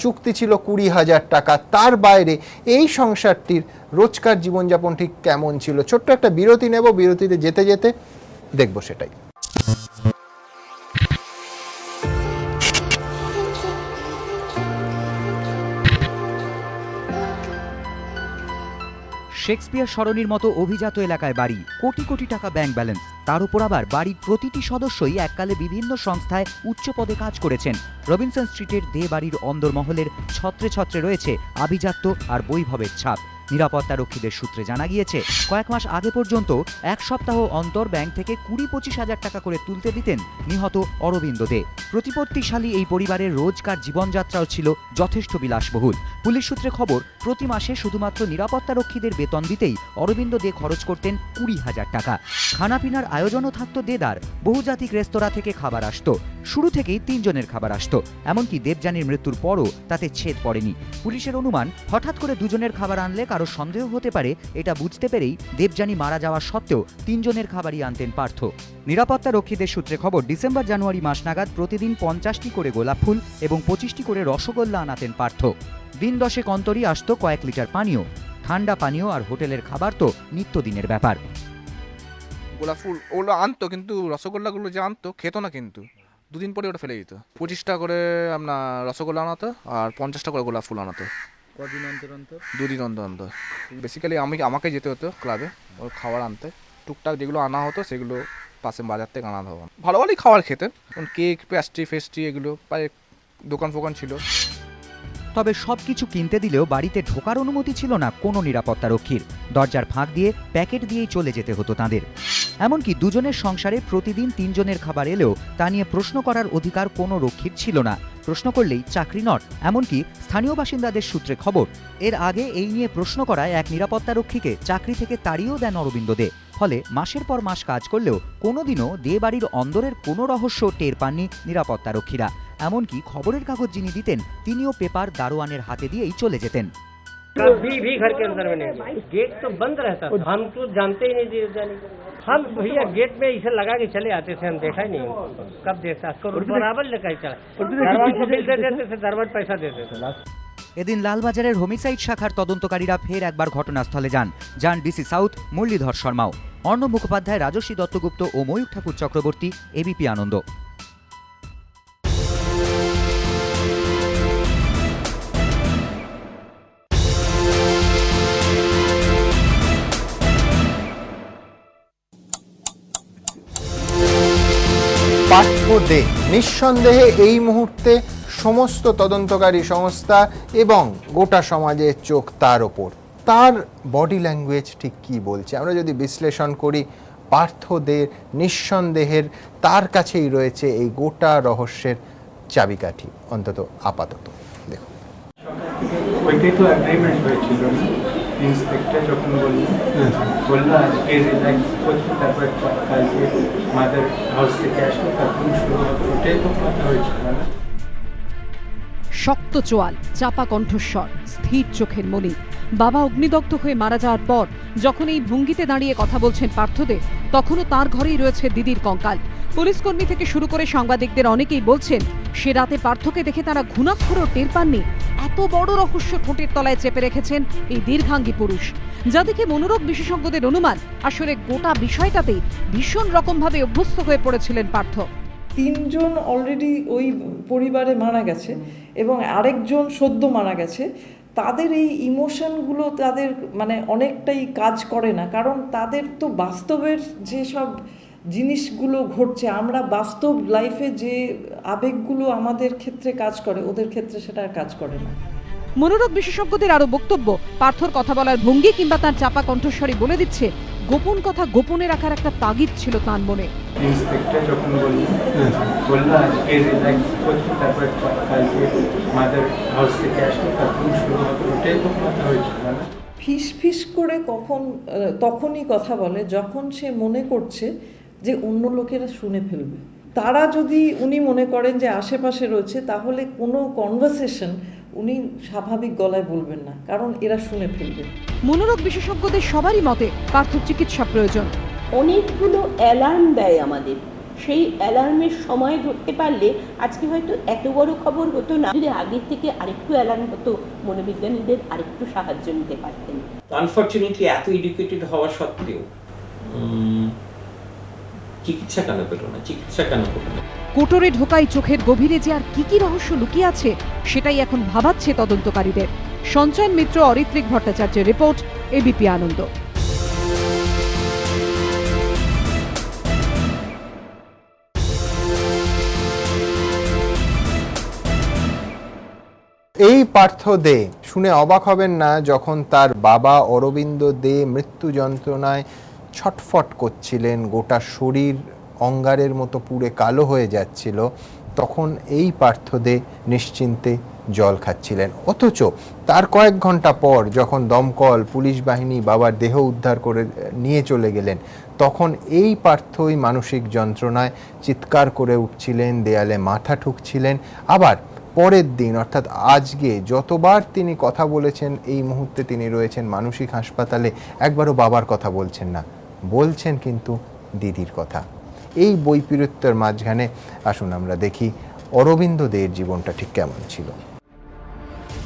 চুক্তি ছিল 20,000 টাকা। তার বাইরে এই সংসারটির রোজকার জীবনযাপন ঠিক কেমন ছিল? ছোট্ট একটা বিরতি নেব, বিরতিতে যেতে যেতে দেখব সেটাই। শেক্সপিয়ার সরণির মতো অভিজাত এলাকায় বাড়ি, কোটি কোটি টাকা ব্যাংক ব্যালেন্স, তার উপর আবার বাড়ির প্রতিটি সদস্যই এককালে বিভিন্ন সংস্থায় উচ্চ পদে কাজ করেছেন। রবিনসন স্ট্রিটের দে বাড়ির অন্দরমহলের ছত্রে ছত্রে রয়েছে আভিজাত্য আর বৈভবের ছাপ। নিরাপত্তা রক্ষীদের সূত্রে জানা গিয়েছে, কয়েক মাস আগে পর্যন্ত 1 সপ্তাহ অন্তর ব্যাংক থেকে 20-25 হাজার টাকা করে তুলতে দিতেন নিহত অরবিন্দ দে। প্রতিপত্তিশালী এই পরিবারের রোজকার জীবনযাত্রাও ছিল যথেষ্ট বিলাসবহুল। পুলিশ সূত্রে খবর, প্রতি মাসে শুধুমাত্র নিরাপত্তা রক্ষীদের বেতন দিতেই অরবিন্দ দে খরচ করতেন 20,000 টাকা। খানাপিনার আয়োজনও থাকতো দেদার, বহুজাতিক রেস্তোরাঁ থেকে খাবার আসতো। শুরু থেকেই 3 জনের খাবার আসতো, এমনকি দেবযানীর মৃত্যুর পরও তাতে ছেদ পড়েনি। পুলিশের অনুমান, হঠাৎ করে 2 জনের খাবার আনলে কারো সন্দেহ হতে পারে, এটা বুঝতে পেরেই দেবযানী মারা যাওয়া সত্ত্বেও 3 জনের খাবারই আনতেন পার্থ। নিরাপত্তা রক্ষীদের সূত্রে খবর, ডিসেম্বর জানুয়ারি মাস নাগাদ প্রতিদিন 50টি করে গোলাপ ফুল এবং 25টি করে রসগোল্লা আনাতেন পার্থ। দিন 10 অন্তরই আসতো কয়েক লিটার পানীয়, ঠান্ডা পানীয় আর হোটেলের খাবার তো নিত্যদিনের ব্যাপার। গোলাপ ফুল ওগুলো আনতো, কিন্তু রসগোল্লাগুলো যে আনতো খেতো না, কিন্তু 2 দিন পরে ওটা ফেলে দিত। 25টা করে আপনার রসগোল্লা আনাতো আর 50টা করে গোলাপ ফুল আনাতো। কদিন অন্তর অন্তর? 2 দিন অন্তর অন্তর। বেসিক্যালি আমাকে যেতে হতো ক্লাবে ওর খাবার আনতে। টুকটাক যেগুলো আনা হতো সেগুলো পাশে বাজার থেকে আনা হতো। ভালো ভালোই খাবার খেতেন, কেক, পেস্ট্রি এগুলো প্রায় দোকান ফোকান ছিল। তবে সবকিছু কিনতে দিলেও বাড়িতে ঢোকার অনুমতি ছিল না কোনো নিরাপত্তা রক্ষীর। দরজার ফাঁক দিয়ে প্যাকেট দিয়েই চলে যেতে হতো তাঁদের। এমনকি দুজনের সংসারে প্রতিদিন 3 জনের খাবার এলেও তা নিয়ে প্রশ্ন করার অধিকার কোনো রক্ষীর ছিল না। প্রশ্ন করলেই চাকরি নট, এমনকি স্থানীয় বাসিন্দাদের সূত্রে খবর এর আগে এই নিয়ে প্রশ্ন করায় এক নিরাপত্তারক্ষীকে চাকরি থেকে তাড়িয়েও দেন অরবিন্দ দে। ফলে মাসের পর মাস কাজ করলেও কোনোদিনও দে বাড়ির অন্দরের কোনো রহস্য টের পাননি নিরাপত্তারক্ষীরা। এমনকি খবরের কাগজ যিনি দিতেন তিনিও পেপার দারোয়ানের হাতে দিয়েই চলে যেতেন। कभी भी घर के अंदर में नहीं, गेट तो बंद रहता था, हम तो जानते ही नहीं थे, हम भैया गेट में इसे लगा के चले आते थे, हम देखा ही नहीं कब देखा, बराबर लेकर चला, दरबार को बिल दे देते थे, दरबार पैसा दे देते थे। এদিন লালবাজারের হোমিসাইড শাখার তদন্তকারীরা ফের একবার ঘটনাস্থলে যান ডিসি সাউথ মুরলীধর শর্মাও, অর্ণব মুখোপাধ্যায়, রাজস্বী দত্তগুপ্ত ও ময়ূর ঠাকুর চক্রবর্তী, এবিপি আনন্দ। পার্থ দে নিঃসন্দেহে এই মুহূর্তে সমস্ত তদন্তকারী সংস্থা এবং গোটা সমাজের চোখ তার ওপর। তার বডি ল্যাঙ্গুয়েজ ঠিক কী বলছে আমরা যদি বিশ্লেষণ করি, পার্থ দে নিঃসন্দেহের তার কাছেই রয়েছে এই গোটা রহস্যের চাবিকাঠি, অন্তত আপাতত। দেখুন, ওইটাই তো অ্যাগ্রিমেন্ট হয়েছিল না, ইন্সপেক্টর যখন বললো আজকে রিল্যাক্স করছি, তারপর কালকে মাদার হাউস থেকে আসলো, তখন শুরু হবে, ওটাই তো কথা হয়েছিল না। শক্ত চোয়াল, চাপা কণ্ঠস্বর, স্থির চোখের মনি। বাবা অগ্নিদগ্ধ হয়ে মারা যাওয়ার পর যখন এই ভঙ্গিতে দাঁড়িয়ে কথা বলছেন পার্থ দে, তখনও তার ঘরেই রয়েছে দিদির কঙ্কাল। পুলিশ কর্মী থেকে শুরু করে সাংবাদিকদের অনেকেই বলছেন সে রাতে পার্থকে দেখে তারা ঘুণাক্ষরও টের পাননি। এত বড় রহস্য ঠোঁটের তলায় চেপে রেখেছেন এই দীর্ঘাঙ্গী পুরুষ, যা দেখে মনোরোগ বিশেষজ্ঞদের অনুমান আসলে গোটা বিষয়টাতেই ভীষণ রকমভাবে অভ্যস্ত হয়ে পড়েছিলেন পার্থ। 3 জন অলরেডি ওই পরিবারে মারা গেছে এবং আরেকজন সদ্য মারা গেছে। তাদের এই ইমোশনগুলো তাদের মানে অনেকটাই কাজ করে না, কারণ তাদের তো বাস্তবের যেসব জিনিসগুলো ঘটছে, আমরা বাস্তব লাইফে যে আবেগগুলো আমাদের ক্ষেত্রে কাজ করে ওদের ক্ষেত্রে সেটা কাজ করে না। মনোরোগ বিশেষজ্ঞদের আরো বক্তব্য, পার্থর কথা বলার ভঙ্গি কিংবা তার চাপা কণ্ঠস্বরই বলে দিচ্ছে গোপন কথা গোপনে রাখার একটা তাগিদ ছিল তার মনে। ইন্সপেক্টর যখন বললো আজকে রিল্যাক্স করছি, তারপর কালকে মাদার হাউস থেকে আসলো, তখন শুরু হবে, ওটাই তো কথা হয়েছিল না। ফিস ফিস করে তখনই কথা বলে যখন সে মনে করছে যে অন্য লোকেরা শুনে ফেলবে। তারা যদি উনি মনে করেন যে আশেপাশে রয়েছে, তাহলে কোনো কনভারসেশন উনি স্বাভাবিক গলায় বলবেন না, কারণ এরা শুনে ফেলবে। মনোরোগ বিশেষজ্ঞদের সবারই মতে পার্থর চিকিৎসা প্রয়োজন। অনেকগুলো অ্যালার্ম দেয় আমাদের, সেই অ্যালার্মের সময় ধরতে পারলে আজকে হয়তো এত বড় খবর হতো না। যদি আগের থেকে আরেকটু অ্যালার্ম হতো, মনোবিজ্ঞানীদের আরেকটু সাহায্য নিতে পারতেন। আনফরচুনেটলি এত এডুকেটেড হওয়া সত্ত্বেও চিকিৎসা কেন পেল না, চিকিৎসা কেন পেল না? কোটরে ঢোকাই চোখের গভীরে যে আর কি কি রহস্য লুকিয়ে আছে সেটাই এখন ভাবাচ্ছে তদন্তকারীদের। সঞ্চয়ন মিত্র, অরিত্রিক ভট্টাচার্যের রিপোর্ট, এবিপি আনন্দ। এই পার্থ দে শুনে অবাক হবেন না যখন তার বাবা অরবিন্দ দে মৃত্যু যন্ত্রণায় ছটফট করছিলেন, গোটা শরীর অঙ্গারের মতো পুড়ে কালো হয়ে যাচ্ছিল, তখন এই পার্থ দে নিশ্চিন্তে জল খাচ্ছিলেন। অথচ তার কয়েক ঘন্টা পর যখন দমকল পুলিশ বাহিনী বাবার দেহ উদ্ধার করে নিয়ে চলে গেলেন, তখন এই পার্থই মানসিক যন্ত্রণায় চিৎকার করে উঠছিলেন, দেয়ালে মাথা ঠুকছিলেন। আবার পরের দিন অর্থাৎ আজকে যতবার তিনি কথা বলেছেন, এই মুহূর্তে তিনি রয়েছেন মানসিক হাসপাতালে, একবারও বাবার কথা বলছেন না, বলছেন কিন্তু দিদির কথা। এই বৈপরীত্যের মাঝখানে আসুন আমরা দেখি অরবিন্দ দের জীবনটা ঠিক কেমন ছিল।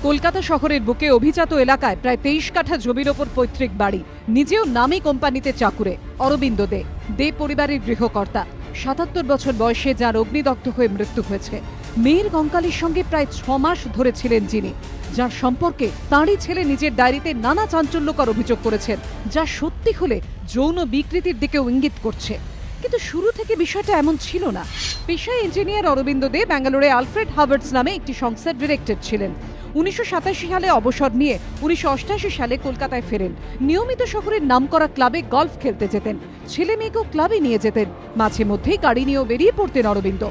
কলকাতা শহরের বুকে অভিজাত এলাকায় প্রায় 23 কাঠা জমির ওপর পৈতৃক বাড়ি, নিজেও নামী কোম্পানিতে চাকুরে। অরবিন্দ দে দে পরিবারের গৃহকর্তা, 77 বছর বয়সে যার অগ্নিদগ্ধ হয়ে মৃত্যু হয়েছে। মেয়ের কঙ্কালের সঙ্গে প্রায় 6 মাস ধরে ছিলেন যিনি, যার সম্পর্কে তাঁরই ছেলে নিজের ডায়েরিতে নানা চাঞ্চল্যকর অভিযোগ করেছেন, যা সত্যি হলে যৌন বিকৃতির দিকেও ইঙ্গিত করছে। কিন্তু শুরু থেকে বিষয়টা এমন ছিল না। পেশায় ইঞ্জিনিয়ার অরবিন্দ দে ব্যাঙ্গালোরে আলফ্রেড হাভার্টস নামে একটি সংস্থার ডিরেক্টর ছিলেন। 1987 সালে অবসর নিয়ে 1988 সালে কলকাতায় ফেরেন। নিয়মিত শহরের নামকরা ক্লাবে গলফ খেলতে যেতেন, ছেলে মেয়েকেও ক্লাবে নিয়ে যেতেন, মাঝে মধ্যেই গাড়ি নিয়েও বেরিয়ে পড়তেন অরবিন্দ।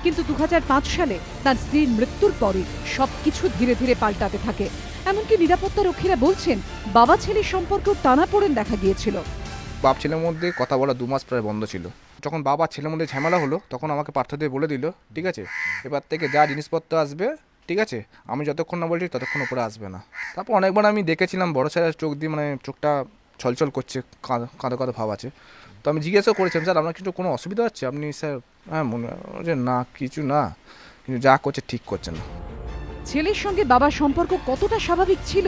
কিন্তু 2005 সালে তার স্ত্রীর মৃত্যুর পরে সবকিছু ধীরে ধীরে পাল্টাতে থাকে। এমনকি নিরাপত্তা রক্ষীরা বলছেন বাবা ছেলের সম্পর্কেও টানাপোড়েন দেখা গিয়েছিল। বাপ ছেলের মধ্যে কথা বলা 2 মাস প্রায় বন্ধ ছিল। যখন বাবা ছেলের মধ্যে ঝামেলা হলো তখন আমাকে পার্থ দিয়ে বলে দিল, ঠিক আছে এবার থেকে যা জিনিসপত্র আসবে, ঠিক আছে আমি যতক্ষণ না বলছি ততক্ষণ উপরে আসবে না। তারপর অনেকবার আমি দেখেছিলাম বড় স্যারের চোখ দিয়ে মানে চোখটা ছলছল করছে, কাঁদো কাঁদো ভাব আছে। তো আমি জিজ্ঞাসাও করেছিলাম, স্যার আপনার কিছু কোনো অসুবিধা হচ্ছে? আপনি স্যার হ্যাঁ মনে যে না কিছু না, কিন্তু যা করছে ঠিক করছে না। ছেলের সঙ্গে বাবার সম্পর্ক কতটা স্বাভাবিক ছিল?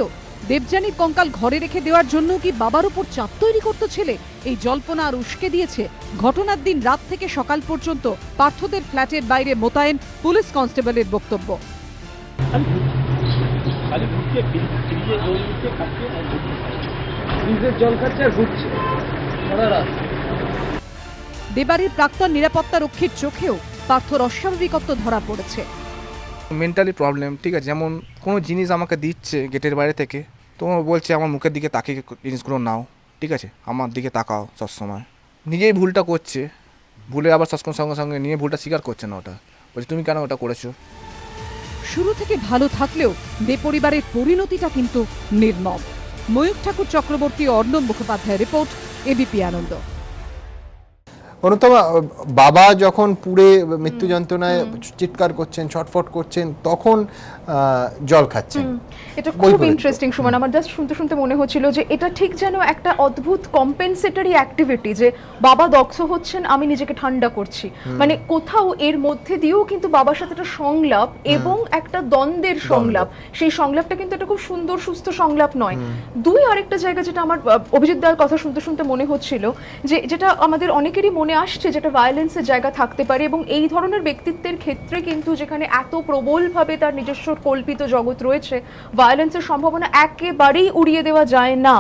দেবযানীর কঙ্কাল ঘরে রেখে দেওয়ার জন্য কি বাবার উপর চাপ তৈরি করতো ছেলে? এই জল্পনা আর উস্কে দিয়েছে ঘটনার দিন রাত থেকে সকাল পর্যন্ত পার্থদের ফ্ল্যাটের বাইরে মোতায়েন পুলিশ কনস্টেবলের বক্তব্য। দেবাড়ির প্রাক্তন নিরাপত্তা রক্ষীর চোখেও পার্থর অস্বাভাবিকত্ব ধরা পড়েছে। মেন্টালি প্রবলেম, ঠিক আছে, যেমন কোনো জিনিস আমাকে দিচ্ছে গেটের বাইরে থেকে, তো বলছে আমার মুখের দিকে তাকিয়ে জিনিসগুলো নাও, ঠিক আছে আমার দিকে তাকাও সবসময়। নিজেই ভুলটা করছে, ভুলে আবার সঙ্গে সঙ্গে নিয়ে ভুলটা স্বীকার করছে না, ওটা বলছে তুমি কেন ওটা করেছো। শুরু থেকে ভালো থাকলেও দে পরিবারের পরিণতিটা কিন্তু নির্মম। ময়ূক ঠাকুর চক্রবর্তী, অর্ণব মুখোপাধ্যায় রিপোর্ট, এবিপি আনন্দ। অনুতমা, বাবা যখন পুড়ে মৃত্যু যন্ত্রণায় চিৎকার করছেন, ছটফট করছেন, তখন জল খাচ্ছেন। এটা খুব ইন্টারেস্টিং সুমন। আমার জাস্ট শুনতে শুনতে মনে হচ্ছিল যে এটা ঠিক যেন একটা অদ্ভুত কম্পেনসেটরি অ্যাক্টিভিটি, যে বাবা দগ্ধ হচ্ছেন, আমি নিজেকে ঠান্ডা করছি। মানে কোথাও এর মধ্যে দিয়েও কিন্তু বাবার সাথে একটা সংলাপ এবং একটা দ্বন্দ্বের সংলাপ, সেই সংলাপটা কিন্তু একটা খুব সুন্দর সুস্থ সংলাপ নয়। আরেকটা জায়গা যেটা আমার অভিজিৎ দার কথা শুনতে শুনতে মনে হচ্ছিল, যে যেটা আমাদের অনেকেরই মনে আসছে, যেটা ভায়োলেন্সের জায়গা থাকতে পারে, এবং এই ধরনের ব্যক্তিত্বের ক্ষেত্রে কিন্তু যেখানে এত প্রবলভাবে তার নিজস্ব কল্পিত জগৎ রয়েছে, ভায়োলেন্সের সম্ভাবনা একেবারেই উড়িয়ে দেওয়া যায় না।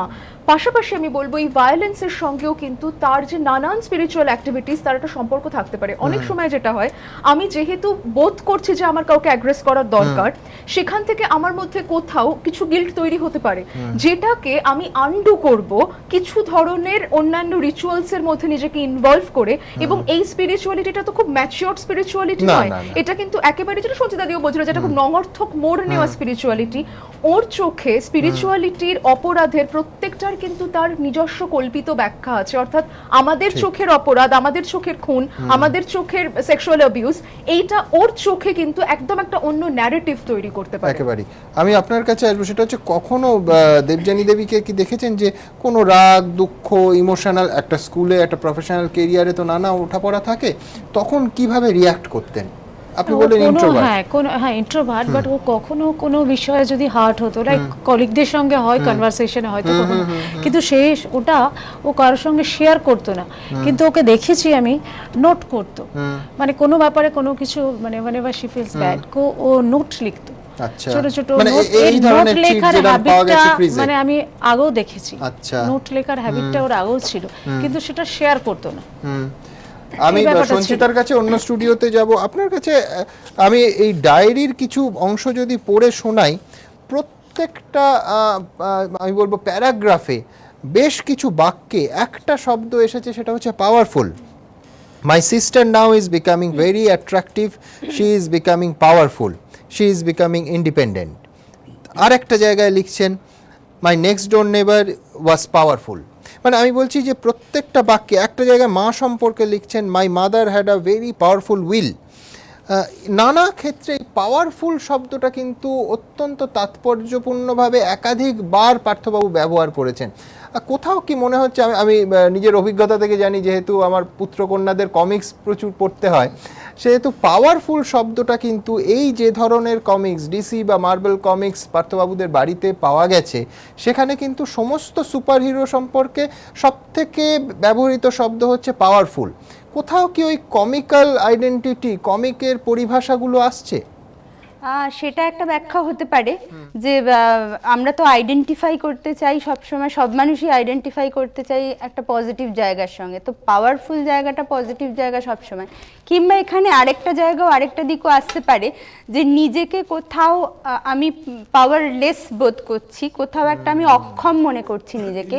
পাশাপাশি আমি বলবো এই ভায়োলেন্সের সঙ্গেও কিন্তু তার যে নানান স্পিরিচুয়াল অ্যাক্টিভিটিস, তার একটা সম্পর্ক থাকতে পারে। অনেক সময় যেটা হয়, আমি যেহেতু বোধ করছি যে আমার কাউকে অ্যাগ্রেস করার দরকার, সেখান থেকে আমার মধ্যে কোথাও কিছু গিল্ট তৈরি হতে পারে, যেটাকে আমি আনডু করব কিছু ধরনের অন্যান্য রিচুয়ালসের মধ্যে নিজেকে ইনভলভ করে। এবং এই স্পিরিচুয়ালিটিটা তো খুব ম্যাচিওর স্পিরিচুয়ালিটি নয়, এটা কিন্তু একেবারে যেটা সঞ্চিতা দিও বলছিল, যেটা খুব নঙর্থক মোড় নেওয়া স্পিরিচুয়ালিটি। ওর চোখে স্পিরিচুয়ালিটির অপরাধের প্রত্যেকটা কিন্তু তার নিজস্ব কল্পিত ব্যাখ্যা আছে। অর্থাৎ আমাদের চোখের অপরাধ, আমাদের চোখের খুন, আমাদের চোখের সেক্সুয়াল অ্যাবিউজ, এইটা ওর চোখে কিন্তু একদম একটা অন্য ন্যারেটিভ তৈরি করতে পারে। একেবারে। আমি আপনার কাছে আসবো, সেটা হচ্ছে কখনো দেবযানী দেবীকে কি দেখেছেন যে কোনো রাগ, দুঃখ, ইমোশনাল, একটা স্কুলে একটা প্রফেশনাল ক্যারিয়ারে তো নানা ওঠাপড়া থাকে, তখন কিভাবে রিঅ্যাক্ট করতেন? আপনি বলেন ইন্ট্রোভার্ট। হ্যাঁ ইন্ট্রোভার্ট, বাট ও কখনো কোনো বিষয়ে যদি হার্ট হতো, লাইক কলিগদের সঙ্গে হয় কনভারসেশনে হয়তো কখনো, কিন্তু ওটা ও কারোর সঙ্গে শেয়ার করতো না। কিন্তু ওকে দেখেছি আমি, নোট করতো, মানে কোনো ব্যাপারে কোনো কিছু মানে whenever she feels bad, ও নোট লিখতো। আচ্ছা, ছোট ছোট মানে এই ধরনের লেখার হ্যাবিটটা মানে আমি আগেও দেখেছি। আচ্ছা, নোট লেখার হ্যাবিটটা ওর আগেও ছিল, কিন্তু সেটা শেয়ার করতো না। আমি সঞ্চিতার কাছে অন্য স্টুডিওতে যাব, আপনার কাছে আমি এই ডায়েরির কিছু অংশ যদি পড়ে শোনাই, প্রত্যেকটা আমি বলবো প্যারাগ্রাফে বেশ কিছু বাক্যে একটা শব্দ এসেছে, সেটা হচ্ছে powerful. My sister now is becoming very attractive, she is becoming powerful, she is becoming independent. আর একটা জায়গায় লিখছেন মাই নেক্সট ডোর নেবার ওয়াজ পাওয়ারফুল। মানে আমি বলছি যে প্রত্যেকটা বাক্যে, একটা জায়গায় মা সম্পর্কে লিখছেন my mother had a very powerful will. নানা ক্ষেত্রে এই পাওয়ারফুল শব্দটা কিন্তু অত্যন্ত তাৎপর্যপূর্ণভাবে একাধিকবার পার্থবাবু ব্যবহার করেছেন। কোথাও কি মনে হচ্ছে, আমি নিজের অভিজ্ঞতা থেকে জানি, যেহেতু আমার পুত্রকন্যাদের কমিক্স প্রচুর পড়তে হয়, সেহেতু পাওয়ারফুল শব্দটা কিন্তু এই যে ধরনের কমিক্স, ডিসি বা মার্বেল কমিক্স পার্থবাবুদের বাড়িতে পাওয়া গেছে, সেখানে কিন্তু সমস্ত সুপারহিরো সম্পর্কে সবথেকে ব্যবহৃত শব্দ হচ্ছে পাওয়ারফুল। কোথাও কি ওই কমিক্যাল আইডেন্টিটি, কমিকের পরিভাষাগুলো আসছে? সেটা একটা ব্যাখ্যা হতে পারে যে আমরা তো আইডেন্টিফাই করতে চাই সবসময়, সব মানুষই আইডেন্টিফাই করতে চাই একটা পজিটিভ জায়গার সঙ্গে, তো পাওয়ারফুল জায়গাটা পজিটিভ জায়গা সবসময়। কিংবা এখানে আরেকটা জায়গাও আরেকটা দিকও আসতে পারে যে নিজেকে কোথাও আমি পাওয়ারলেস বোধ করছি, কোথাও একটা আমি অক্ষম মনে করছি নিজেকে,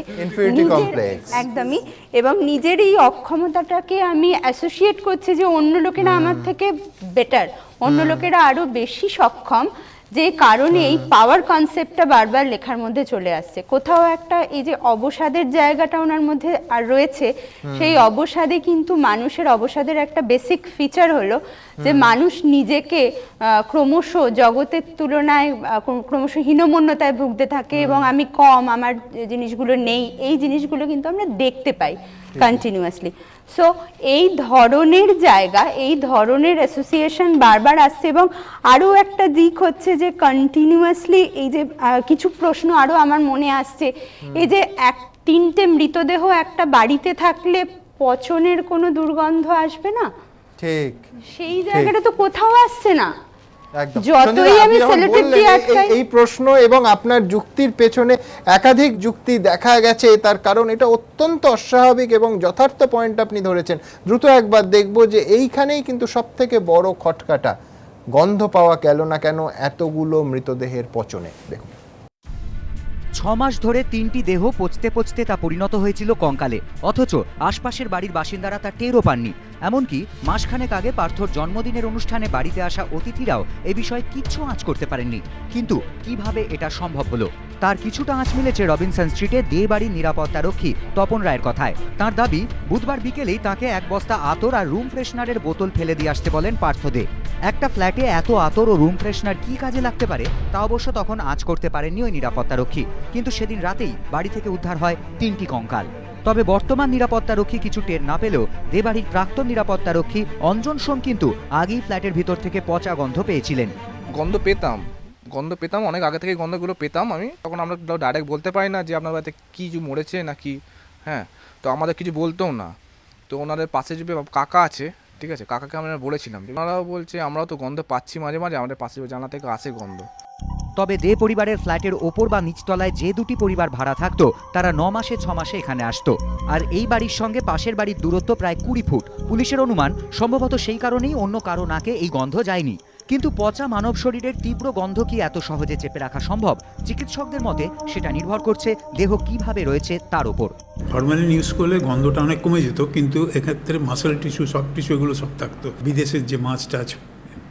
একদমই, এবং নিজের এই অক্ষমতাটাকে আমি অ্যাসোসিয়েট করছি যে অন্য লোকেরা আমার থেকে বেটার, অন্য লোকেরা আরো বেশি সক্ষম, যে কারণে এই পাওয়ার কনসেপ্টটা বারবার লেখার মধ্যে চলে আসছে। কোথাও একটা এই যে অবসাদের জায়গাটা ওনার মধ্যে আর রয়েছে, সেই অবসাদে কিন্তু মানুষের অবসাদের একটা বেসিক ফিচার হলো যে মানুষ নিজেকে ক্রমশ জগতের তুলনায় ক্রমশ হীনমন্যতায় ভুগতে থাকে এবং আমি কম, আমার জিনিসগুলো নেই, এই জিনিসগুলো কিন্তু আমরা দেখতে পাই কন্টিনিউয়াসলি। সো এই ধরনের জায়গা, এই ধরনের অ্যাসোসিয়েশন বারবার আসছে। এবং আরও একটা দিক হচ্ছে যে কন্টিনিউয়াসলি এই যে কিছু প্রশ্ন আরও আমার মনে আসছে, এই যে 3টে মৃতদেহ একটা বাড়িতে থাকলে পচনের কোনো দুর্গন্ধ আসবে না, ঠিক সেই জায়গাটা তো কোথাও আসছে না। যতই আমি সেলোটেপ দিয়ে আটকাই, এই প্রশ্ন এবং আপনার যুক্তির পেছনে একাধিক যুক্তি দেখা গেছে, তার কারণ এটা অত্যন্ত অস্বাভাবিক এবং যথার্থ পয়েন্ট আপনি ধরেছেন। দ্রুত একবার দেখব যে এইখানেই কিন্তু সবথেকে বড় খটকাটা, গন্ধ পাওয়া গেল না কেন এতগুলো মৃতদেহের পচনে। দেখুন, 6 মাস ধরে 3টি দেহ পচতে পচতে তা পরিণত হয়েছিল কঙ্কালে, অথচ আশপাশের বাড়ির বাসিন্দারা তা টেরও পাননি। এমনকি মাসখানেক আগে পার্থর জন্মদিনের অনুষ্ঠানে বাড়িতে আসা অতিথিরাও এ বিষয়ে কিচ্ছু আঁচ করতে পারেননি। কিন্তু কিভাবে এটা সম্ভব হলো, তার কিছুটা আঁচ মিলেছে রবিনসন স্ট্রিটে দে বাড়ির নিরাপত্তারক্ষী তপন রায়ের কথায়। তার দাবি, বুধবার বিকেলেই তাকে 1 বস্তা আতর আর রুম ফ্রেশনারের বোতল ফেলে দিয়ে আসতে বলেন পার্থ দে। একটা ফ্ল্যাটে এত আতর ও রুম ফ্রেশনার কি কাজে লাগতে পারে তা অবশ্য তখন আঁচ করতে পারেননি ওই নিরাপত্তারক্ষী। কিন্তু সেদিন রাতেই বাড়ি থেকে উদ্ধার হয় 3টি কঙ্কাল। তবে বর্তমান নিরাপত্তারক্ষী কিছু টের না পেলেও দেবাড়ির প্রাক্তন নিরাপত্তারক্ষী অঞ্জন সোম কিন্তু আগেই ফ্ল্যাটের ভিতর থেকে পচা গন্ধ পেয়েছিলেন। গন্ধ পেতাম অনেক আগে থেকে, গন্ধগুলো পেতাম আমি। তখন আমরা ডাইরেক্ট বলতে পারি না যে আপনার বাড়িতে কী মরেছে নাকি, হ্যাঁ, তো আমাদের কিছু বলতেও না। তো ওনাদের পাশে যে কাকা আছে, ঠিক আছে, কাকাকে আমরা বলেছিলাম, ওনারাও বলছে আমরাও তো গন্ধ পাচ্ছি মাঝে মাঝে, আমাদের পাশে জানা থেকে আসে গন্ধ। তবে দে পরিবারের ফ্ল্যাটের ওপর বা নিচতলায় যে 2টি পরিবার ভাড়া থাকতো তারা 9 মাসে 6 মাসে এখানে আসতো। আর এই বাড়ির সঙ্গে পাশের বাড়ির দূরত্ব প্রায় 20 ফুট। পুলিশের অনুমান সম্ভবত সেই কারণেই অন্য কারো নাকে এই গন্ধ যায়নি। কিন্তু পচা মানব শরীরের তীব্র গন্ধ কি এত সহজে চেপে রাখা সম্ভব? চিকিৎসকদের মতে সেটা নির্ভর করছে দেহ কিভাবে রয়েছে তার উপর। ফরমালিন ইউজ করলে গন্ধটা অনেক কমে যেত, কিন্তু এক্ষেত্রে মাসেল টিস্যু, সফট টিস্যু এগুলো সব থাকতো। বিদেশের যে মাছ টাছ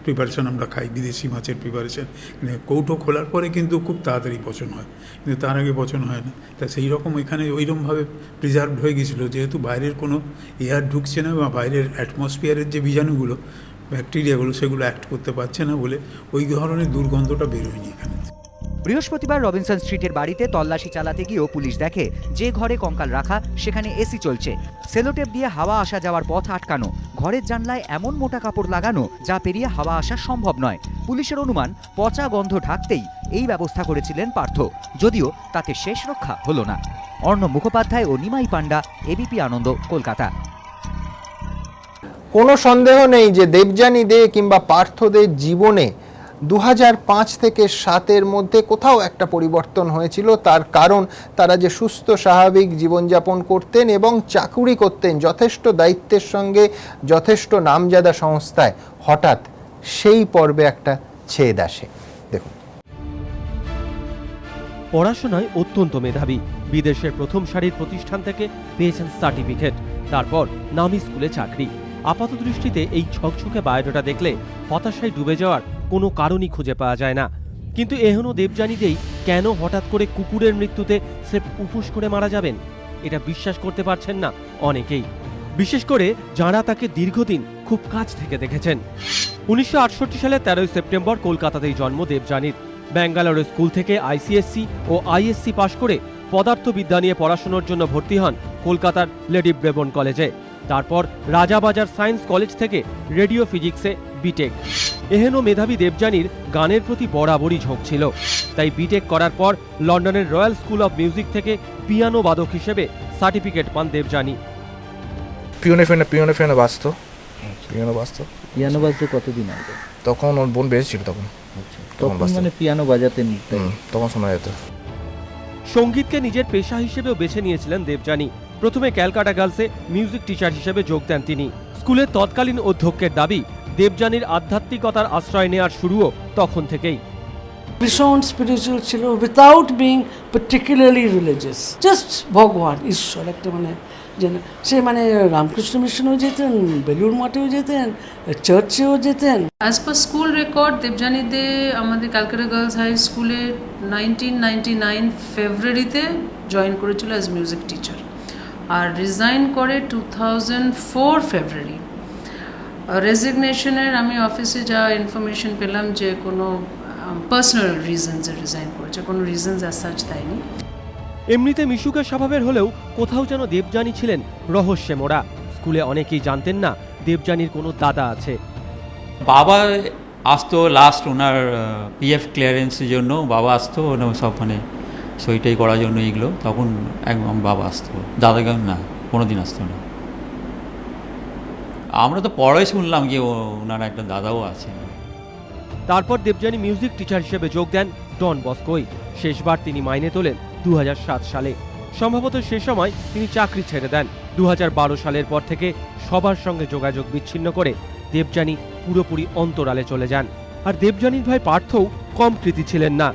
প্রিপারেশন আমরা খাই, বিদেশি মাছের প্রিপারেশন, কৌটো খোলার পরে কিন্তু খুব তাড়াতাড়ি পচন হয়, কিন্তু তার আগে পচন হয় না। তা সেই রকম এখানে ওইরকমভাবে প্রিজার্ভড হয়ে গেছিলো, যেহেতু বাইরের কোনো এয়ার ঢুকছে না বা বাইরের অ্যাটমসফিয়ারের যে বীজাণুগুলো, ব্যাকটেরিয়াগুলো, সেগুলো অ্যাক্ট করতে পারছে না বলে ওই ধরনের দুর্গন্ধটা বেরোয়নি এখানে। বৃহস্পতিবার রবিনসন স্ট্রিটের বাড়িতে তল্লাশি চালাতে গিয়েও পুলিশ দেখে যে ঘরে কঙ্কাল রাখা সেখানে এসি চলছে, সেলোটেপ দিয়ে হাওয়া আসা যাওয়ার পথ আটকানো, ঘরের জানলায় এমন মোটা কাপড় লাগানো যা পেরিয়ে হাওয়া আসা সম্ভব নয়। পুলিশের অনুমান পচা গন্ধ ঢাকতেই এই ব্যবস্থা করেছিলেন পার্থ, যদিও তাতে শেষ রক্ষা হলো না। অর্ণব মুখোপাধ্যায় ও নিমাই পান্ডা, এবিপি আনন্দ, কলকাতা। কোনো সন্দেহ নেই যে দেবযানী দে কিংবা পার্থ দের জীবনে 2005 থেকে 7-এর মধ্যে কোথাও একটা পরিবর্তন হয়েছিল। তার কারণ তারা যে সুস্থ স্বাভাবিক জীবনযাপন করতেন এবং চাকুরি করতেন যথেষ্ট দায়িত্বের সঙ্গে, যথেষ্ট নামজাদা সংস্থায়, হঠাৎ সেই পর্বে একটা ছেদ আসে। দেখুন, পড়াশোনায় অত্যন্ত মেধাবী, বিদেশের প্রথম সারির প্রতিষ্ঠান থেকে পেয়েছেন সার্টিফিকেট, তারপর নামি স্কুলে চাকরি। আপাত দৃষ্টিতে এই ছকছকে বায়োডাটা দেখলে হতাশায় ডুবে যাওয়ার কোনো কারণই খুঁজে পাওয়া যায় না। কিন্তু এহেন দেবযানী দেই কেন হঠাৎ করে কুকুরের মৃত্যুতে স্রেফ উপোস করে মারা যাবেন, এটা বিশ্বাস করতে পারছেন না অনেকেই, বিশেষ করে যাঁরা তাকে দীর্ঘদিন খুব কাছ থেকে দেখেছেন। 1968 সালে 13 সেপ্টেম্বর কলকাতাতেই জন্ম দেবযানীর। ব্যাঙ্গালোরের স্কুল থেকে আইসিএসসি ও আইএসসি পাশ করে পদার্থবিদ্যা নিয়ে পড়াশোনার জন্য ভর্তি হন কলকাতার লেডি ব্রেবন কলেজে। তারপর রাজাবাজার সায়েন্স কলেজ থেকে রেডিও ফিজিক্সে বিটেক। এহেন মেধাবী দেবযানীর গানের প্রতি বরাবরই ঝোঁক ছিল, তাই বিটেক করার পর লন্ডনের রয়্যাল স্কুল অফ মিউজিক থেকে পিয়ানো বাদক হিসেবে সার্টিফিকেট পান দেবযানী। পিয়ানো বাজতো পিয়ানো বাজতে কতদিন আগে? তখন ওর বোন বেঁচে ছিল তখন। তখন মানে পিয়ানো বাজাতেন, তখন শোনা যেত। সঙ্গীতকে নিজের পেশা হিসেবেও বেছে নিয়েছিলেন দেবযানী। প্রথমে ক্যালকাটা গার্লসে মিউজিক টিচার হিসেবে যোগ দেন তিনি। স্কুলের তৎকালীন অধ্যক্ষের দাবি, দেবযানীর আধ্যাত্মিকতার আশ্রয় নেওয়ার শুরুও তখন থেকেই। ভীষণ স্পিরিচুয়াল ছিল, without being particularly religious, just ভগবান ঈশ্বর একটা মানে যেন সে মানে রামকৃষ্ণ মিশনেও যেতেন, বেলুড় মঠেও যেতেন, চার্চেও যেতেন। As per school record, Debjani De আমাদের ক্যালকাটা গার্লস হাই স্কুলে 1999 ফেব্রুয়ারিতে জয়েন করেছিল অ্যাজ মিউজিক টিচার, আর রিজাইন করে 2004 ফেব্রুয়ারি। রেজিগনেশনের আমি অফিসে যা ইনফরমেশন পেলাম যে কোনো পার্সোনাল রিজনসে রিজাইন করেছে, কোনো রিজনস অ্যাজ সাচ দেয়নি। এমনিতে মিশুকের স্বভাবের হলেও কোথাও যেন দেবযানী ছিলেন রহস্যে মোড়া। স্কুলে অনেকেই জানতেন না দেবযানীর কোনো দাদা আছে। বাবা আসতো লাস্ট ওনার পিএফ ক্লিয়ারেন্সের জন্য, বাবা আসতো সব মানে সইটাই করার জন্য এগুলো, তখন একদম বাবা আসতো, দাদাকে না কোনোদিন আসতো না। আমরা তো পরে শুনলাম যে ওনার একটা দাদাও আছে। তারপর দেবযানী মিউজিক টিচার হিসেবে যোগ দেন ডন বস্কোয়। শেষবার তিনি মাইনে তোলেন 2007 সালে। সম্ভবত সে সময় তিনি চাকরি ছেড়ে দেন। 2012 সালের পর থেকে সবার সঙ্গে যোগাযোগ বিচ্ছিন্ন করে দেবযানী পুরোপুরি অন্তরালে চলে যান। আর দেবযানীর ভাই পার্থও কম কৃতি ছিলেন না।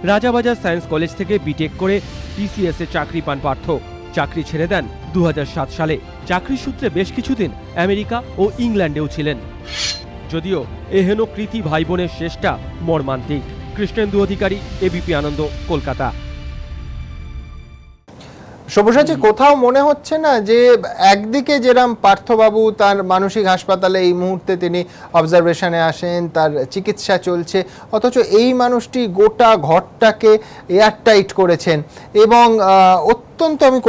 রাজাবাজার সায়েন্স কলেজ থেকে বিটেক করে টিসিএস এ চাকরি পান পার্থ। চাকরি ছেড়ে দেন 2007 সালে। চাকরি সূত্রে বেশ কিছুদিন আমেরিকা ও ইংল্যান্ডেও ছিলেন। যদিও এহেন কৃতি ভাই বোনের শেষটা মর্মান্তিক। কৃষ্ণেন্দু অধিকারী, এবিপি আনন্দ, কলকাতা। সব্যসাচী, কোথাও মনে হচ্ছে না যে একদিকে যেরাম পার্থবাবু তার মানসিক হাসপাতালে এই মুহূর্তে তিনি অবজারভেশনে আসেন, তার চিকিৎসা চলছে, অথচ এই মানুষটি গোটা ঘরটাকে এয়ারটাইট করেছেন এবং অত্যন্ত আমি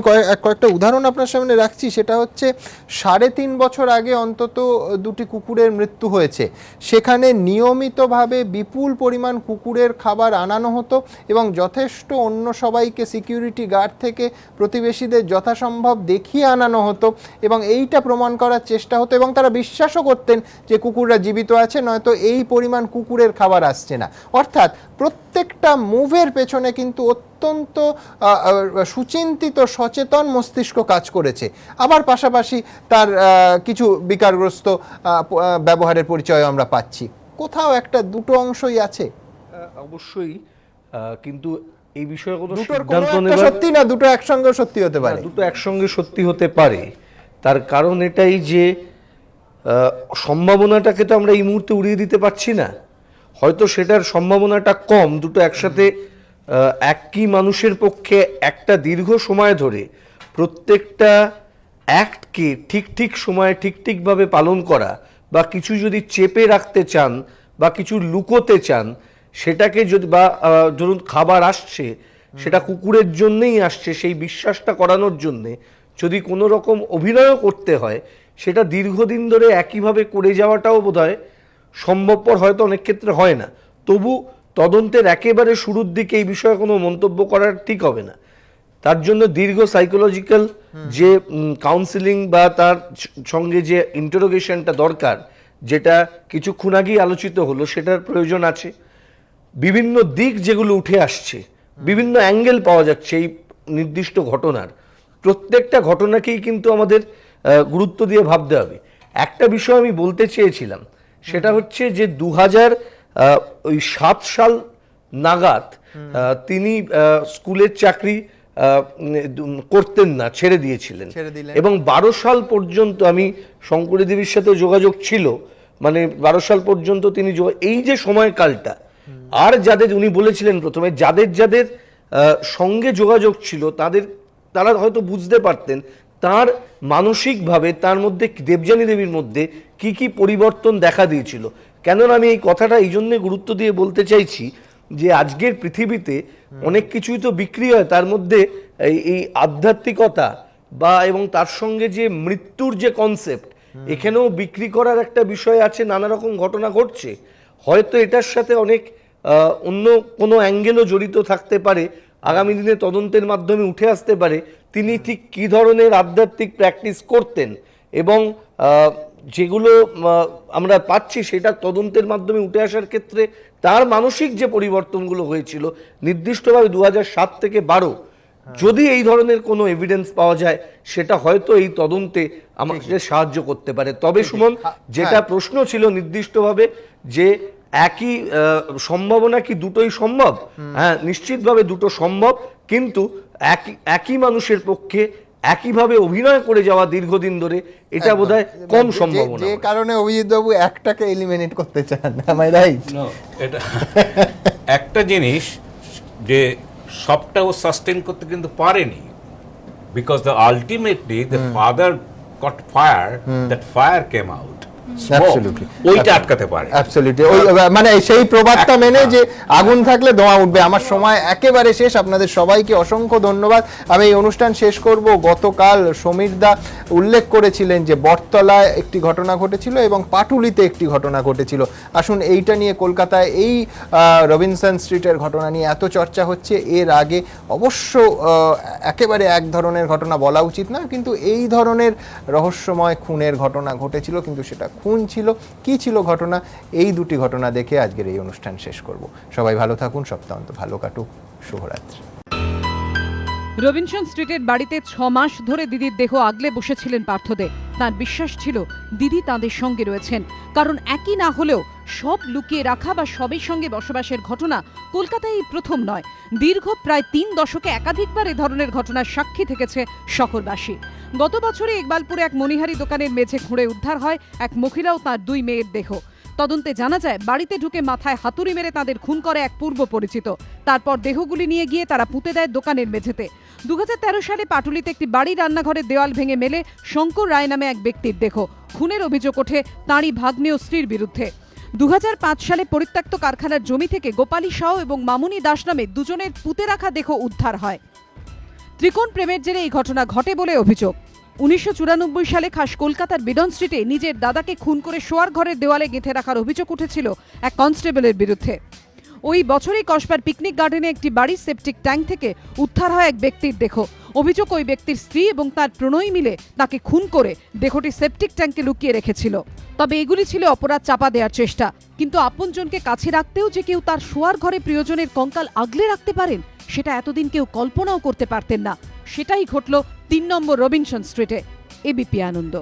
কয়েকটা উদাহরণ আপনার সামনে রাখছি। সেটা হচ্ছে 3.5 বছর আগে অন্তত 2টি কুকুরের মৃত্যু হয়েছে। সেখানে নিয়মিতভাবে বিপুল পরিমাণ কুকুরের খাবার আনানো হতো এবং যথেষ্ট অন্য সবাইকে সিকিউরিটি গার্ড থেকে প্রতিবেশীদের যথাসম্ভব দেখিয়ে আনানো হতো এবং এইটা প্রমাণ করার চেষ্টা হতো এবং তারা বিশ্বাসও করতেন যে কুকুররা জীবিত আছে, নয়তো এই পরিমাণ কুকুরের খাবার আসছে না। অর্থাৎ প্রত্যেকটা মুভের পেছনে কিন্তু অত্যন্ত সুচিন্তিত সচেতন মস্তিষ্ক কাজ করেছে। আবার পাশাপাশি তার কিছু বিকারগ্রস্ত ব্যবহারের পরিচয় আমরা পাচ্ছি। কোথাও একটা দুটো অংশই আছে অবশ্যই, কিন্তু এই বিষয়ে কোনো সিদ্ধান্ত নেওয়া সত্যি না, দুটো একসঙ্গে সত্যি হতে পারে। দুটো একসঙ্গে সত্যি হতে পারে। তার কারণ এটাই যে সম্ভাবনাটাকে তো আমরা এই মুহূর্তে উড়িয়ে দিতে পারছি না। হয়তো সেটার সম্ভাবনাটা কম, দুটো একসাথে একই মানুষের পক্ষে একটা দীর্ঘ সময় ধরে প্রত্যেকটা অ্যাক্টকে ঠিক সময়ে ঠিকভাবে পালন করা, বা কিছু যদি চেপে রাখতে চান বা কিছু লুকোতে চান, সেটাকে যদি বা ধরুন খাবার আসছে সেটা কুকুরের জন্যই আসছে সেই বিশ্বাসটা করানোর জন্যে যদি কোনো রকম অভিনয়ও করতে হয়, সেটা দীর্ঘদিন ধরে একইভাবে করে যাওয়াটাও বোধহয় সম্ভবপর হয়তো অনেক ক্ষেত্রে হয় না। তবু তদন্তের একেবারে শুরুর দিকে এই বিষয়ে কোনো মন্তব্য করার ঠিক হবে না। তার জন্য দীর্ঘ সাইকোলজিক্যাল যে কাউন্সিলিং বা তার সঙ্গে যে ইন্টারোগেশনটা দরকার, যেটা কিছুক্ষণ আগেই আলোচিত হলো, সেটার প্রয়োজন আছে। বিভিন্ন দিক যেগুলো উঠে আসছে, বিভিন্ন অ্যাঙ্গেল পাওয়া যাচ্ছে এই নির্দিষ্ট ঘটনার, প্রত্যেকটা ঘটনাকেই কিন্তু আমাদের গুরুত্ব দিয়ে ভাবতে হবে। একটা বিষয় আমি বলতে চেয়েছিলাম, সেটা হচ্ছে যে 2007 সাল নাগাদ তিনি স্কুলের চাকরি করতেন না, ছেড়ে দিয়েছিলেন এবং 12 সাল পর্যন্ত আমি শঙ্করী দেবীর সাথে যোগাযোগ ছিল, মানে 12 সাল পর্যন্ত তিনি এই যে সময়কালটা, আর যাদের উনি বলেছিলেন প্রথমে যাদের সঙ্গে যোগাযোগ ছিল তারা হয়তো বুঝতে পারতেন তার মানসিকভাবে তার মধ্যে দেবযানী দেবীর মধ্যে কি পরিবর্তন দেখা দিয়েছিল। কেননা আমি এই কথাটা এই জন্যে গুরুত্ব দিয়ে বলতে চাইছি যে আজকের পৃথিবীতে অনেক কিছুই তো বিক্রি হয়, তার মধ্যে এই আধ্যাত্মিকতা বা এবং তার সঙ্গে যে মৃত্যুর যে কনসেপ্ট, এখানেও বিক্রি করার একটা বিষয় আছে। নানা রকম ঘটনা ঘটছে, হয়তো এটার সাথে অনেক অন্য কোনো অ্যাঙ্গেলও জড়িত থাকতে পারে, আগামী দিনে তদন্তের মাধ্যমে উঠে আসতে পারে তিনি ঠিক কী ধরনের আধ্যাত্মিক প্র্যাকটিস করতেন এবং যেগুলো আমরা পাচ্ছি সেটা তদন্তের মাধ্যমে উঠে আসার ক্ষেত্রে তার মানসিক যে পরিবর্তনগুলো হয়েছিল নির্দিষ্টভাবে 2007 থেকে 12, যদি এই ধরনের কোনো এভিডেন্স পাওয়া যায় সেটা হয়তো এই তদন্তে আমাকে সাহায্য করতে পারে। তবে সুমন, যেটা প্রশ্ন ছিল নির্দিষ্টভাবে যে একই সম্ভাবনা কি দুটোই সম্ভব, হ্যাঁ নিশ্চিতভাবে দুটো সম্ভব, কিন্তু একই মানুষের পক্ষে একইভাবে অভিনয় করে যাওয়া দীর্ঘদিন ধরে এটা বোধহয় কম সম্ভাবনা। যে কারণে অভিজিৎ বাবু একটাকে এলিমিনেট করতে চান, am I right? এটা একটা জিনিস যে সবটা ও সাস্টেন করতে কিন্তু পারেনি, because the ultimately the father goat fire, that fire came out, ওইটা আটকাতে পারে। অ্যাবসলিউটলি, ওই মানে সেই প্রবাদটা মেনে যে আগুন থাকলে ধোঁয়া উঠবে। আমার সময় একেবারে শেষ, আপনাদের সবাইকে অসংখ্য ধন্যবাদ। আমি এই অনুষ্ঠান শেষ করব। গতকাল সমীর দা উল্লেখ করেছিলেন যে বটতলায় একটি ঘটনা ঘটেছিল এবং পাটুলিতে একটি ঘটনা ঘটেছিল। আসুন এইটা নিয়ে, কলকাতায় এই রবিনসন স্ট্রিটের ঘটনা নিয়ে এত চর্চা হচ্ছে, এর আগে অবশ্য একেবারে এক ধরনের ঘটনা বলা উচিত না, কিন্তু এই ধরনের রহস্যময় খুনের ঘটনা ঘটেছিল, কিন্তু সেটা খুন ছিল কি ছিল ঘটনা, এই দুটি ঘটনা দেখে আজকের এই অনুষ্ঠান শেষ করব। সবাই ভালো থাকুন, সপ্তাহান্ত ভালো কাটুক, শুভরাত্রি। রবিনসন স্ট্রিটের বাড়িতে 6 মাস ধরে দিদির দেহ আগলে বসেছিলেন পার্থদে। তার বিশ্বাস ছিল দিদি তাঁদের সঙ্গে রয়েছেন, কারণ একই না হলেও সব লুকিয়ে রাখা বা সবের সঙ্গে বসবাসের ঘটনা কলকাতায় এই প্রথম নয়। দীর্ঘ প্রায় 3 দশকে একাধিকবার এ ধরনের ঘটনার সাক্ষী থেকেছে শহরবাসী। গত বছরে ইকবালপুরে এক মণিহারি দোকানের মেঝে খুঁড়ে উদ্ধার হয় এক মহিলা ও তাঁর 2 মেয়ের দেহ। তদন্তে জানা যায় বাড়িতে ঢুকে মাথায় হাতুড়ি মেরে তাদের খুন করে এক পূর্ব পরিচিত। তারপর দেহগুলি নিয়ে গিয়ে তারা পুঁতে দেয় দোকানের মেঝেতে। 2013 সালে পাটুলিতে একটি বাড়ির রান্নাঘরের দেওয়াল ভেঙে মেলে শঙ্কর রায় নামে এক ব্যক্তির দেহ। খুনের অভিযোগ ওঠে তাঁরই ভাগ্নে ও স্ত্রীর বিরুদ্ধে। 2005 সালে পরিত্যক্ত কারখানার জমি থেকে গোপালী সাউ এবং মামুনি দাস নামে দুজনের পুঁতে রাখা দেহ উদ্ধার হয়। ত্রিকোণ প্রেমের জেরে এই ঘটনা ঘটে বলে অভিযোগ। 1994 সালে খাস কলকাতার বিডন স্ট্রিটে নিজের দাদাকে খুন করে শোয়ার ঘরের দেওয়ালে গেঁথে রাখার অভিযোগ উঠেছিল এক কনস্টেবলের বিরুদ্ধে। ওই বছরই কসবার পিকনিক গার্ডেনে একটি বাড়ির সেপটিক ট্যাঙ্ক থেকে উদ্ধার হয় এক ব্যক্তির দেহ। অভিযোগ ওই ব্যক্তির স্ত্রী এবং তার প্রণয়ী মিলে তাকে খুন করে দেহটি সেপটিক ট্যাঙ্কে লুকিয়ে রেখেছিল। তবে এগুলি ছিল অপরাধ চাপা দেওয়ার চেষ্টা, কিন্তু আপনজনকে কাছে রাখতেও যে কেউ তার শোয়ার ঘরে প্রিয়জনের কঙ্কাল আগলে রাখতে পারেন সেটা এতদিন কেউ কল্পনাও করতে পারতেন না। সেটাই ঘটল 3 নম্বর রবিনসন স্ট্রিটে। ABP Ananda.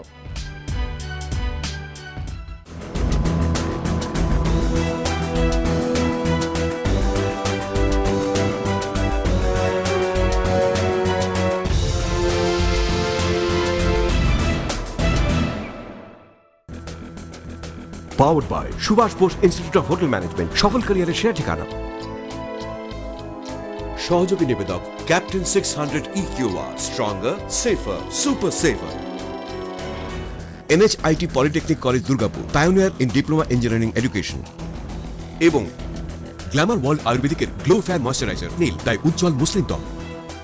Powered by Subhash Bose Institute of Hotel Management, সফল ক্যারিয়ারের সেরা ঠিকানা। সহযোগী নিবেদক captain 600 EQR, stronger, safer, super safer. NHIT polytechnic college Durgapur, pioneer in diploma engineering education. এবং গ্ল্যামার ওয়ার্ল্ড আয়ুর্বেদিকের গ্লো ফ্যান ময়শ্চারাইজার, নীল তাই উজ্জ্বল মুসলিম ত্বক।